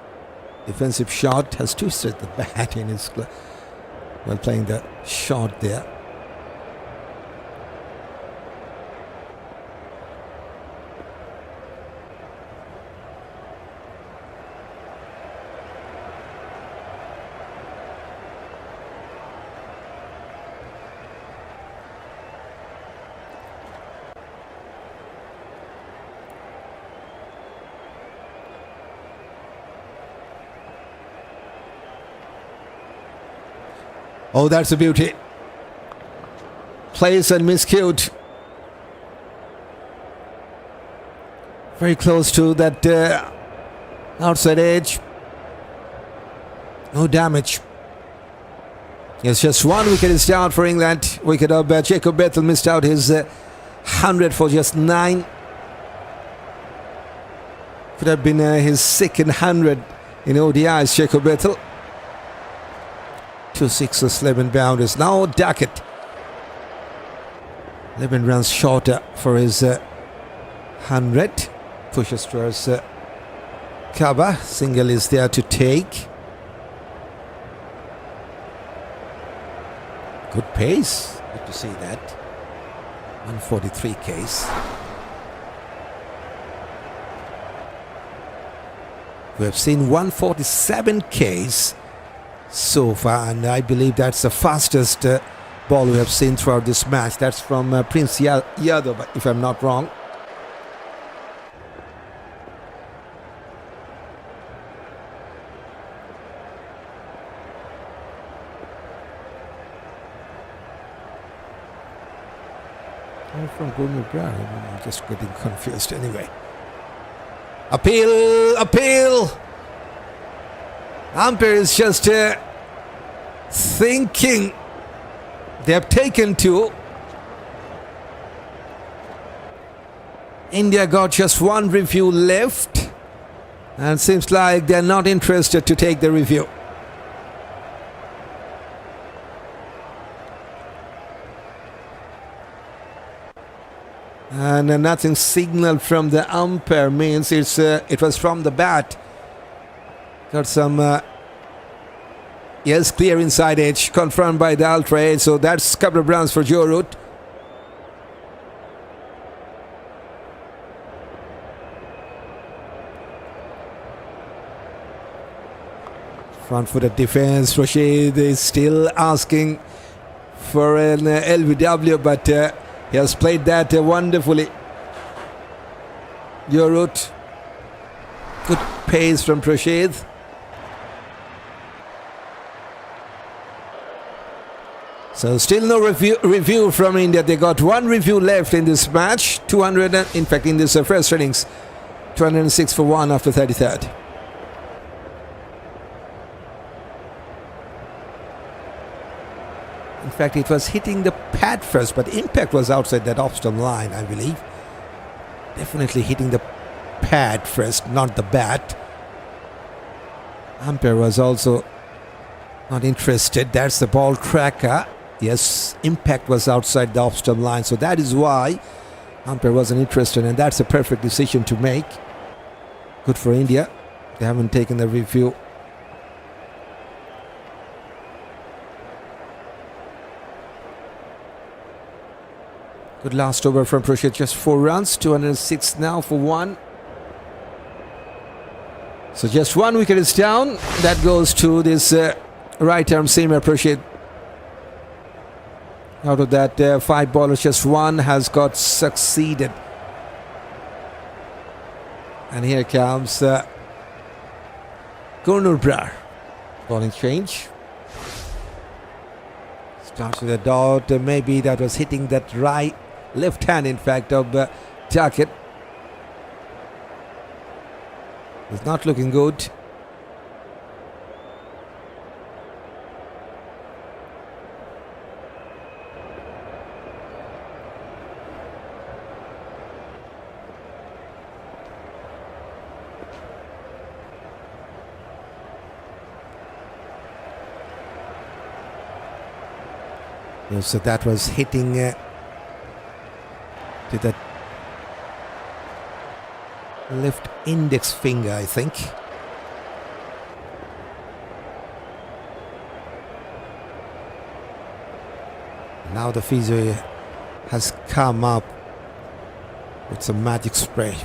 Defensive shot, has twisted the bat in his while playing the shot there. Oh, that's a beauty. Plays and miscued. Very close to that outside edge. No damage. Yes, just 1 wicket is down for England. Wicket of Jacob Bethell missed out his 100 for just 9. Could have been his 2nd 100 in ODIs, Jacob Bethell. 2 6s, 11 boundaries. Now Duckett. 11 runs shorter for his 100. Pushes towards cover. Single is there to take. Good pace. Good to see that. 143 Ks. We have seen 147 Ks so far, and I believe that's the fastest ball we have seen throughout this match. That's from Prince Yadav, if I'm not wrong. Or from Gurmukar. I'm just getting confused anyway. Appeal! Umpire is just thinking. They have taken two. India got just one review left. And seems like they're not interested to take the review. And nothing signaled from the umpire means it was from the bat. Got some yes, clear inside edge confirmed by the ultra edge. So that's a couple of runs for Rohit. Front-footed defense. Rashid is still asking for an LBW, but he has played that wonderfully. Rohit. Good pace from Rashid. So still no review from India. They got one review left in this match. 200, in fact, in this first innings. 206 for 1 after 33rd. In fact, it was hitting the pad first, but impact was outside that off-stump line, I believe. Definitely hitting the pad first, not the bat. Umpire was also not interested. That's the ball tracker. Yes, impact was outside the off-stump line, so that is why umpire wasn't interested, and that's a perfect decision to make. Good for India. They haven't taken the review. Good last over from Rashid, just 4 runs, 206 now for 1. So just 1 wicket is down. That goes to this right-arm seamer, Rashid. Out of that 5 bowlers, just 1 has got succeeded. And here comes Gurnulbrar. Bowling change. Starts with a dot. Maybe that was hitting that left hand, in fact, of Duckett. It's not looking good. Yes, so that was hitting to the left index finger, I think. Now the physio has come up with some magic spray.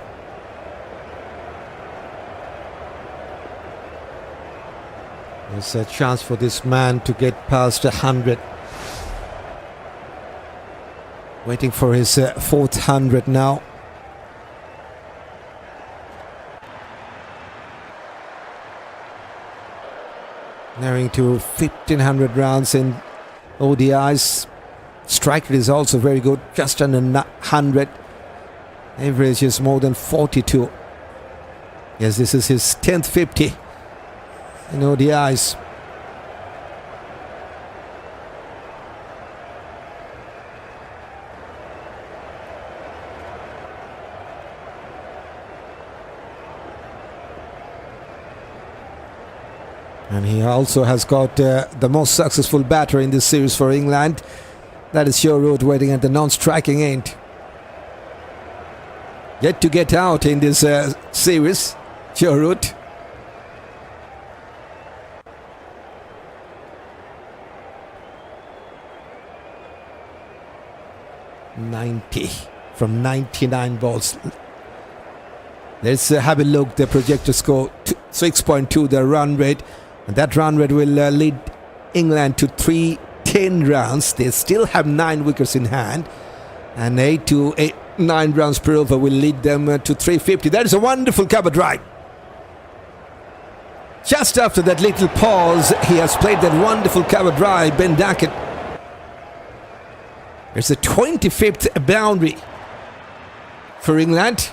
There's a chance for this man to get past 100. Waiting for his 4th 100 now. Nearing to 1500 runs in ODIs. Strike rate is also very good, just under 100. Average is more than 42. Yes, this is his 10th 50 in ODIs. And he also has got the most successful batter in this series for England. That is Rohit, waiting at the non-striking end. Yet to get out in this series, Rohit. .90 from 99 balls. Let's have a look. The projected score 6.2, the run rate. And that run rate will lead England to 310 runs. They still have 9 wickets in hand. And 9 runs per over will lead them to 350. That is a wonderful cover drive. Just after that little pause, he has played that wonderful cover drive, Ben Duckett. It's the 25th boundary for England.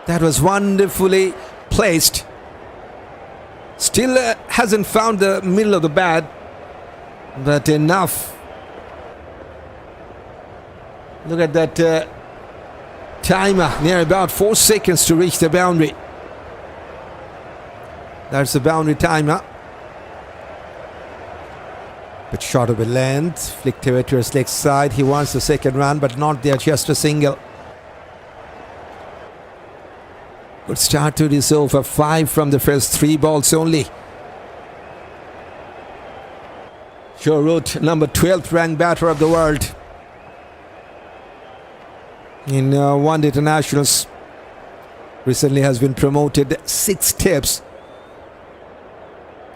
That was wonderfully placed. Still hasn't found the middle of the bat, but enough. Look at that timer, near about 4 seconds to reach the boundary. That's the boundary timer. But short of a length, flicked away to his leg side. He wants the second run, but not there, just a single. Good start to this over, 5 from the first 3 balls only. Joe Root, number 12th ranked batter of the world in one-day internationals. Recently has been promoted 6 steps.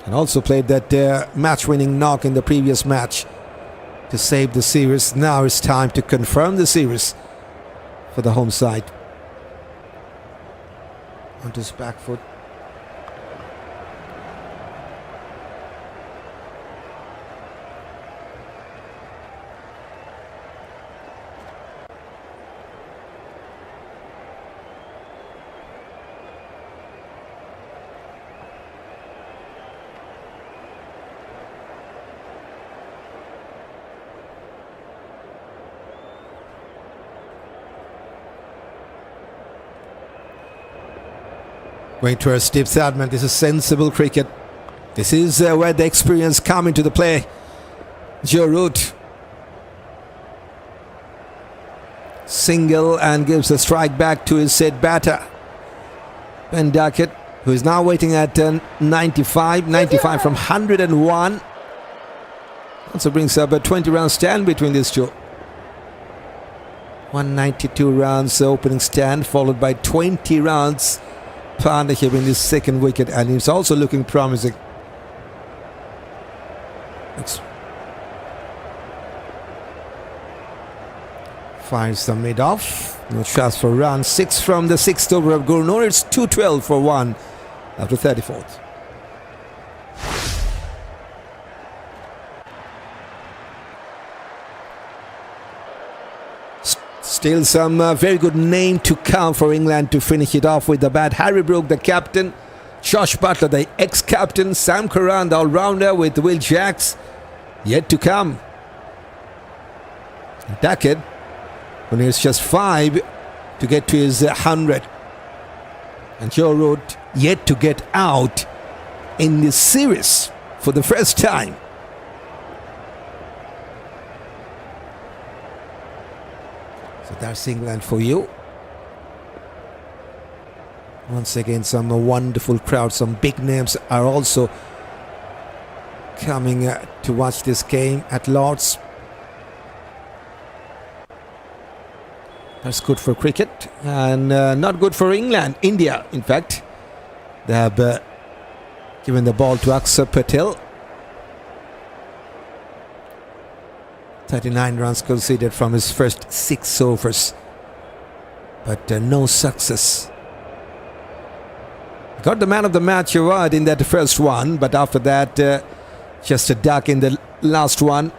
And also played that match-winning knock in the previous match to save the series. Now it's time to confirm the series for the home side. Onto his back foot. Going towards deep Sadman. This is sensible cricket. This is where the experience comes into the play. Joe Root. Single and gives a strike back to his said batter. Ben Duckett, who is now waiting at 95 from 101. Also brings up a 20 round stand between these two. 192 rounds opening stand, followed by 20 rounds partnership in this second wicket, and it's also looking promising. Fires the mid off. No chance for run. 6 from the 6th over of Gurnor. It's 212 for 1 after 34th. Still some very good name to come for England to finish it off with the bat. Harry Brook, the captain. Josh Buttler, the ex-captain. Sam Curran, the all-rounder with Will Jacks. Yet to come. Duckett, who needs just 5 to get to his 100. And Joe Root yet to get out in this series for the first time. So that's England for you. Once again, some wonderful crowds, some big names are also coming to watch this game at Lord's. That's good for cricket and not good for England. India, in fact. They have given the ball to Akshar Patel. 39 runs conceded from his first 6 overs. But no success. Got the man of the match award in that first one, but after that, just a duck in the last one.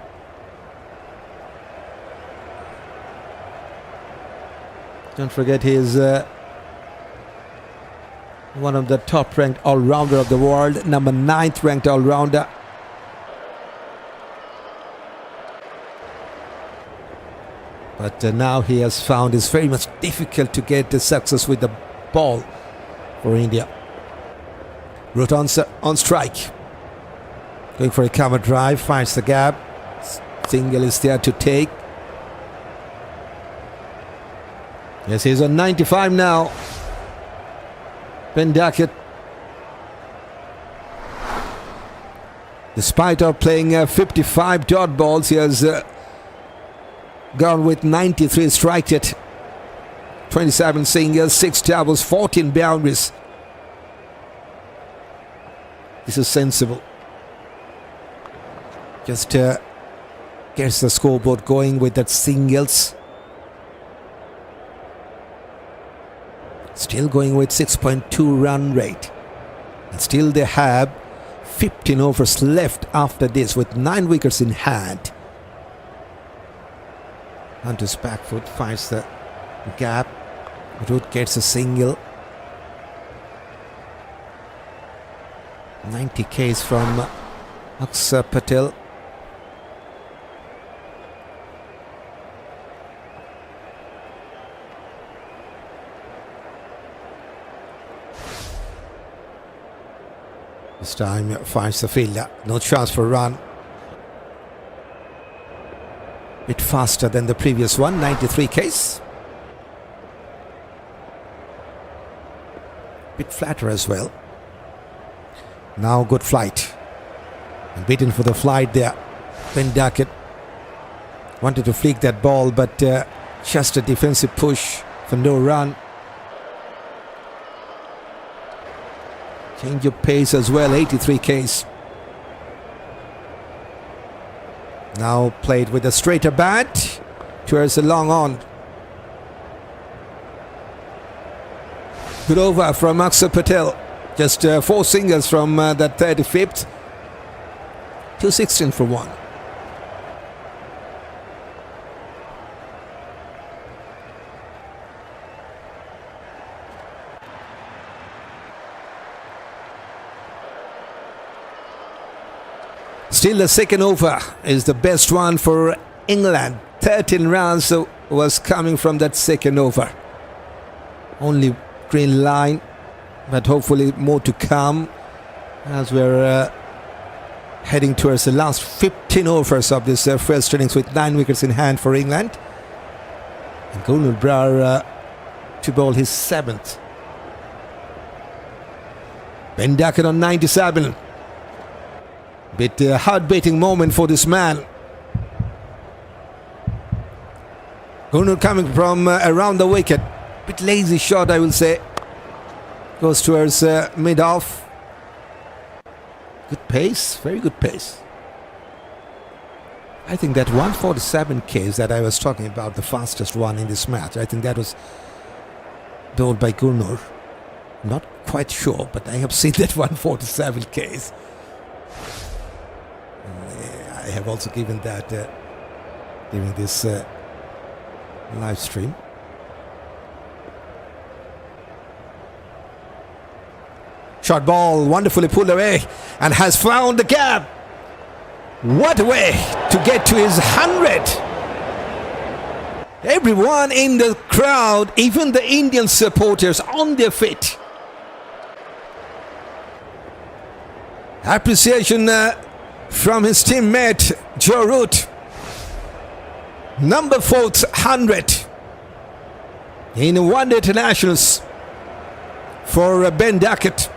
Don't forget he is one of the top ranked all-rounder of the world, number 9th ranked all-rounder. But now he has found it's very much difficult to get the success with the ball for India. Root on strike. Going for a cover drive, finds the gap. Single is there to take. Yes, he's on 95 now. Ben Duckett. Despite of playing 55 dot balls, he has gone with 93 strike rate. 27 singles, 6 doubles, 14 boundaries. This is sensible. Just gets the scoreboard going with that singles. Still going with 6.2 run rate. And still they have 15 overs left after this with 9 wickets in hand. Hunter's back foot finds the gap. Root gets a single. 90 Ks from Aksa Patel. This time finds the fielder. No chance for a run. Bit faster than the previous one, 93 Ks. Bit flatter as well. Now good flight. And beaten for the flight there. Ben Duckett wanted to flick that ball, but just a defensive push for no run. Change of pace as well, 83 Ks. Now played with a straighter bat towards the long on. Good over from Aksa Patel. Just 4 singles from that 35th. 216 for 1. Still the second over is the best one for England. 13 runs was coming from that second over. Only green line, but hopefully more to come as we're heading towards the last 15 overs of this first innings with 9 wickets in hand for England. And Gulnul Brar to bowl his 7th. Ben Duckett on 97. Bit heart-beating moment for this man. Gulnul coming from around the wicket. Bit lazy shot, I will say. Goes towards mid-off. Good pace, very good pace. I think that 147 Ks that I was talking about, the fastest one in this match, I think that was bowled by Gulnul. Not quite sure, but I have seen that 147 Ks. I have also given that during this live stream. Short ball, wonderfully pulled away and has found the gap. What a way to get to his 100. Everyone in the crowd, even the Indian supporters, on their feet. Appreciation from his teammate Joe Root. Number 4th 100 in one-day internationals for Ben Duckett.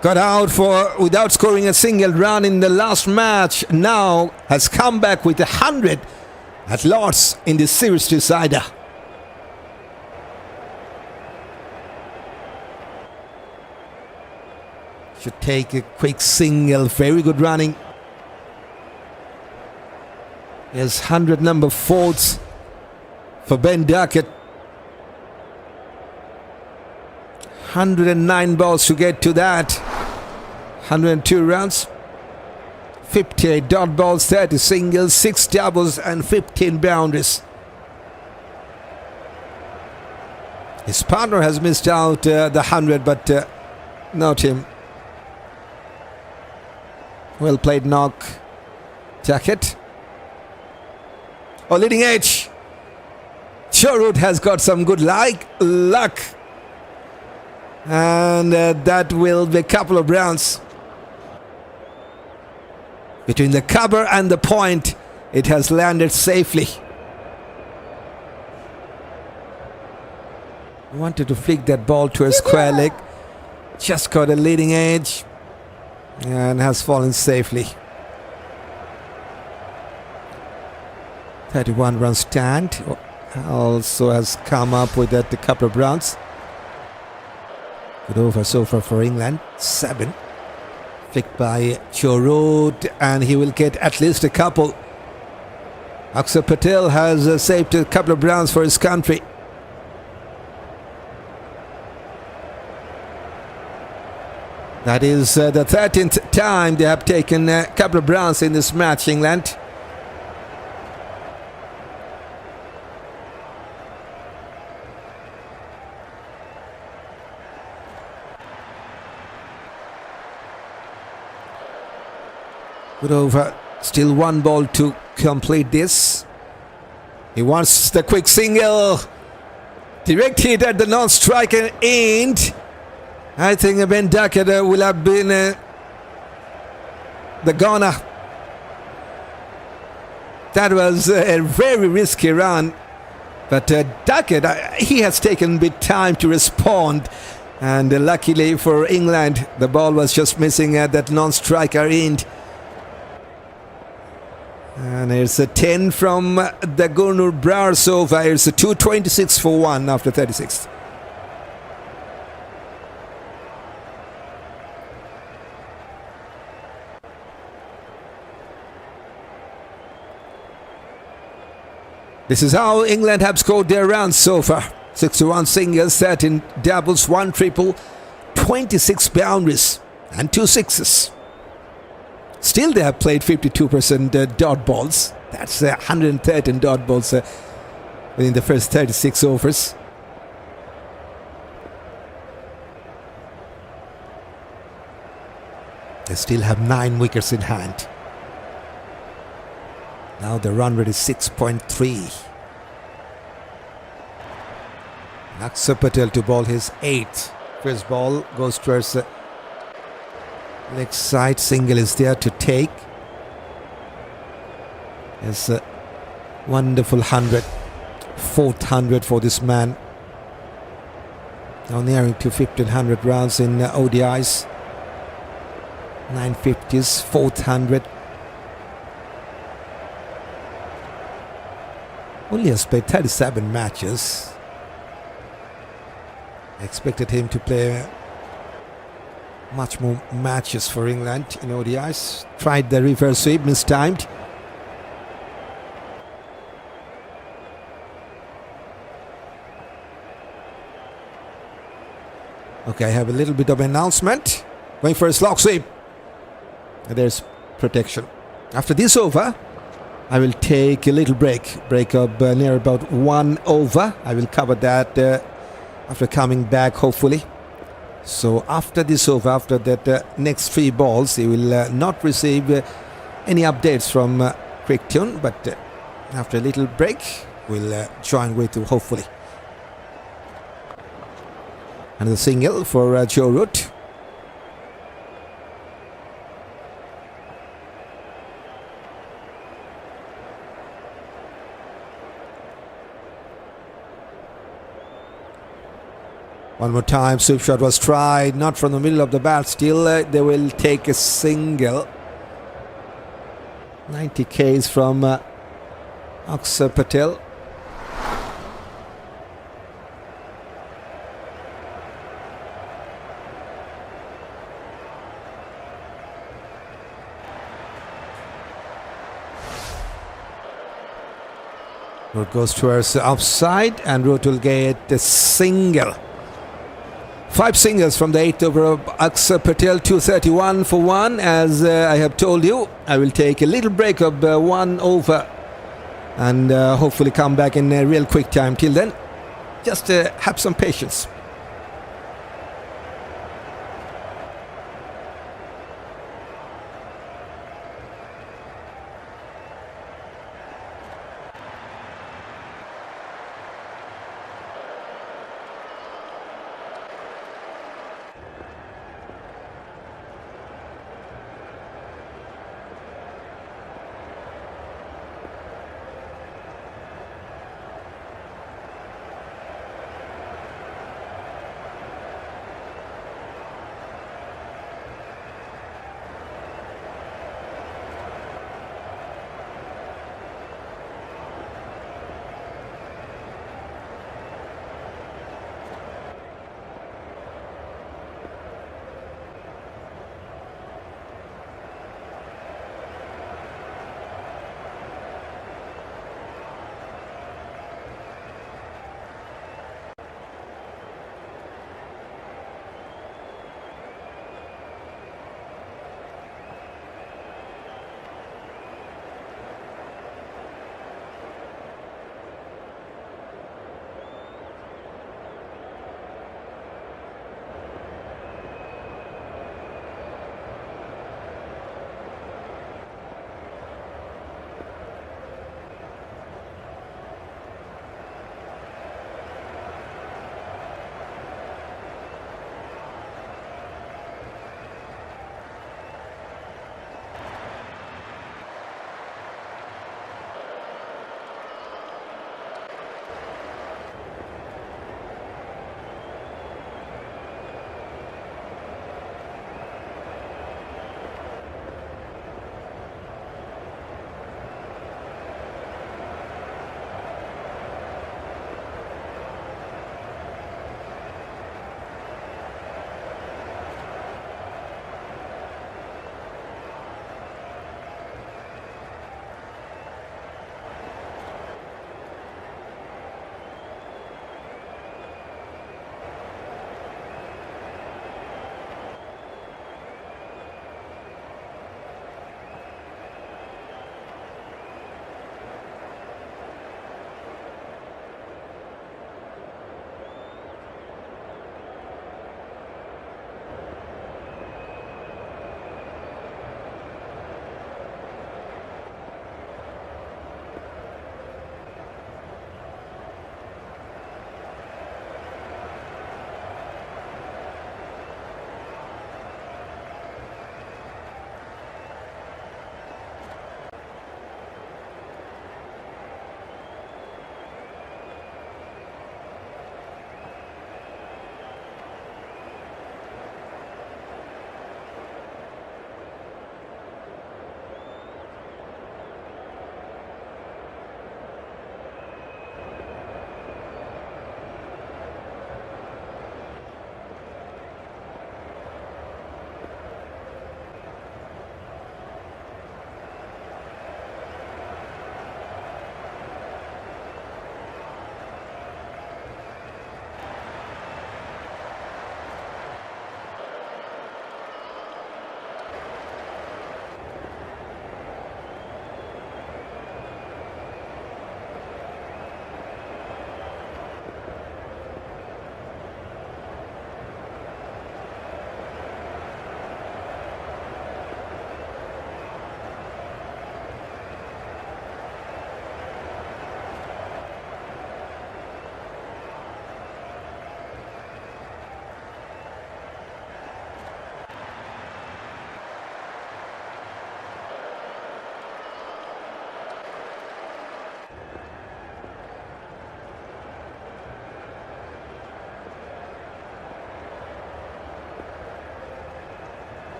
Got out without scoring a single run in the last match. Now has come back with 100 at Lord's in the series decider. Should take a quick single. Very good running. Here's 100 number 4th for Ben Duckett. 109 balls to get to that. 102 runs. 58 dot balls, 30 singles, 6 doubles and 15 boundaries. His partner has missed out the 100, but not him. Well played knock. Duckett. Leading edge. Root has got some good luck. And that will be a couple of rounds. Between the cover and the point, it has landed safely. Wanted to flick that ball to a square leg. Just got a leading edge. And has fallen safely. 31 run stand. Also has come up with that a couple of runs. Good over so far for England. 7. Flicked by Chorud, and he will get at least a couple. Aksa Patel has saved a couple of runs for his country. That is the 13th time they have taken a couple of runs in this match, England. Good over. Still one ball to complete this. He wants the quick single. Direct hit at the non-striker end. I think Ben Duckett will have been the goner. That was a very risky run. But Duckett, he has taken a bit time to respond. And luckily for England, the ball was just missing at that non-striker end. And it's a 10 from the Gurnur Brar so far. It's a 226 for 1 after 36. This is how England have scored their runs so far. 61 singles, 13 doubles, 1 triple, 26 boundaries and 2 sixes. Still they have played 52% dot balls. That's 113 dot balls within the first 36 overs. They still have 9 wickets in hand. Now the run rate is 6.3. Akshar Patel to bowl his 8th. First ball goes towards the leg side. Single is there to take. It's a wonderful 100. 4th 100 for this man. Now nearing to 1500 runs in ODIs. 950s, 4th 100. Only has played 37 matches. I expected him to play much more matches for England in ODIs. Tried the reverse sweep, mistimed. Okay, I have a little bit of announcement. Going for a slog sweep. And there's protection. After this over, I will take a little break up near about 1 over. I will cover that after coming back, hopefully. So after this over, after that next 3 balls, you will not receive any updates from Quick Tune, but after a little break, we'll join with you, hopefully. And the single for Joe Root. One more time, sweep shot was tried, not from the middle of the bat. Still, they will take a single. 90 Ks from Akshar Patel. Root goes towards the offside, and Root will get the single. 5 singles from the 8th over of Akshar Patel, 231 for 1. As I have told you, I will take a little break of 1 over and hopefully come back in a real quick time. Till then, just have some patience.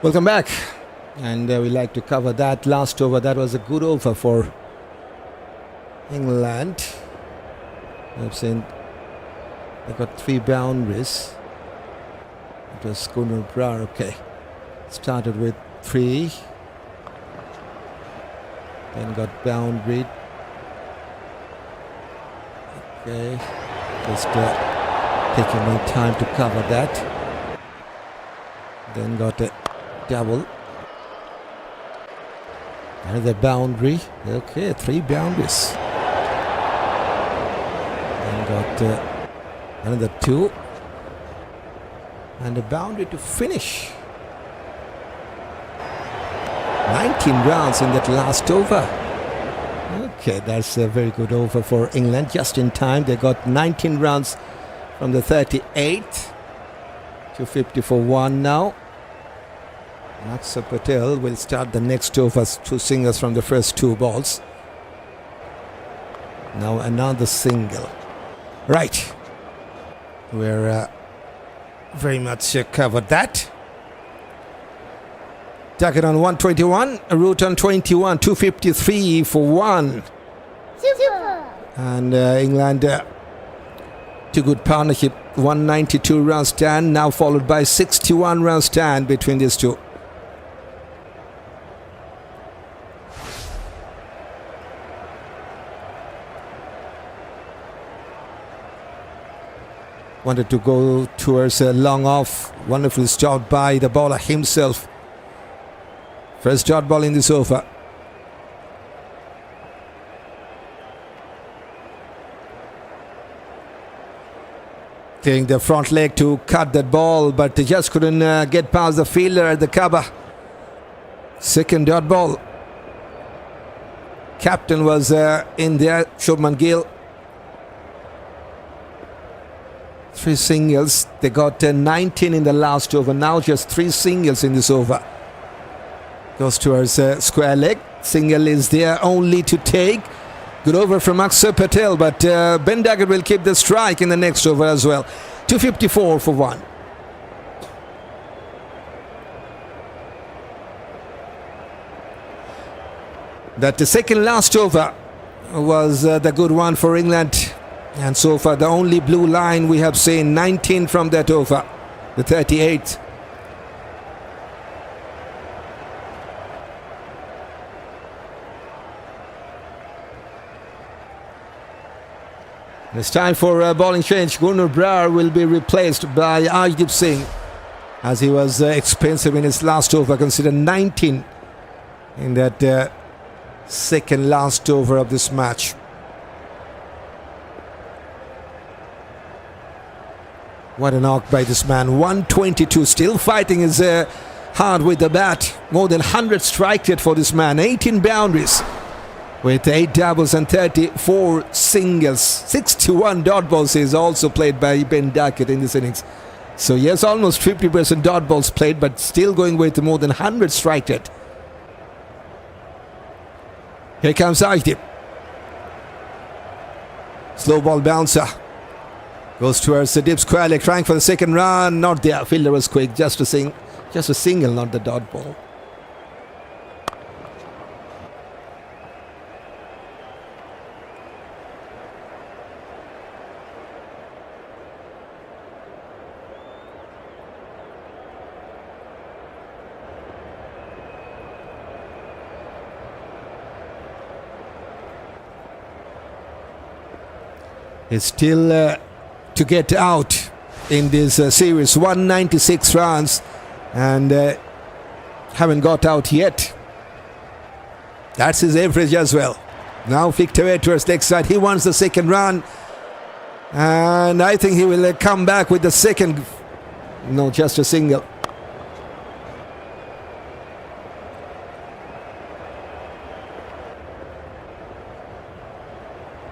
Welcome back, and we like to cover that last over. That was a good over for England. I've seen they got 3 boundaries. It was Gunnar Brar. Okay, started with 3, then got boundary. Okay, just taking my time to cover that. Then got a double. Another boundary. Okay, 3 boundaries. Then got another 2. And a boundary to finish. 19 runs in that last over. Okay, that's a very good over for England. Just in time, they got 19 runs from the 38 to 50 for 1 now. Mahmood Patel will start the next over, 2 singles from the first 2 balls. Now another single. Right. We're very much covered that. Duckett on 121, Root on 21, 253 for 1. Super. And England, 2 good partnership, 192 run stand, now followed by 61 run stand between these 2. Wanted to go towards a long off. Wonderful stop by the bowler himself. First dot ball in this over. Taking the front leg to cut that ball, but they just couldn't get past the fielder at the cover. Second dot ball. Captain was in there, Shubman Gill. 3 singles. They got 19 in the last over. Now just 3 singles in this over. Goes towards square leg. Single is there only to take. Good over from Mahmood Patel, but Ben Duckett will keep the strike in the next over as well. 254 for 1. That the second last over was the good one for England. And so far the only blue line we have seen, 19 from that over, the 38. It's time for a bowling change. Gunnar Brar will be replaced by Arjdeep Singh, as he was expensive in his last over, considered 19 in that second last over of this match. What a knock by this man. 122, still fighting his hard with the bat. More than 100 strike rate for this man. 18 boundaries with 8 doubles and 34 singles. 61 dot balls is also played by Ben Duckett in this innings. So yes, almost 50% dot balls played, but still going with more than 100 strike rate. Here comes Arjdeep. Slow ball bouncer. Goes towards the deep square leg, trying for the second run. Not there. Fielder was quick. Just a single, not the dot ball. It's still to get out in this series. 196 runs and haven't got out yet. That's his average as well. Now flicked away towards leg side. He wants the second run, and I think he will come back with the second. No, just a single.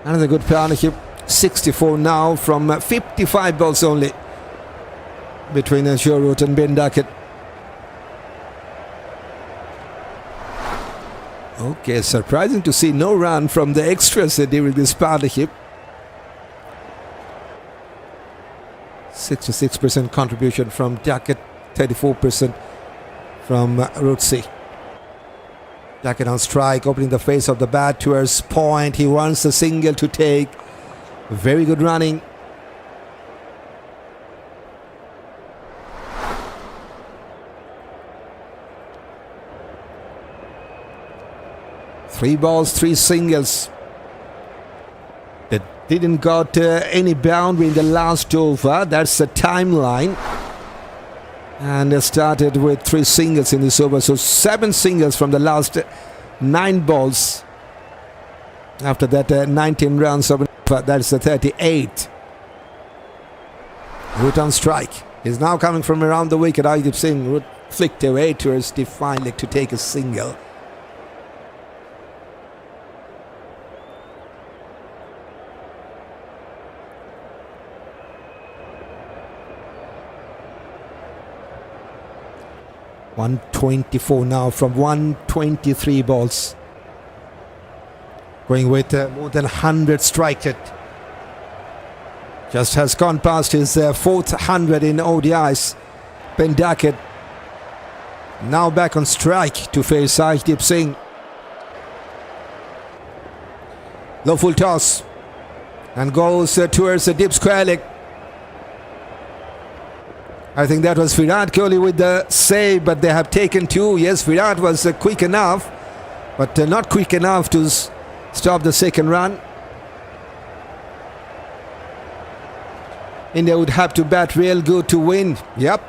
Another good partnership. 64 now from 55 balls only between Rohit and Ben Duckett. Okay, surprising to see no run from the extras during this partnership. 66% contribution from Duckett, 34% from Rutsi. Duckett on strike, opening the face of the bat towards point. He wants a single to take. Very good running. Three balls, three singles. They didn't got any boundary in the last over. That's the timeline. And they started with three singles in this over. So 7 singles from the last 9 balls. After that 19 runs of that's the 38. Root on strike. He's now coming from around the wicket. Ajit Singh Root flicked away towards the fine leg to take a single. .124 now from 123 balls. Going with more than 100 strike it. Just has gone past his 4th 100 in ODIs. Ben Duckett now back on strike to face Ajit Singh. Low full toss and goes towards the deep square leg. I think that was Virat Kohli with the save, but they have taken 2. Yes, Virat was quick enough, but not quick enough to stop the second run. India would have to bat real good to win. Yep.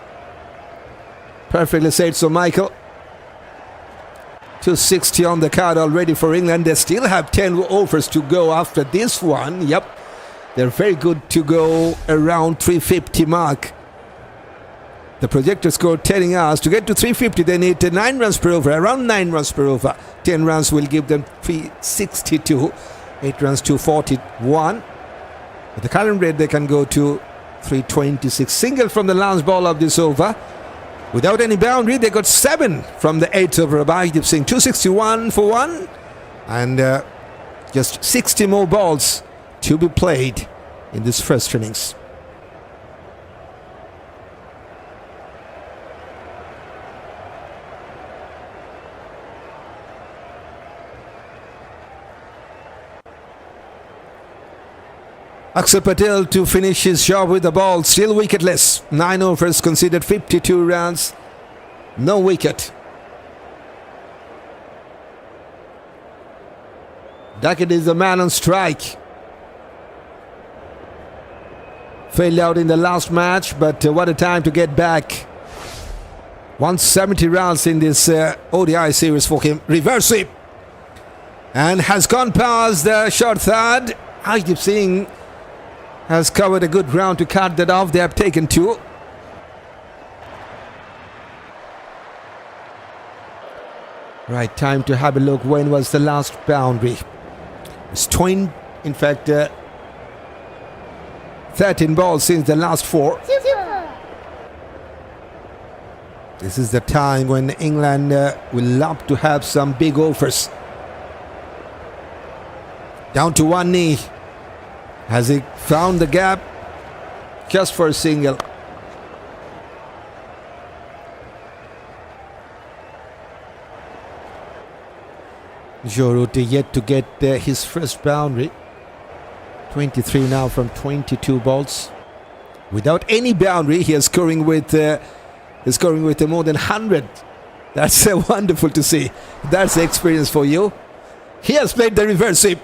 Perfectly said so, Michael. 260 on the card already for England. They still have 10 overs to go after this one. Yep. They're very good to go around 350 mark. The projector score telling us to get to 350 they need 9 runs per over, around 9 runs per over. 10 runs will give them 362, 8 runs 241. At the current rate they can go to 326. Single from the last ball of this over. Without any boundary they got 7 from the 8th over of Ajit Singh. 261 for 1 and just 60 more balls to be played in this first innings. Akshar Patel to finish his job with the ball, still wicketless. 9 overs, conceded 52 runs, no wicket. Duckett is the man on strike. Failed out in the last match, but what a time to get back. 170 runs in this ODI series for him. Reverse sweep. And has gone past the short third. Ajit Singh has covered a good ground to cut that off. They have taken 2. Right, time to have a look. When was the last boundary? It's 20, in fact, 13 balls since the last 4. This is the time when England will love to have some big overs. Down to one knee. Has he found the gap? Just for a single. Rohit yet to get his first boundary. 23 now from 22 balls. Without any boundary, he is scoring with more than 100. That's wonderful to see. That's the experience for you. He has played the reverse sweep.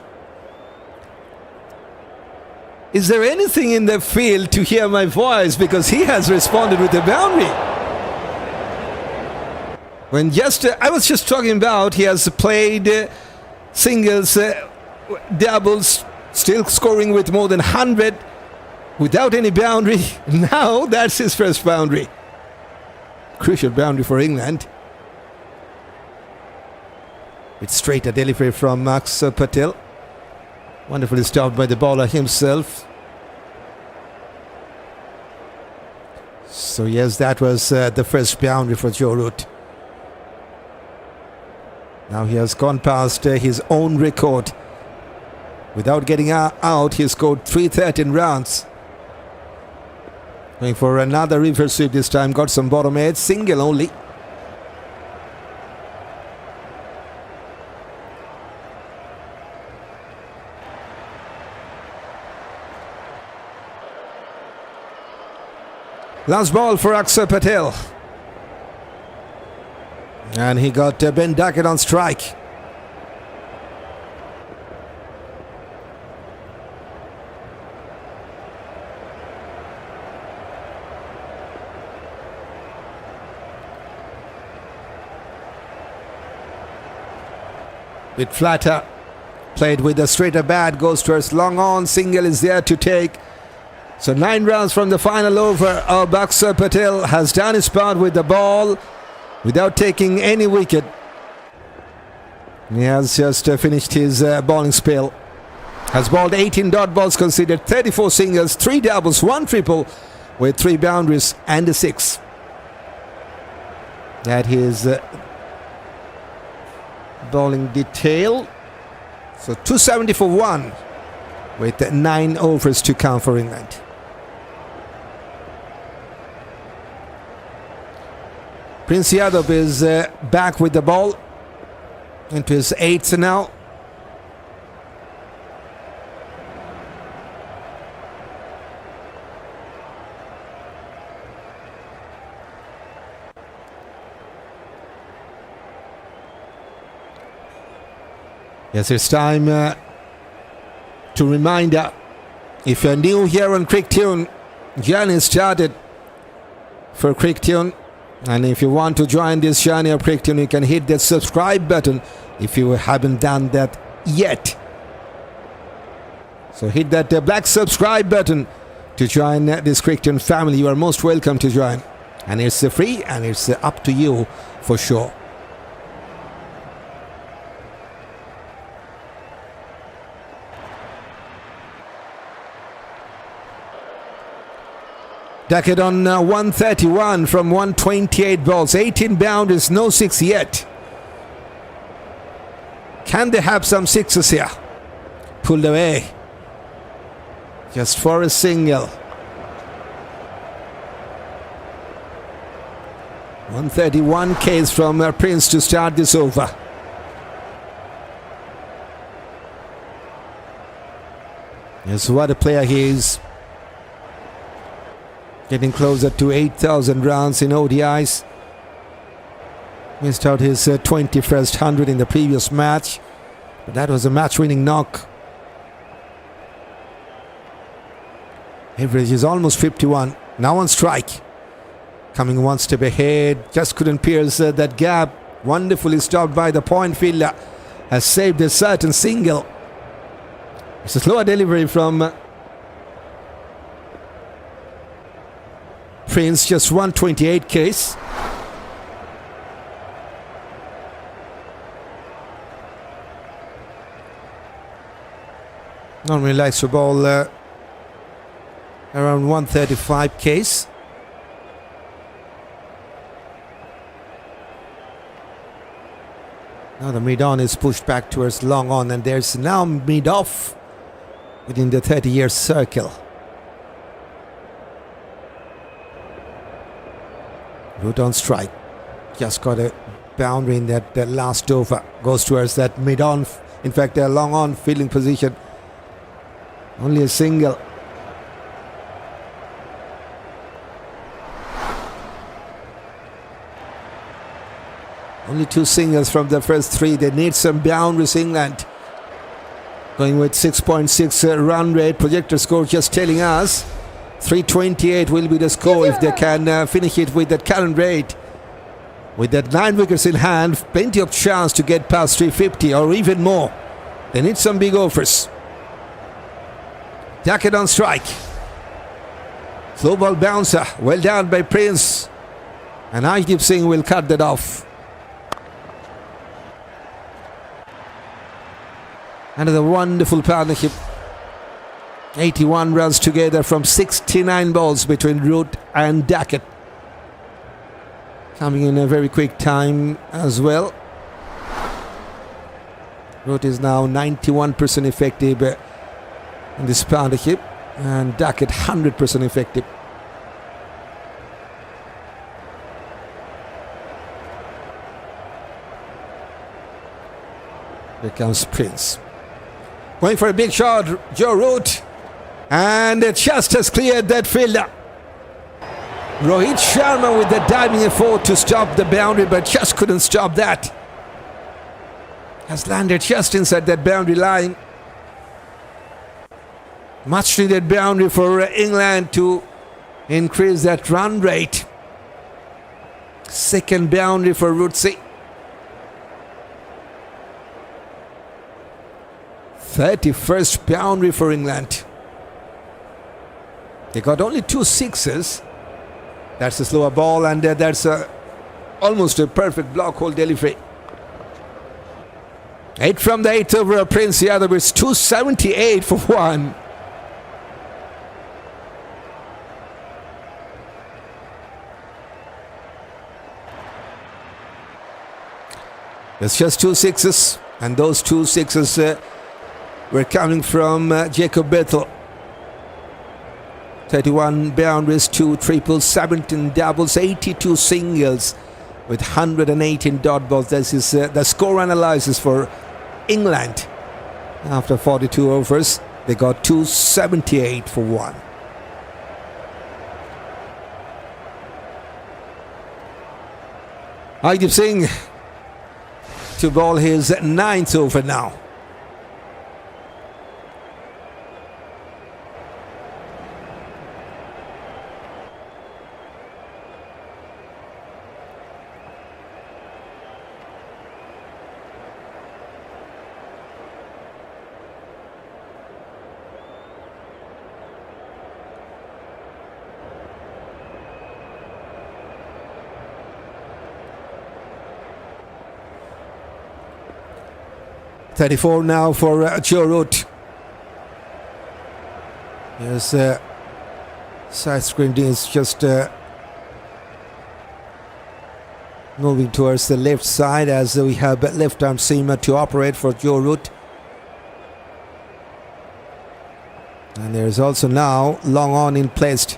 Is there anything in the field to hear my voice? Because he has responded with a boundary. When I was just talking about, he has played singles, doubles, still scoring with more than 100 without any boundary. Now that's his first boundary. Crucial boundary for England. It's straight a delivery from Akshar Patel. Wonderfully stopped by the bowler himself. So yes, that was the first boundary for Rohit. Now he has gone past his own record. Without getting out, he scored 313 runs. Going for another reverse sweep this time. Got some bottom edge. Single only. Last ball for Akshar Patel. And he got Ben Duckett on strike. Bit flatter. Played with a straighter bat. Goes towards long on. Single is there to take. So 9 runs from the final over. Akshar Patel has done his part with the ball without taking any wicket. He has just finished his bowling spell. Has bowled 18 dot balls conceded, 34 singles, 3 doubles, 1 triple with 3 boundaries and a 6. That is bowling detail. So 270 for 1 with 9 overs to count for England. Prince Yadav is back with the ball into his 8th now. Yes, it's time to remind if you're new here on Cricktune, journey started for Cricktune. And if you want to join this journey of Cricktune, you can hit that subscribe button if you haven't done that yet. So hit that black subscribe button to join this Cricktune family. You are most welcome to join. And it's free and it's up to you for sure. Duckett on 131 from 128 balls, 18 boundaries, no 6 yet. Can they have some 6s here? Pulled away. Just for a single. 131 Ks from Prince to start this over. Yes, what a player he is. Getting closer to 8,000 runs in ODIs. Missed out his 21st 100 in the previous match. But that was a match-winning knock. Average is almost 51. Now on strike. Coming one step ahead. Just couldn't pierce that gap. Wonderfully stopped by the point fielder. Has saved a certain single. It's a slower delivery from Prince, just 128 Ks. Normally likes to bowl around 135 Ks. Now the mid-on is pushed back towards long on, and there's now mid-off within the 30-year circle. Root on strike. Just got a boundary in that last over. Goes towards that mid-on. In fact, a long-on fielding position. Only a single. Only 2 singles from the first 3. They need some boundaries, England. Going with 6.6 run rate. Projector score just telling us 328 will be the score if they can finish it with that current rate. With that 9 wickets in hand, plenty of chance to get past 350 or even more. They need some big offers. Duckett on strike. Slow ball bouncer. Well done by Prince. And Arshdeep Singh will cut that off. Another wonderful partnership. 81 runs together from 69 balls between Root and Duckett. Coming in a very quick time as well. Root is now 91% effective in this partnership, and Duckett 100% effective. Here comes Prince. Going for a big shot, Joe Root. And it just has cleared that fielder. Rohit Sharma with the diving effort to stop the boundary, but just couldn't stop that. Has landed just inside that boundary line. Much needed boundary for England to increase that run rate. Second boundary for Rootsy. 31st boundary for England. They got only 2 sixes. That's a slower ball, and that's almost a perfect block hole delivery. 8 from the 8th over Prince Yadav. It's 278 for 1. It's just 2 sixes, and those 2 sixes were coming from Jacob Bethell. 31 boundaries, 2 triples, 17 doubles, 82 singles with 118 dot balls. This is the score analysis for England. After 42 overs, they got 278 for 1. Hardeep Singh to ball his 9th over now. .34 now for Joe Root. Yes, side screen is just moving towards the left side as we have left arm seamer to operate for Joe Root. And there is also now long on in placed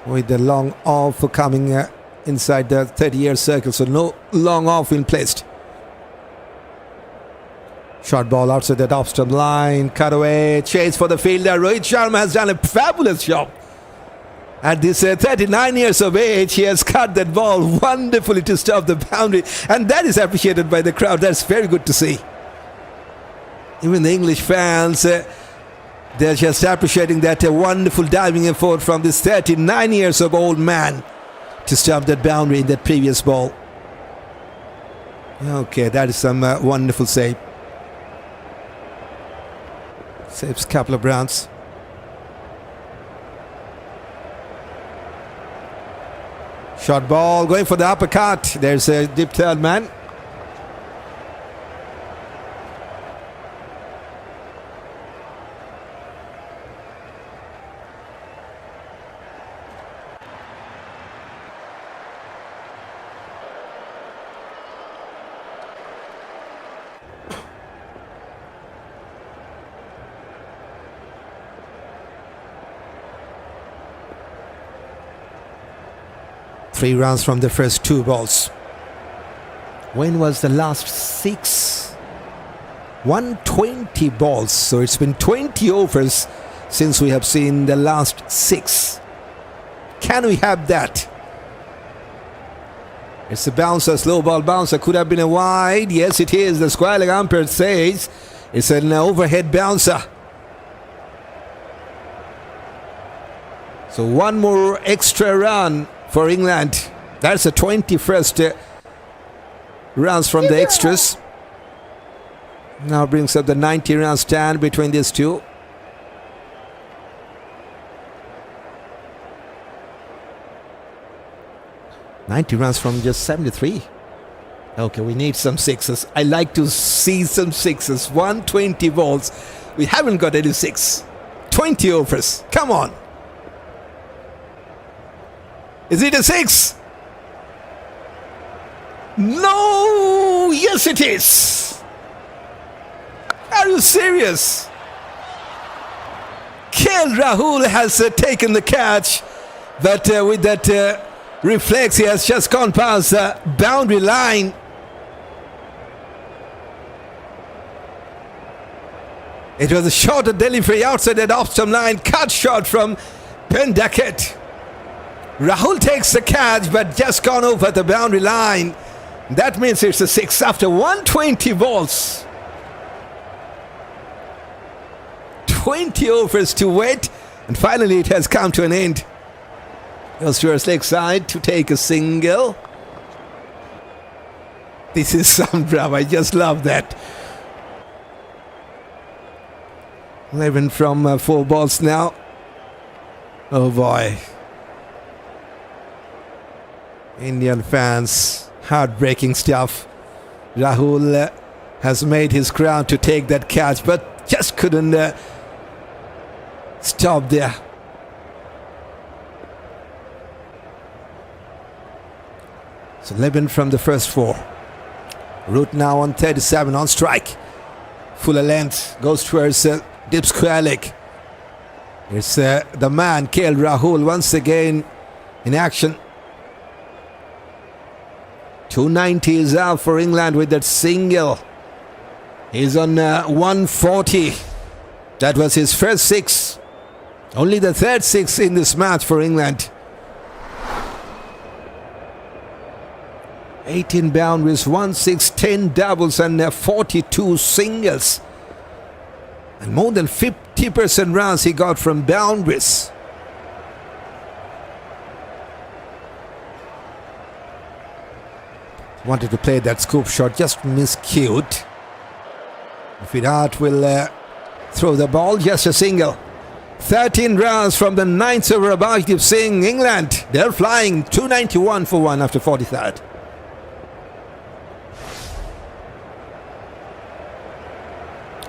with the long off coming inside the 30-year circle. So no long off in placed. Short ball outside the off stump line, cut away, chase for the fielder. Rohit Sharma has done a fabulous job. At this 39 years of age, he has cut that ball wonderfully to stop the boundary, and that is appreciated by the crowd. That's very good to see. Even the English fans, they're just appreciating that wonderful diving effort from this 39 years of old man to stop that boundary in that previous ball. Okay, that is some wonderful save. Saves a couple of rounds. Short ball going for the uppercut. There's a deep third man. Three runs from the first 2 balls. When was the last 6? 120 balls. So it's been 20 overs since we have seen the last 6. Can we have that? It's a bouncer, slow ball bouncer. Could have been a wide. Yes, it is. The square leg umpire says it's an overhead bouncer. So one more extra run for England. That's the 21st runs from the extras. Now brings up the 90-run stand between these two. $90 runs from just 73. Okay, we need some sixes. I like to see some sixes. 120 balls. We haven't got any 6. 20 overs. Come on. Is it a 6? No! Yes, it is! Are you serious? Rahul has taken the catch, but with that reflex, he has just gone past the boundary line. It was a shorter delivery outside that off-stump line, cut shot from Duckett. Rahul takes the catch, but just gone over the boundary line. That means it's a 6 after 120 balls. 20 overs to wait, and finally it has come to an end. Goes to her leg side to take a single. This is some drama. I just love that. 11 from 4 balls now. Oh boy. Indian fans, heartbreaking stuff. Rahul has made his crown to take that catch, but just couldn't stop there. So 11 from the first 4. Root now on 37 on strike. Fuller length goes towards deep square leg. It's the man KL Rahul once again in action. 290 is out for England with that single. He's on 140. That was his first 6. Only the third 6 in this match for England. 18 boundaries, 1-6, 10 doubles and 42 singles. And more than 50% runs he got from boundaries. Wanted to play that scoop shot, just miscued. Virat will throw the ball, just a single. 13 runs from the 9th over of Arshdeep Singh. England, they're flying. 291 for 1 after 43rd.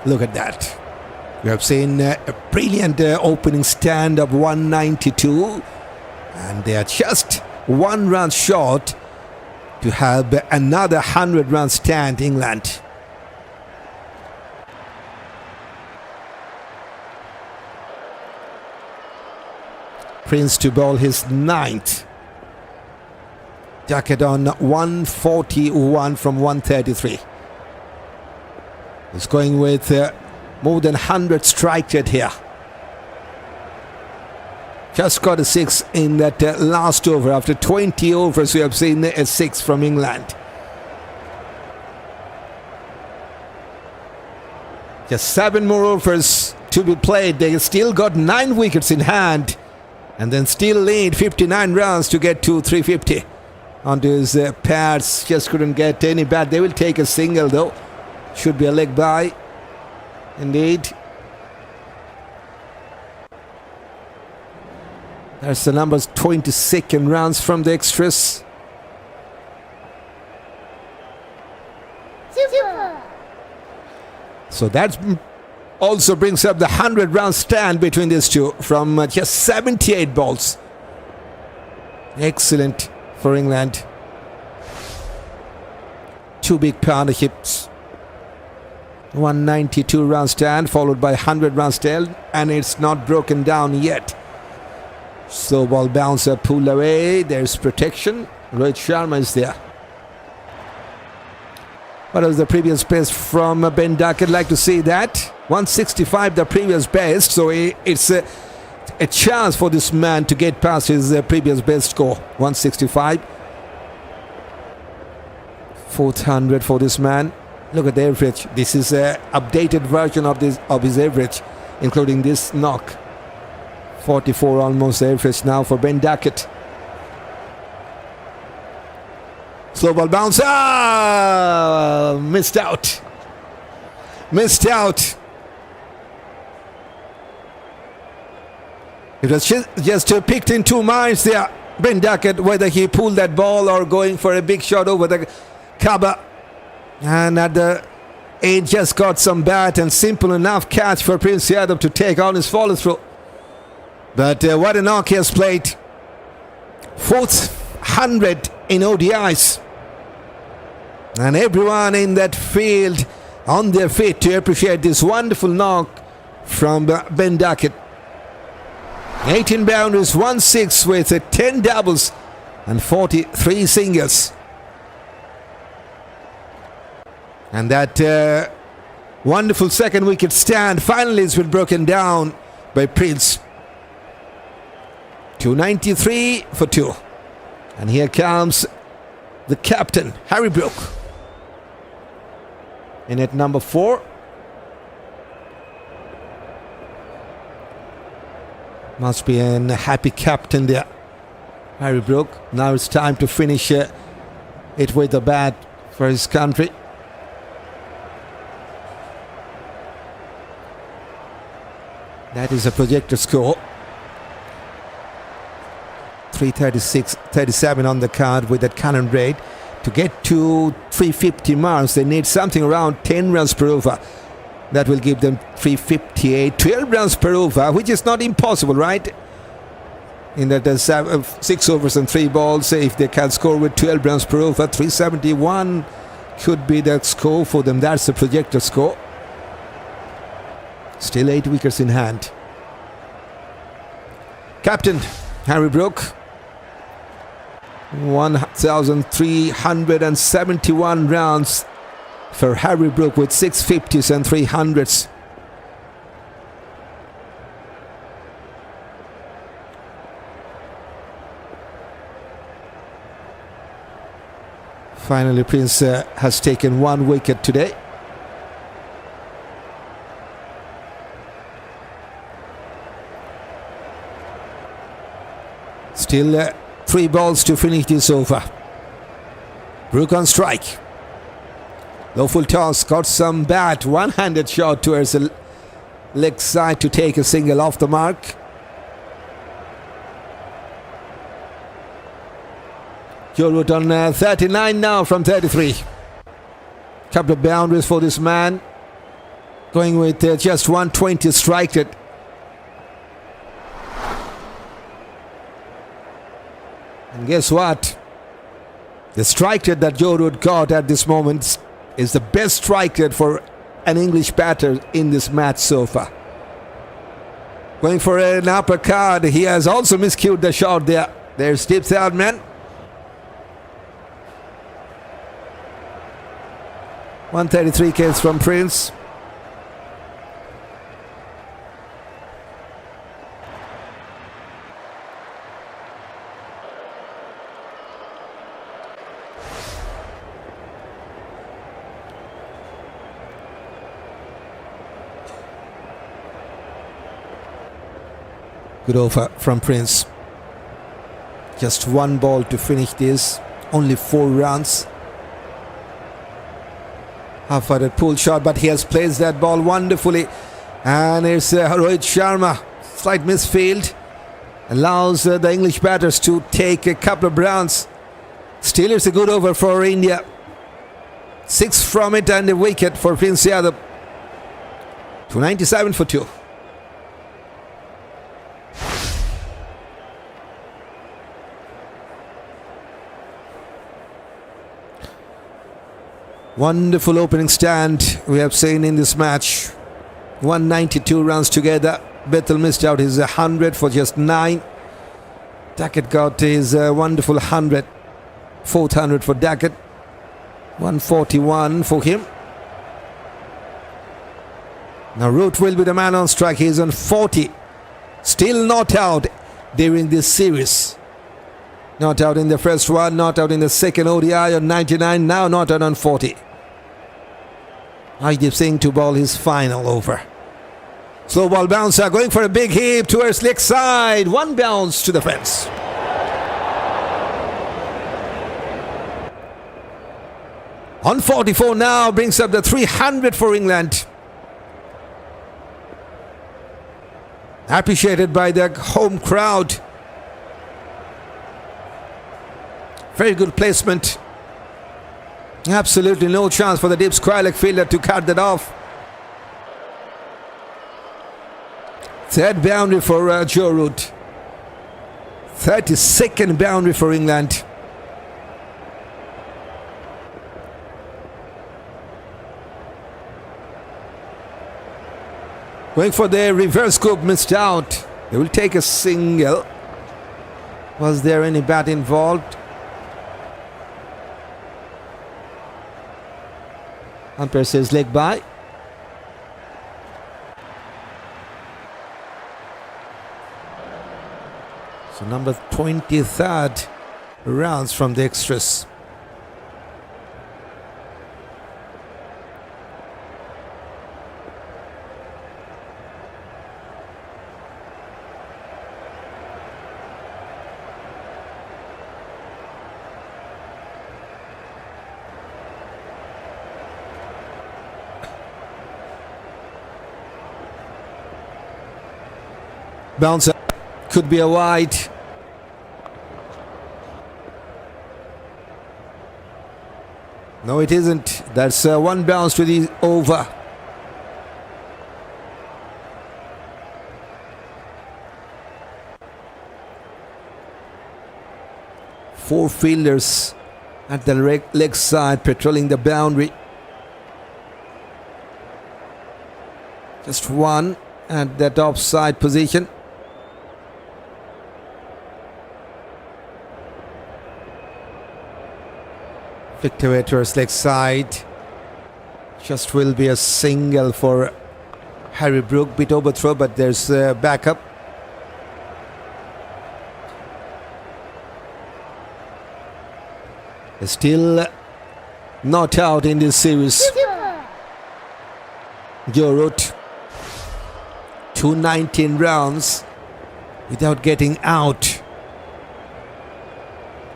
Look at that. We have seen a brilliant opening stand of 192. And they are just 1 run short to have another 100 run stand, England. Prince to bowl his 9th. Duckett on 141 from 133. He's going with more than 100 strike rate here. Just got a 6 in that last over. After 20 overs, we have seen a 6 from England. Just 7 more overs to be played. They still got 9 wickets in hand, and then still lead 59 runs to get to 350. Onto his pads, just couldn't get any bat. They will take a single though. Should be a leg by. Indeed. There's the numbers, 22nd runs from the extras. Super. So that also brings up the 100 run stand between these two from just 78 balls. Excellent for England. 2 big partnerships. 192 run stand followed by 100 run stand, and it's not broken down yet. Slow ball bouncer pulled away. There's protection. Rohit Sharma is there. What was the previous best from Ben Duckett? Like to see that. 165 the previous best. So it's a chance for this man to get past his previous best score. 165. 400 for this man. Look at the average. This is an updated version of his average, including this knock. 44 almost average now for Ben Duckett. Slow ball bounce. Missed out. Missed out. It was just picked in 2 minds there. Ben Duckett, whether he pulled that ball or going for a big shot over the cover. And at the end just got some bat and simple enough catch for Prince Yadav to take on his follow through. But what a knock he has played. 4th 100 in ODIs. And everyone in that field on their feet to appreciate this wonderful knock from Ben Duckett. 18 boundaries, 1-6 with 10 doubles and 43 singles. And that wonderful second wicket stand finally has been broken down by Prince. 293 for 2. And here comes the captain, Harry Brook. In at number 4. Must be a happy captain there, Harry Brook. Now it's time to finish it with a bat for his country. That is a projected score. 336-37 on the card with that cannon rate. To get to 350 marks, they need something around 10 runs per over. That will give them 358, 12 runs per over, which is not impossible, right? In that there's 6 overs and 3 balls. If they can score with 12 runs per over, 371 could be the score for them. That's the projected score. Still 8 wickets in hand. Captain Harry Brook. 1,371 rounds for Harry Brook with 650s and 300s. Finally, Prince has taken 1 wicket today. Still 3 balls to finish this over. Brook on strike. Low full toss, got some bat, one-handed shot towards the leg side to take a single off the mark. Joe on 39 now from 33. Couple of boundaries for this man. Going with just 120 strike rate. And guess what? The strike rate that Joe Root got at this moment is the best strike rate for an English batter in this match so far. Going for an uppercut. He has also miscued the shot there. There's tips out, man. 133 k's from Prince. Good over from Prince. Just 1 ball to finish this. Only 4 runs. Half-hearted pull shot, but he has placed that ball wonderfully. And it's Rohit Sharma. Slight misfield. Allows the English batters to take a couple of runs. Still, it's a good over for India. 6 from it and a wicket for Prince Yadav. 297 for 2. Wonderful opening stand we have seen in this match. 192 runs together. Bethell missed out his 100 for just 9. Duckett got his wonderful 100. 4th 100 for Duckett. 141 for him. Now Root will be the man on strike. He's on 40. Still not out during this series. Not out in the first one, not out in the second ODI on 99. Now not out on 40. Ajdeep Singh to ball his final over. Slow ball bouncer going for a big hit towards leg side. 1 bounce to the fence. On 44 now, brings up the 300 for England. Appreciated by the home crowd. Very good placement. Absolutely no chance for the deep square leg fielder to cut that off. 3rd boundary for Joe Root. 32nd boundary for England. Going for the reverse scoop, missed out. They will take a single. Was there any bat involved? Umpire says leg by. So number 23rd rounds from the extras. Bouncer could be a wide. No, it isn't. That's one bounce to the over. Four fielders at the leg side patrolling the boundary. Just one at that offside position. Victor towards leg side. Just will be a single for Harry Brook. Bit overthrow, but there's backup. Still not out in this series. Rohit, 219 rounds without getting out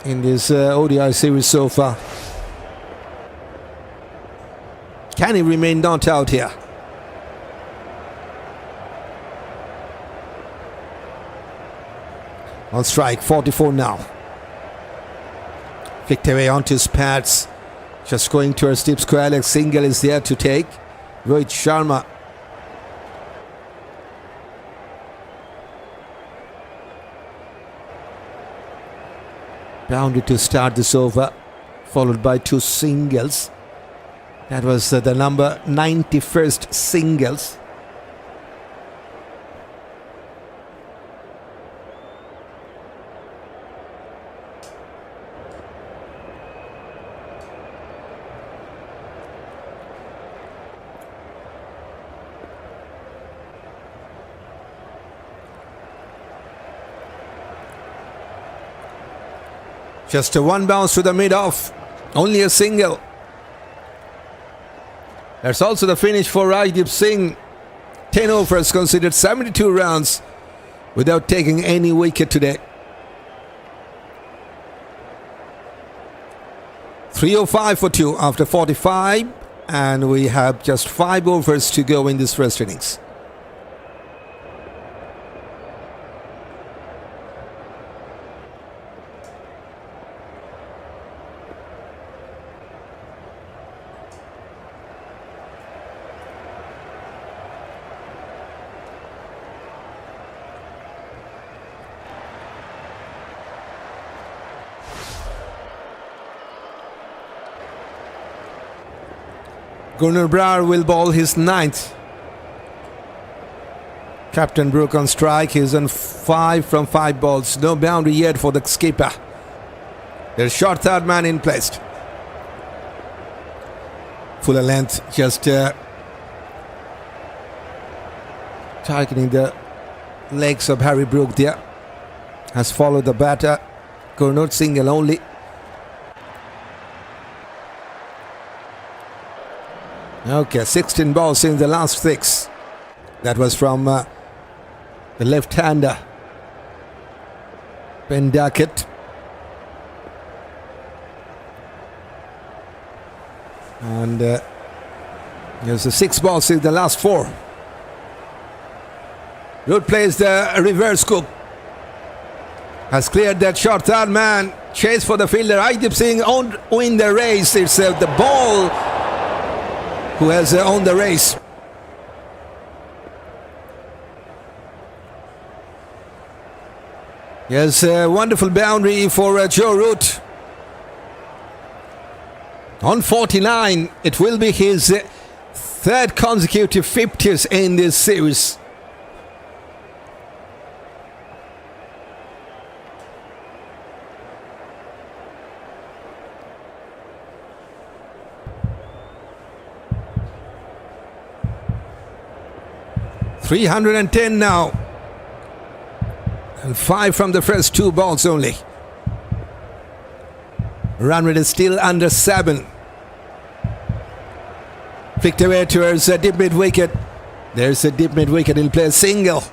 in this ODI series so far. Can he remain not out here? On strike, 44 now. Flicked away onto his pads. Just going towards deep square leg. Single is there to take. Rohit Sharma. Boundary to start this over, followed by two singles. That was the number 91st singles. Just a one bounce to the mid-off. Only a single. That's also the finish for Rashid Singh. 10 overs, considered 72 rounds without taking any wicket today. 305 for 2 after 45, and we have just 5 overs to go in this first innings. Gunnar will bowl his 9th. Captain Brook on strike. He's on 5 from 5 balls. No boundary yet for the skipper. There's short third man in place. Fuller length, just targeting the legs of Harry Brook there. Has followed the batter. Gunnar single only. Okay, 16 balls in the last 6. That was from the left-hander, Duckett. And there's 6 balls in the last 4. Rohit plays the reverse scoop. Has cleared that short third man. Chase for the fielder. Rashid Singh win the race. It's the ball who has won the race. Yes, a wonderful boundary for Joe Root. On 49, it will be his 3rd consecutive 50s in this series. .310 now. And 5 from the first 2 balls only. Run rate is still under 7. Flicked away towards a deep mid wicket. There's a deep mid wicket. He'll play a single.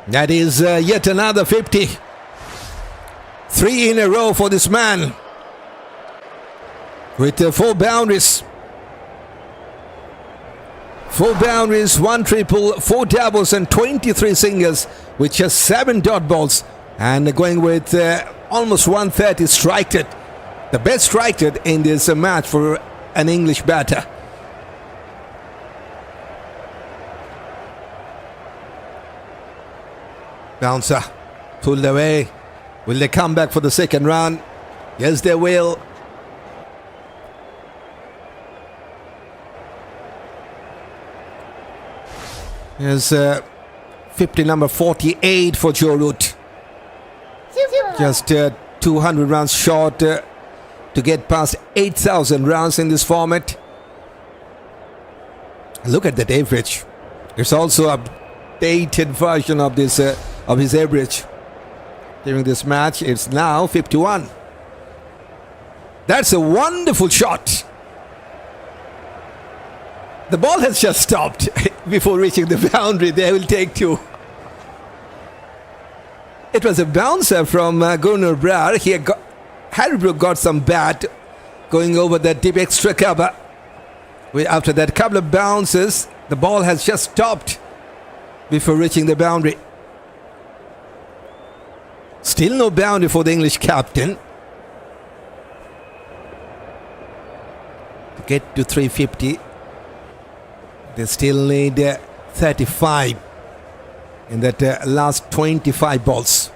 That is yet another 50. 3 in a row for this man. With 4 boundaries. 4 boundaries, 1 triple, 4 doubles and 23 singles with just 7 dot balls. And going with almost 130 strike rate. The best strike rate in this match for an English batter. Bouncer pulled away. Will they come back for the second run? Yes, they will. Here's 50 number 48 for Joe Root. Just 200 runs short to get past 8,000 runs in this format. Look at that average. There's also a updated version of this of his average during this match. It's now 51. That's a wonderful shot. The ball has just stopped before reaching the boundary. They will take 2. It was a bouncer from Gunnar Brar. Harry Brook got some bat going over that deep extra cover. After that couple of bounces, the ball has just stopped before reaching the boundary. Still no boundary for the English captain. To get to 350, they still need 35 in that last 25 balls.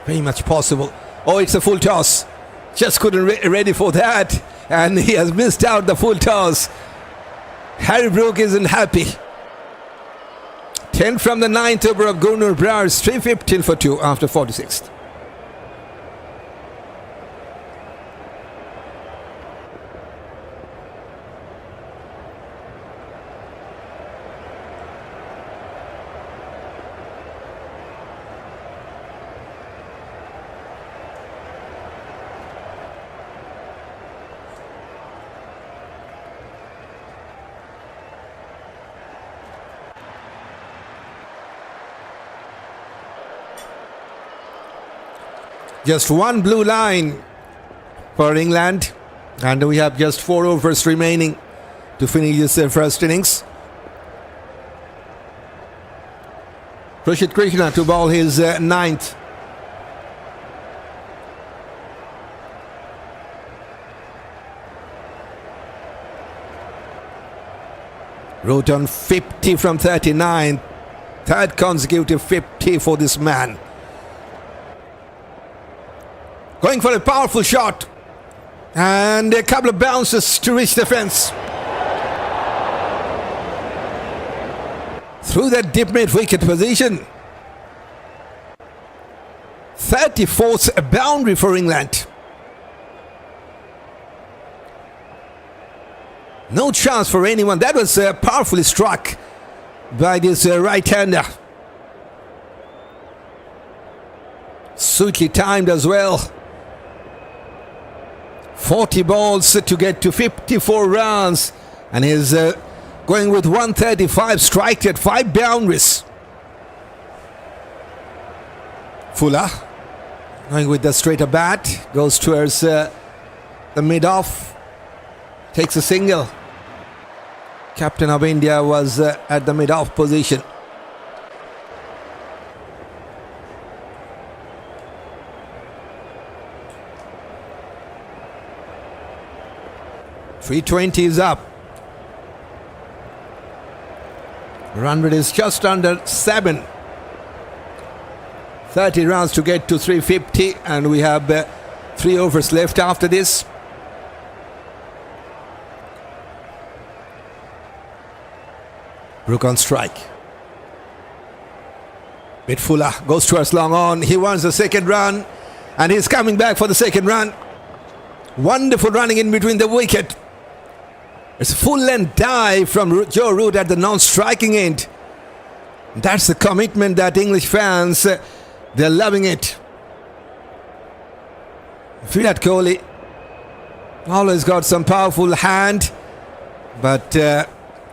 Very much possible. Oh, it's a full toss. Just couldn't ready for that. And he has missed out the full toss. Harry Brook isn't happy. 10 from the 9th over of Gunnar Brars. 315 for 2 after 46th. Just 1 blue line for England, and we have just 4 overs remaining to finish this first innings. Rashid Krishna to bowl his 9th. Wrote on 50 from 39. 3rd consecutive 50 for this man. Going for a powerful shot. And a couple of bounces to reach the fence. Through that deep mid wicket position. 34th boundary for England. No chance for anyone. That was powerfully struck by this right-hander. Sweetly timed as well. 40 balls to get to 54 runs, and he's going with 135 strike at 5 boundaries. Fuller going with the straighter bat, goes towards the mid-off, takes a single. Captain of India was at the mid-off position. .320 is up. Run rate is just under 7. 30 runs to get to 350, and we have 3 overs left after this. Brook on strike. Bit Fuller goes towards long on. He wants the second run, and he's coming back for the second run. Wonderful running in between the wicket. It's a full length dive from Joe Root at the non-striking end. That's the commitment that English fans, they're loving it. Virat Kohli always got some powerful hand, but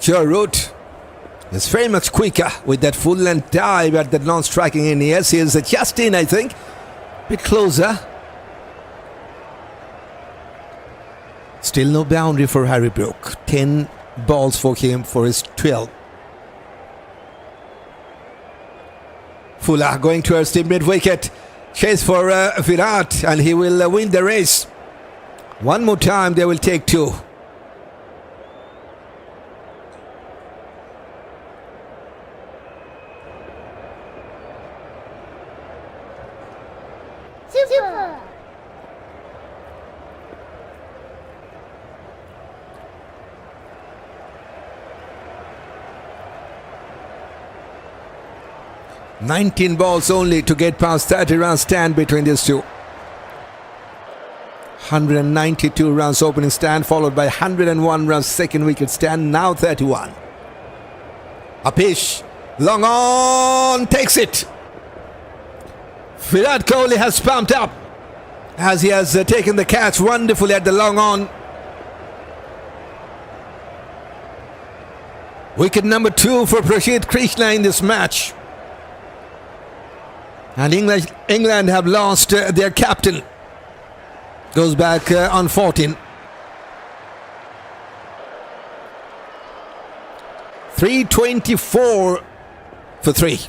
Joe Root is very much quicker with that full length dive at that non-striking end. Yes, he is just in, I think. Bit closer. Still no boundary for Harry Brook. 10 balls for him for his 12. Fuller going towards the mid-wicket. Chase for Virat, and he will win the race. One more time, they will take 2. Super. "19 balls only to get past 30 runs stand between these two. 192 runs opening stand, followed by 101 runs second wicket stand, now 31. A pitch, long on, takes it. Virat Kohli has pumped up as he has taken the catch wonderfully at the long on. Wicket number 2 for Rashid Krishna in this match. And England have lost their captain. Goes back on 14. 324 for 3.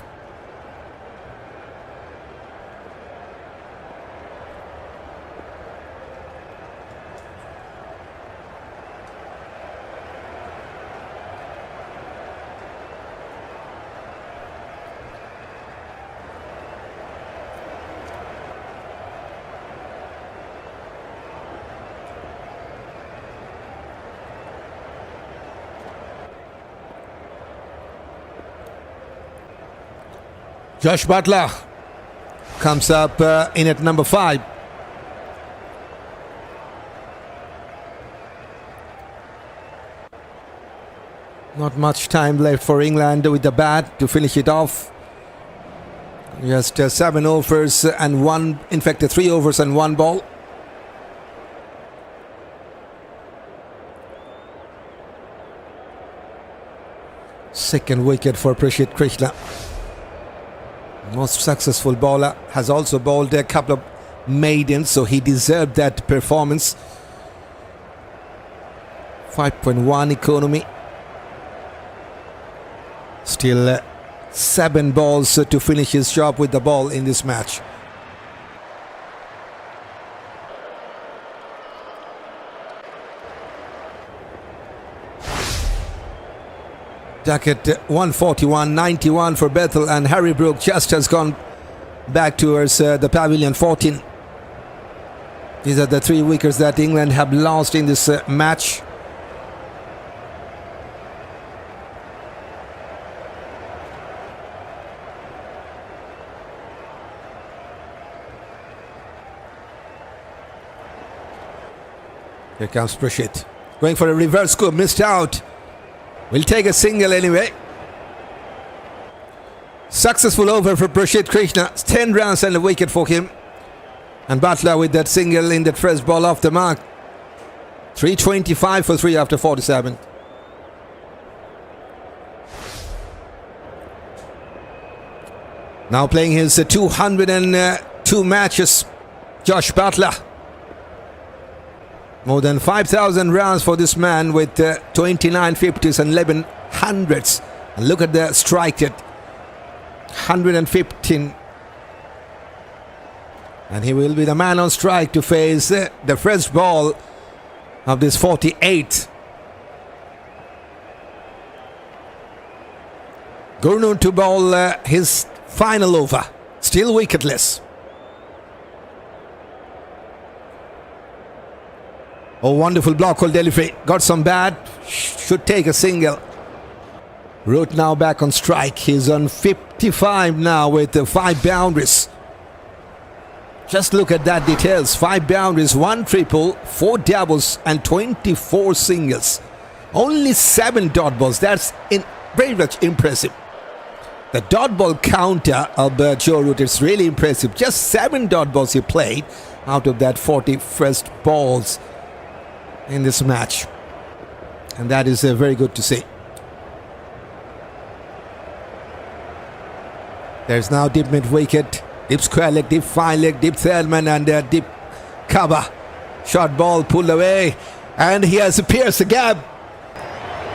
Josh Buttler comes up in at number 5. Not much time left for England with the bat to finish it off. Just 7 overs and 1, in fact 3 overs and 1 ball. Second wicket for Rashid Krishna. Most successful bowler, has also bowled a couple of maidens, so he deserved that performance. 5.1 economy. Still 7 balls to finish his job with the ball in this match. Duckett 141, 91 for Bethell, and Harry Brook just has gone back towards the pavilion. 14. These are the 3 wickets that England have lost in this match. Here comes Rashid. Going for a reverse scoop, missed out. Will take a single anyway. Successful over for Rashid Krishna. 10 runs and a wicket for him. And Buttler with that single in that first ball off the mark. 325 for 3 after 47. Now playing his 202 matches, Josh Buttler. More than 5,000 runs for this man with 29 50s and 11 hundreds. And look at the strike rate, 115. And he will be the man on strike to face the first ball of this 48th. Gurnoon to bowl his final over, still wicketless. Oh, wonderful block called delivery. Got some bat. Should take a single. Root now back on strike. He's on 55 now with 5 boundaries. Just look at that details. 5 boundaries, 1 triple, 4 doubles and 24 singles. Only 7 dot balls. That's very much impressive. The dot ball counter of Joe Root is really impressive. Just 7 dot balls he played out of that 41st balls in this match. And that is very good to see. There's now deep mid wicket, deep square leg, deep fine leg, deep third man and deep cover. Short ball pulled away and he has pierced the gap.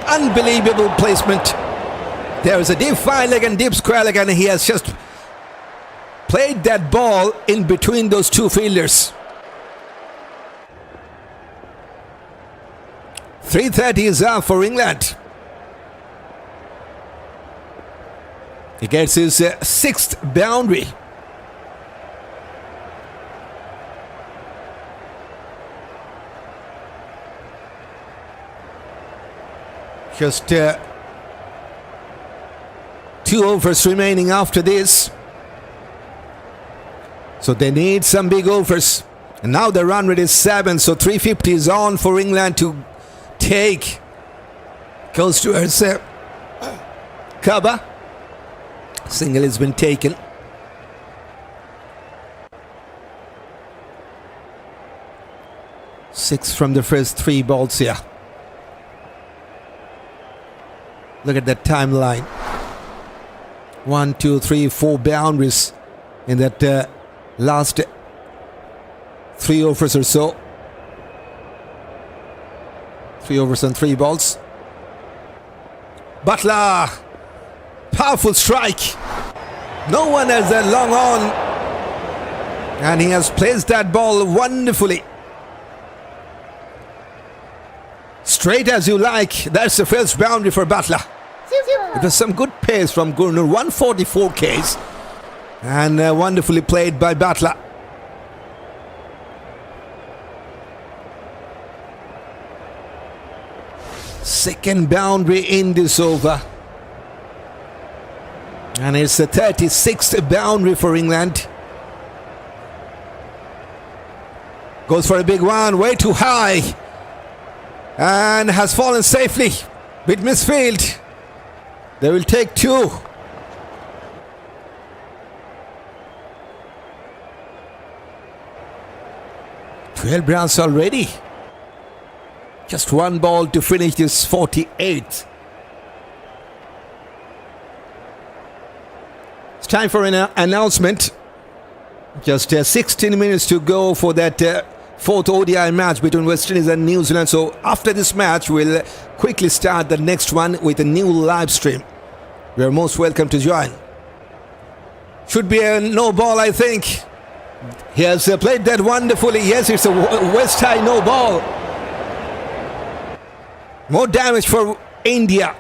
Unbelievable placement. There is a deep fine leg and deep square leg and he has just played that ball in between those two fielders. 330 is up for England. He gets his 6th boundary. Just 2 overs remaining after this. So they need some big overs. And now the run rate is 7. So 350 is on for England to take. Goes towards cover. Single has been taken. Six from the first 3 balls here. Look at that timeline. 1, 2, 3, 4 boundaries in that last 3 overs or so. 3 overs and 3 balls. Buttler, powerful strike. No one has that long on, and he has placed that ball wonderfully. Straight as you like. That's the first boundary for Buttler. It was some good pace from Gurnur, 144 Ks, and wonderfully played by Buttler. Second boundary in this over, and it's the 36th boundary for England. Goes for a big one, way too high, and has fallen safely with misfield. They will take 2. Twelve runs already. Just 1 ball to finish this 48th. It's time for an announcement. Just 16 minutes to go for that 4th ODI match between West Indies and New Zealand. So after this match, we'll quickly start the next one with a new live stream. You are most welcome to join. Should be a no ball, I think. He has played that wonderfully. Yes, it's a West High no ball. More damage for India.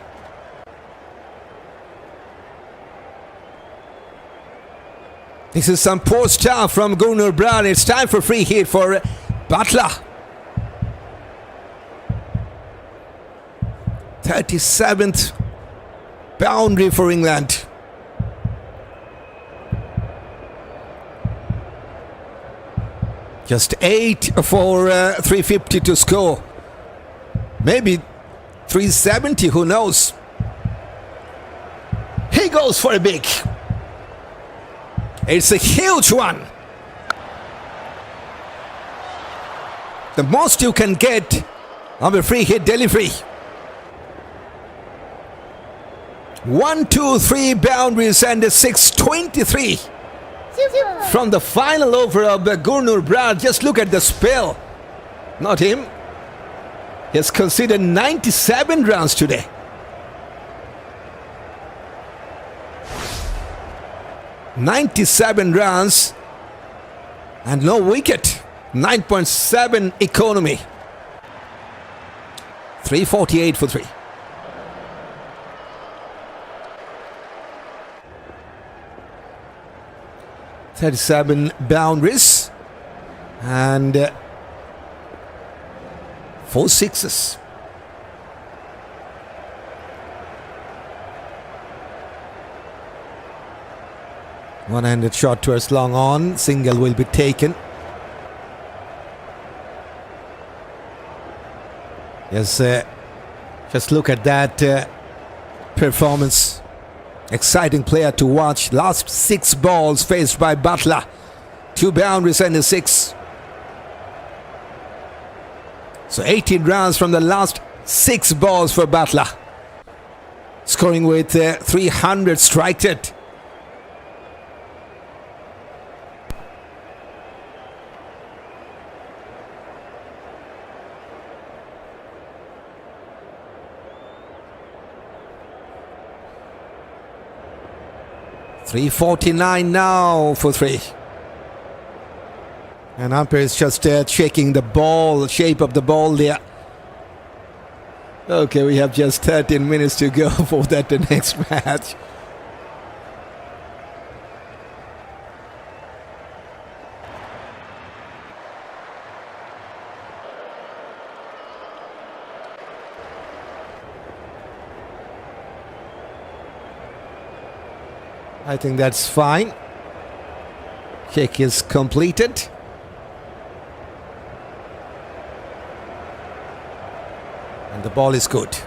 This is some poor stuff from Gurnur Brown. It's time for free hit for Buttler. 37th boundary for England. Just 8 for 350 to score. Maybe 370, who knows? He goes for a big. It's a huge one. The most you can get of a free hit delivery. 1, 2, 3 boundaries and a 623 from the final over of Gurnur Brown. Just look at the spell. Not him. He has conceded 97 runs today. (97 runs and no wicket. 9.7 economy. 348 for 3. (37 boundaries and 4 sixes. One-handed shot towards long on. Single will be taken. Yes, just look at that performance. Exciting player to watch. Last 6 balls faced by Buttler. 2 boundaries and a 6. So 18 runs from the last 6 balls for Buttler. Scoring with 300 strike rate. .349 now for 3. And umpire is just checking the ball, shape of the ball there. Okay, we have just 13 minutes to go for that the next match. I think that's fine. Kick is completed. And the ball is good.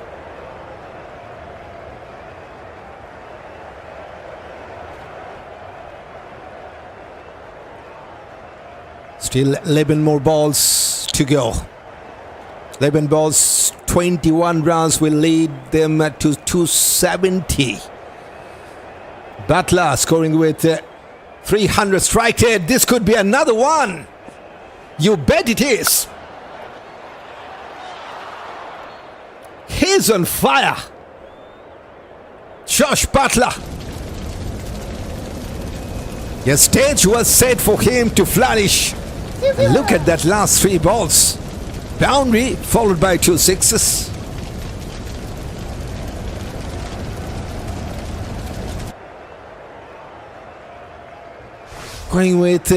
Still 11 more balls to go. 11 balls, 21 runs will lead them to 270. Buttler scoring with 300 strike rate. This could be another one. You bet it is. He's on fire. Josh Buttler. The stage was set for him to flourish. And look at that last 3 balls. Boundary followed by 2 sixes. Going with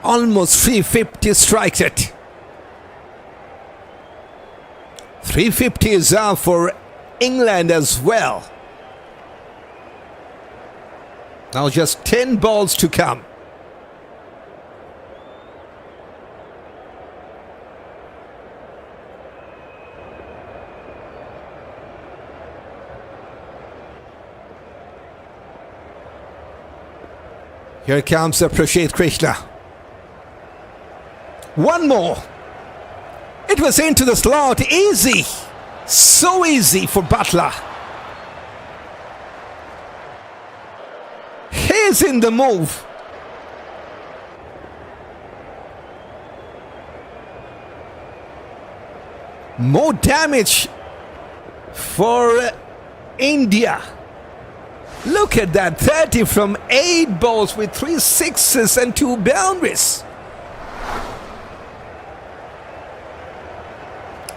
almost 350 strike rate. 350 is up for England as well. Now just 10 balls to come. Here comes Rashid Krishna. One more. It was into the slot. Easy. So easy for Buttler. He's in the move. More damage for India. Look at that, 30 from 8 balls with 3 sixes and 2 boundaries.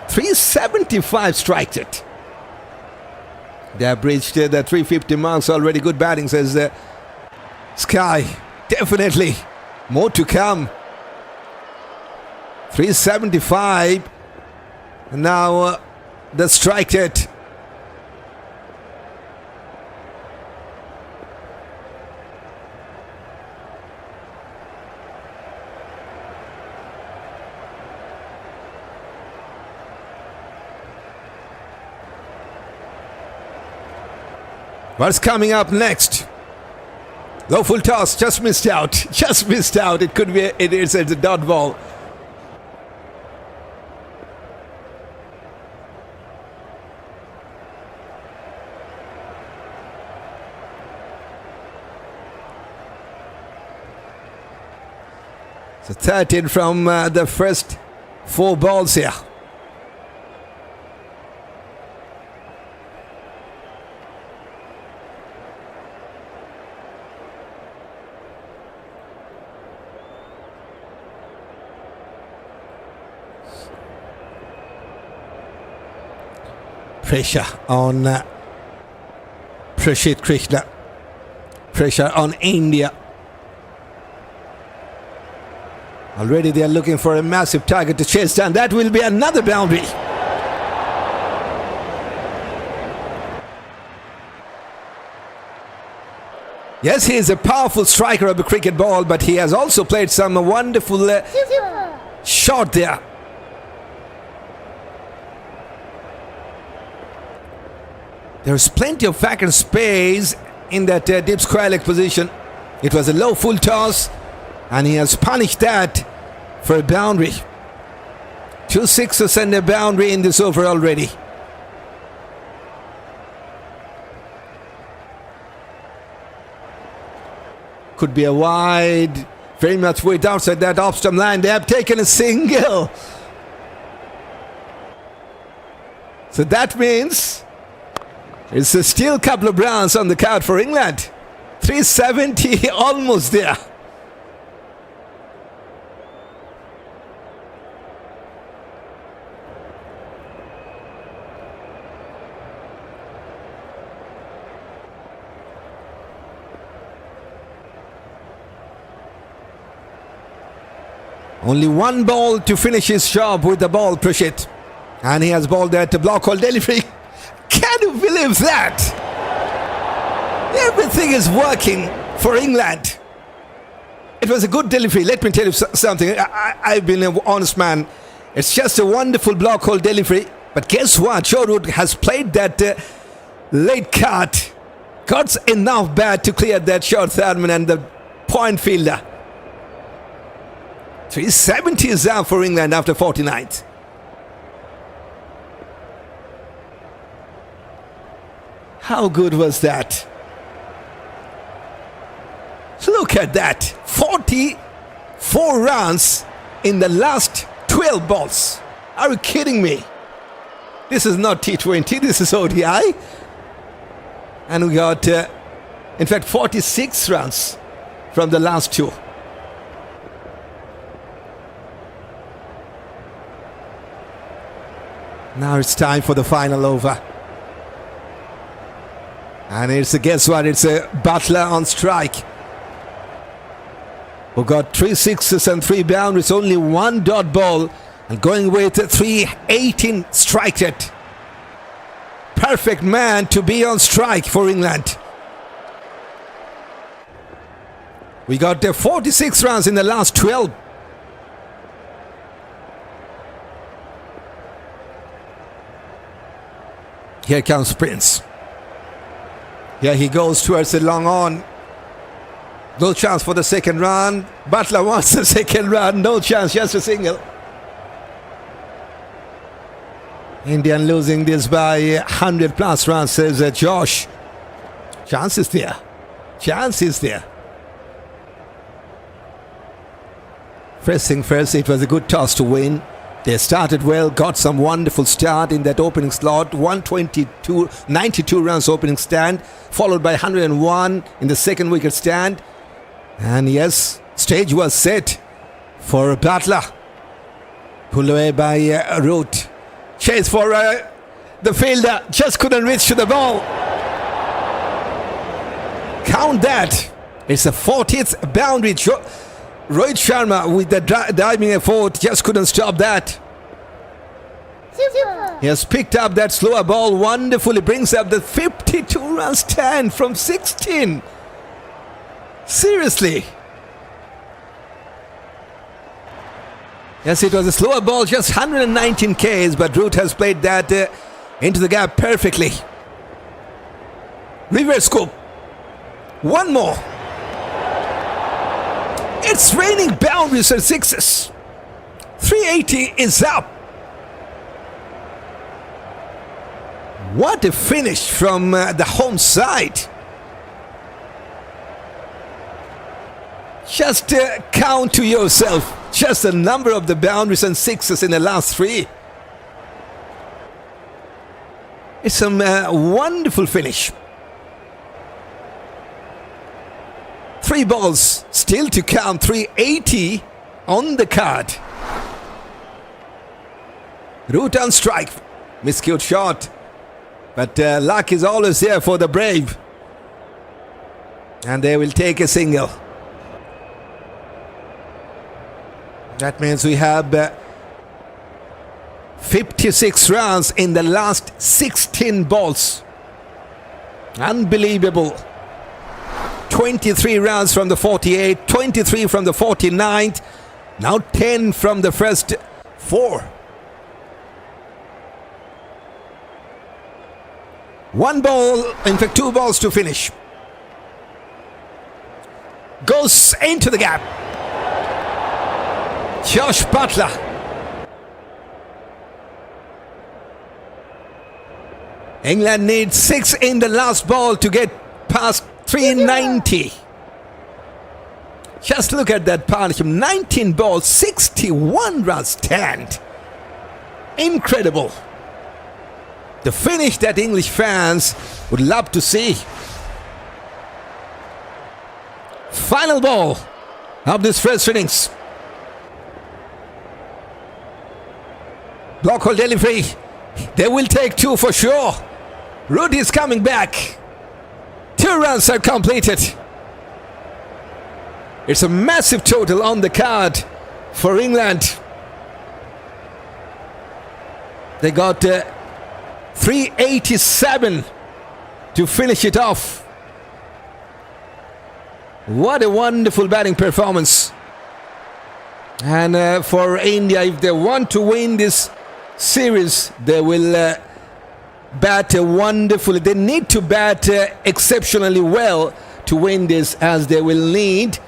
375 strike rate. They have reached the 350 marks already. Good batting, says Sky. Definitely more to come. 375. And now the strike rate. What's coming up next? Low full toss, just missed out. Just missed out. It could be, it is a dot ball. So 13 from the first 4 balls here. Pressure on Rashid Krishna. Pressure on India. Already they are looking for a massive target to chase down. That will be another boundary. Yes, he is a powerful striker of a cricket ball, but he has also played some wonderful shot there. There's plenty of vacant space in that deep square leg position. It was a low full toss, and he has punished that for a boundary. 2 sixes and a boundary in this over already. Could be a wide, very much weight outside that off-stump line. They have taken a single. So that means it's a still couple of runs on the card for England. 370, almost there. Only one ball to finish his job with the ball, Rashid. And he has balled that block hole delivery. Can you believe that? Everything is working for England. It was a good delivery. Let me tell you something. I've been an honest man. It's just a wonderful block hole delivery. But guess what? Joe Root has played that late cut. Got enough bat to clear that short Thurman and the point fielder. 370 is out for England after 49th. How good was that? Look at that. 44 runs in the last 12 balls. Are you kidding me? This is not T20, this is ODI. And we got, in fact, 46 runs from the last two. Now it's time for the final over. And guess what? It's a Buttler on strike. Who got 3 sixes and 3 boundaries, only 1 dot ball. And going with 318 strike rate. Perfect man to be on strike for England. We got 46 runs in the last 12. Here comes Prince. Here he goes towards the long on. No chance for the second run. Buttler wants the second run. No chance, just a single. Indian losing this by 100 plus runs, says Josh. Chance is there. Chance is there. First thing first, it was a good toss to win. They started well, got some wonderful start in that opening slot. 92 runs opening stand, followed by 101 in the second wicket stand. And yes, stage was set for Buttler. Pulled away by Root. Chase for the fielder, just couldn't reach to the ball. Count that. It's the 40th boundary. Rohit Sharma with the diving effort just couldn't stop that. Super. He has picked up that slower ball wonderfully. Brings up the 52 run stand from 16. Seriously. Yes, it was a slower ball, just 119 Ks, but Root has played that into the gap perfectly. Reverse scoop. One more. It's raining boundaries and sixes. 380 is up. What a finish from the home side. Just count to yourself. Just the number of the boundaries and sixes in the last 3. It's a wonderful finish. 3 balls still to count. 380 on the card. Root on strike. Miscued shot. But luck is always there for the brave. And they will take a single. That means we have 56 runs in the last 16 balls. Unbelievable. 23 runs from the 48, 23 from the 49th, now 10 from the first 4. One ball, in fact 2 balls to finish. Goes into the gap. Josh Buttler. England needs 6 in the last ball to get past 390. Just look at that partnership. 19 balls, 61 runs stand. Incredible. The finish that English fans would love to see. Final ball of this first innings. Block hole delivery. They will take 2 for sure. Rohit is coming back. 2 runs are completed. It's a massive total on the card for England. They got 387 to finish it off. What a wonderful batting performance. And for India, if they want to win this series, they will bat wonderfully. They need to bat exceptionally well to win this, as they will need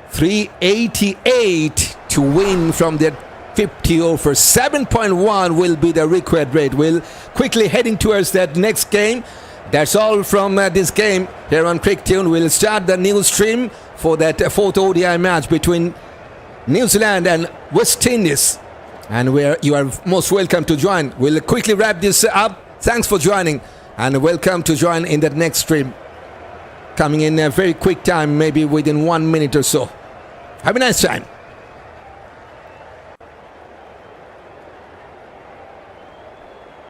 388 to win from their 50 over. 7.1 will be the required rate. We'll quickly heading towards that next game. That's all from this game here on Cricket Tune. We'll start the news stream for that 4th ODI match between New Zealand and West Indies, and where you are most welcome to join. We'll quickly wrap this up. Thanks for joining, and welcome to join in that next stream coming in a very quick time, maybe within 1 minute or so. Have a nice time.